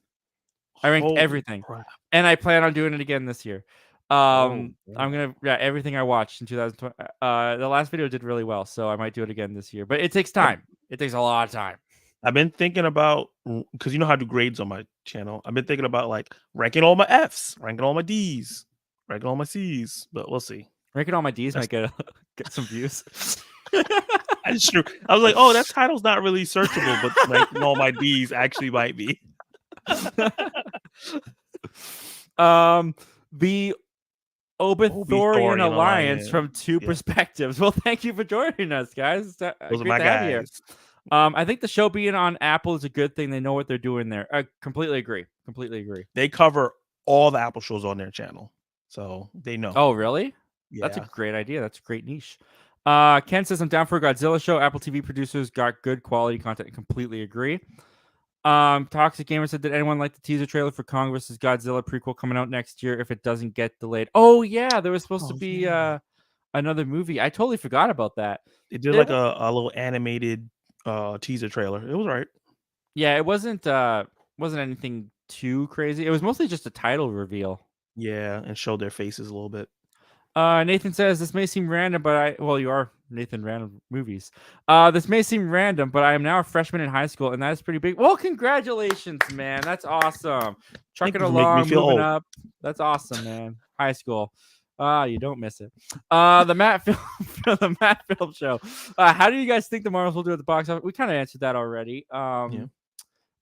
I ranked Holy everything. crap. And I plan on doing it again this year. I'm gonna everything I watched in 2020. The last video did really well, so I might do it again this year. But it takes time. It takes a lot of time. I've been thinking about, because you know how I do grades on my channel. I've been thinking about like ranking all my Fs, ranking all my Ds, ranking all my Cs. But we'll see. Ranking all my Ds might get some views. That's true. I was like, oh, that title's not really searchable, but ranking all my Ds actually might be. The Obithorian Alliance from two perspectives. Well, thank you for joining us, guys. Those are my guys. I think the show being on Apple is a good thing. They know what they're doing there. I completely agree. They cover all the Apple shows on their channel, so they know. Oh, really? Yeah. That's a great idea. That's a great niche. Ken says I'm down for a Godzilla show. Apple TV producers got good quality content. I completely agree. Toxic Gamer said, did anyone like the teaser trailer for Kong vs. Godzilla prequel coming out next year if it doesn't get delayed? Oh yeah, there was supposed to be another movie. I totally forgot about that. They did like a little animated teaser trailer. It was right. Yeah, it wasn't anything too crazy. It was mostly just a title reveal. Yeah, and showed their faces a little bit. Nathan says, this may seem random, but you are Nathan Random Movies. This may seem random, but I am now a freshman in high school, and that is pretty big. Well, congratulations, man. That's awesome. Trucking along, moving up. That's awesome, man. High school. You don't miss it. The Matt Film Show. How do you guys think the Marvels will do at the box office? We kind of answered that already.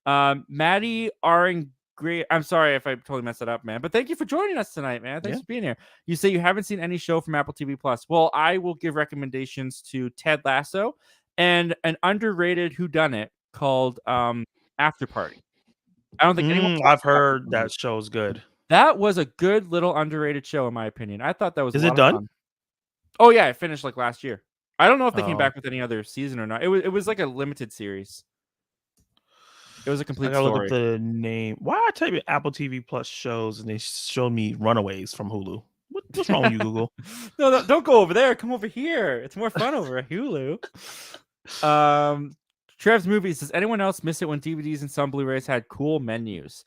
Maddie Aring. Great. I'm sorry if I totally messed it up, man. But thank you for joining us tonight, man. Thanks for being here. You say you haven't seen any show from Apple TV Plus. Well, I will give recommendations to Ted Lasso and an underrated whodunit called After Party. I don't think anyone. I've heard that show's good. That was a good little underrated show, in my opinion. I thought that was. Is it done? Fun. Oh yeah, it finished like last year. I don't know if they came back with any other season or not. It was like a limited series. It was a complete story. Look at the name. Why I tell you Apple TV Plus shows and they showed me Runaways from Hulu? What's wrong with you, Google? No, don't go over there. Come over here. It's more fun over at Hulu. Trev's Movies. Does anyone else miss it when DVDs and some Blu-rays had cool menus?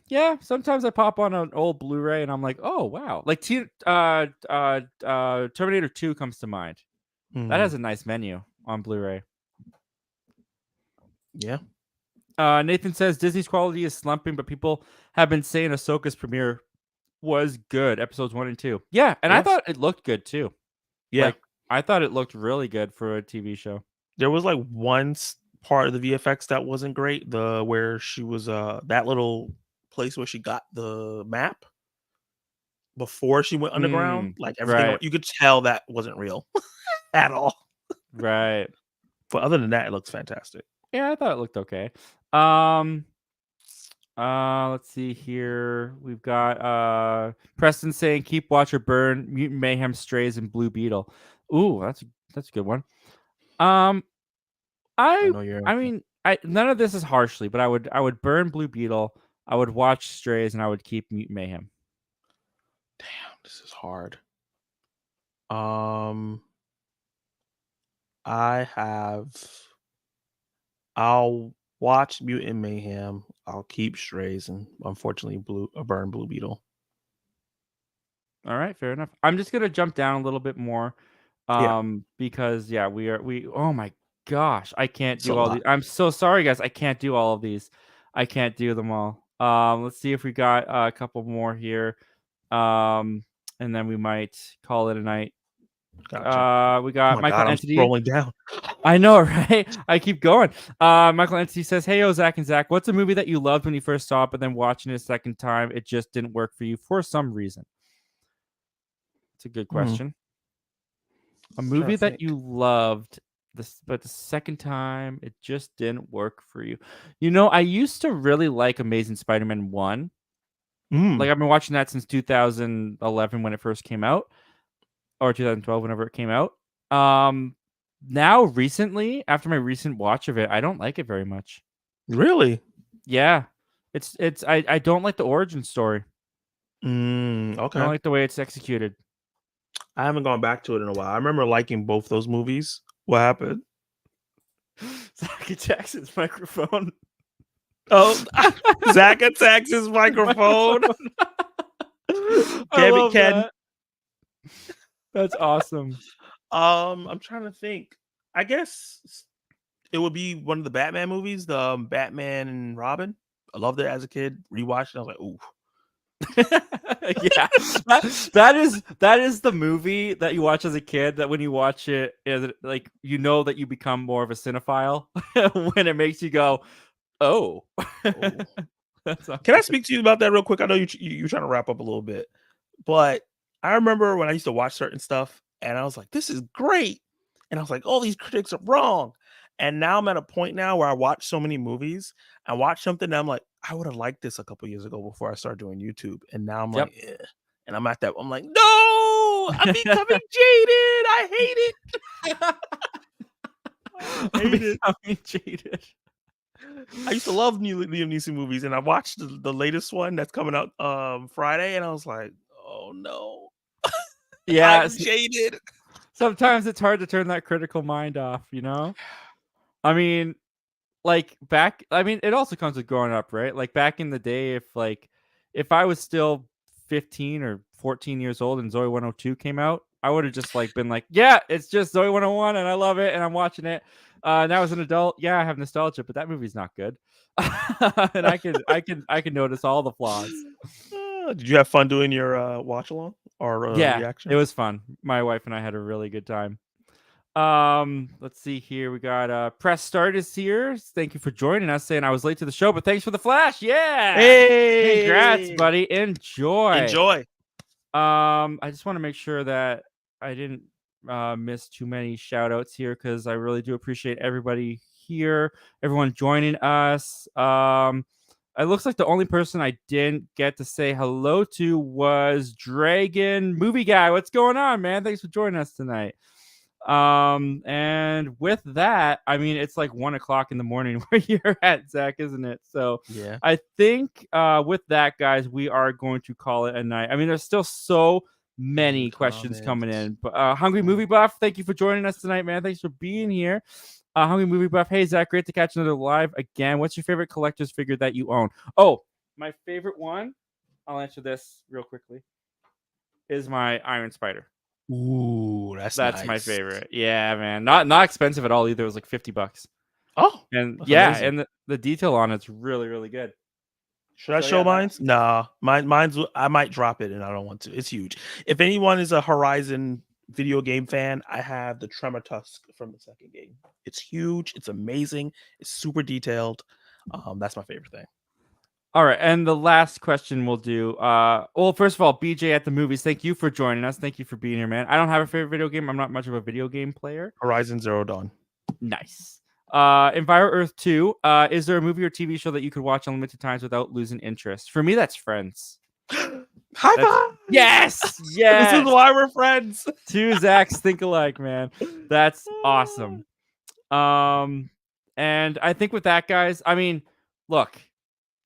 Yeah. Sometimes I pop on an old Blu-ray and I'm like, oh wow. Like Terminator 2 comes to mind. That Hmm. has a nice menu on Blu-ray. Yeah. Nathan says Disney's quality is slumping, but people have been saying Ahsoka's premiere was good. Episodes 1 and 2. Yeah, and I Yes. thought it looked good too. Yeah. Like I thought it looked really good for a TV show. There was like one part of the VFX that wasn't great. The where she was that little place where she got the map before she went underground. Like everything Right. you could tell that wasn't real at all. Right. But other than that, it looks fantastic. Yeah, I thought it looked okay. Um let's see here. We've got Preston saying keep watch or burn, Mutant Mayhem, Strays, and Blue Beetle. Ooh, that's a good one. Um I I know you're I mean I none of this is harshly, but I would burn Blue Beetle, I would watch Strays, and I would keep Mutant Mayhem. damn, this is hard. Um I have I'll watch Mutant Mayhem. I'll keep Strays and unfortunately burn Blue Beetle. All right, fair enough. I'm just gonna jump down a little bit more, Yeah, because yeah, we. Oh my gosh, I can't it's a do all lot. these. I'm so sorry, guys. I can't do all of these. I can't do them all. Let's see if we got a couple more here, and then we might call it a night. Gotcha. We Oh got my Michael god, I'm Entity. scrolling down. I know, right? I keep going. Michael Entity says, "Hey, yo, Zach and Zach, what's a movie that you loved when you first saw it, but then watching it a second time, it just didn't work for you for some reason?" It's a good Hmm. question. A Trying movie to that think. you loved, but the second time it just didn't work for you. You know, I used to really like Amazing Spider-Man 1. Mm, Like I've been watching that since 2011 when it first came out, or 2012 whenever it came out. Um Now recently, after my recent watch of it, I don't like it very much. really? Yeah. I don't like the origin story. I don't Okay. like the way it's executed. I haven't gone back to it in a while. I remember liking both those movies. What happened? Zach Jackson's microphone. Oh, Zach attacks his microphone. Microphone. I Damn it, love Ken. that. That's awesome. I'm trying to think. I guess it would be one of the Batman movies, the Batman and Robin. I loved it as a kid. Rewatched it. I was like, ooh. Yeah, that is the movie that you watch as a kid. That when you watch it, is like you know that you become more of a cinephile when it makes you go, "Oh." Oh. That's Can I awesome. speak to you about that real quick? I know you're trying to wrap up a little bit, but I remember when I used to watch certain stuff and I was like, this is great. And I was like, all these critics are wrong. And now I'm at a point now where I watch so many movies. I watch something and I'm like, I would have liked this a couple years ago before I started doing YouTube. And now I'm Yep. like, eh. And I'm at that, I'm like, no, I'm becoming jaded. I hate it. I I'm hate it. becoming jaded. I used to love Liam Neeson movies, and I watched the latest one that's coming out Friday, and I was like, "Oh no, Yeah, I'm jaded." sometimes it's hard to turn that critical mind off, you know? I mean, it also comes with growing up, right? Like back in the day, if I was still 15 or 14 years old and Zoe 102 came out, I would have just like been like, yeah, it's just Zoe 101 and I love it and I'm watching it. Now as an adult, yeah, I have nostalgia, but that movie's not good. And I can notice all the flaws. Did you have fun doing your watch along or Yeah, it reaction? was fun. My wife and I had a really good time. Let's see here. We got Press Start is here. Thank you for joining us. Saying I was late to the show, but thanks for the flash. Yeah. Congrats, Hey, buddy. Enjoy. enjoy. I just want to make sure that I didn't miss too many shout outs here because I really do appreciate everybody here, everyone joining us. It looks like the only person I didn't get to say hello to was Dragon Movie Guy. What's going on, man? Thanks for joining us tonight. And with that, I mean, it's like 1:00 in the morning where you're at, Zach, isn't it? So Yeah. I think with that, guys, we are going to call it a night. I mean, there's still so many questions coming Comments. in. But Hungry Movie Buff, thank you for joining us tonight, man. Thanks for being here. Hungry Movie Buff, hey Zach, great to catch another live again. What's your favorite collector's figure that you own? Oh, my favorite one, I'll answer this real quickly, is my Iron Spider. Ooh, that's My nice. favorite. Yeah, man. Not expensive at all either. It was like $50. Oh, And that's yeah, amazing. and the detail on it's really, really good. Should I So show yeah, mine? Nah, mine's. I might drop it, and I don't want to. It's huge. If anyone is a Horizon video game fan, I have the Tremor Tusk from the second game. It's huge. It's amazing. It's super detailed. That's my favorite thing. all right, and the last question we'll do. Well, first of all, BJ at the movies, thank you for joining us. Thank you for being here, man. I don't have a favorite video game. I'm not much of a video game player. Horizon Zero Dawn. Nice. Enviro Earth 2. Is there a movie or TV show that you could watch unlimited times without losing interest? For me, that's Friends. High five! Yes, This yes. is why we're friends. Two Zachs think alike, man. That's awesome. And I think with that, guys, I mean, look,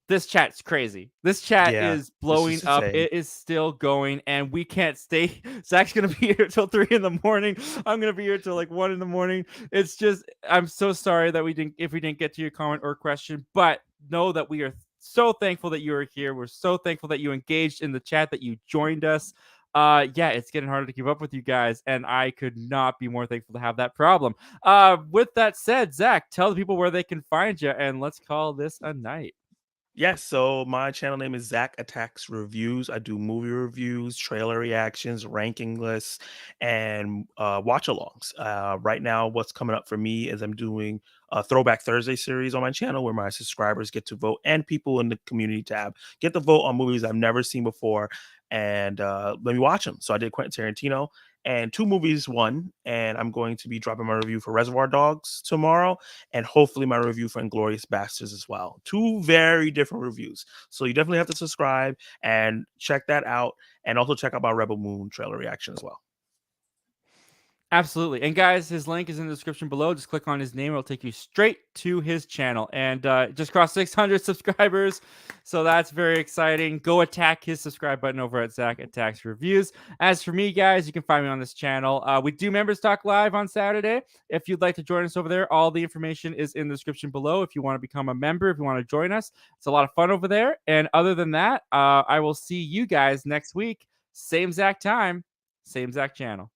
this chat's crazy. This chat Yeah, is blowing is up. insane. It is still going, and we can't stay. Zach's gonna be here till 3 in the morning. I'm gonna be here till like 1 in the morning. It's just, I'm so sorry that we didn't get to your comment or question, but know that we are so thankful that you are here. We're so thankful that you engaged in the chat, that you joined us. Yeah, it's getting harder to keep up with you guys, and I could not be more thankful to have that problem. With that said, Zach, tell the people where they can find you, and let's call this a night. Yes, so my channel name is Zach Attacks Reviews. I do movie reviews, trailer reactions, ranking lists, and watch-alongs. Right now, what's coming up for me is I'm doing a Throwback Thursday series on my channel where my subscribers get to vote, and people in the community tab get to vote on movies I've never seen before, and let me watch them. So I did Quentin Tarantino, and 2 movies won, and I'm going to be dropping my review for Reservoir Dogs tomorrow, and hopefully my review for Inglourious Bastards as well. 2 very different reviews. So you definitely have to subscribe and check that out. And also check out my Rebel Moon trailer reaction as well. Absolutely. And guys, his link is in the description below. Just click on his name. It'll take you straight to his channel. And just crossed 600 subscribers. So that's very exciting. Go attack his subscribe button over at Zach Attacks Reviews. As for me, guys, you can find me on this channel. We do Members Talk Live on Saturday. If you'd like to join us over there, all the information is in the description below. If you want to become a member, if you want to join us, it's a lot of fun over there. And other than that, I will see you guys next week. Same Zach time, same Zach channel.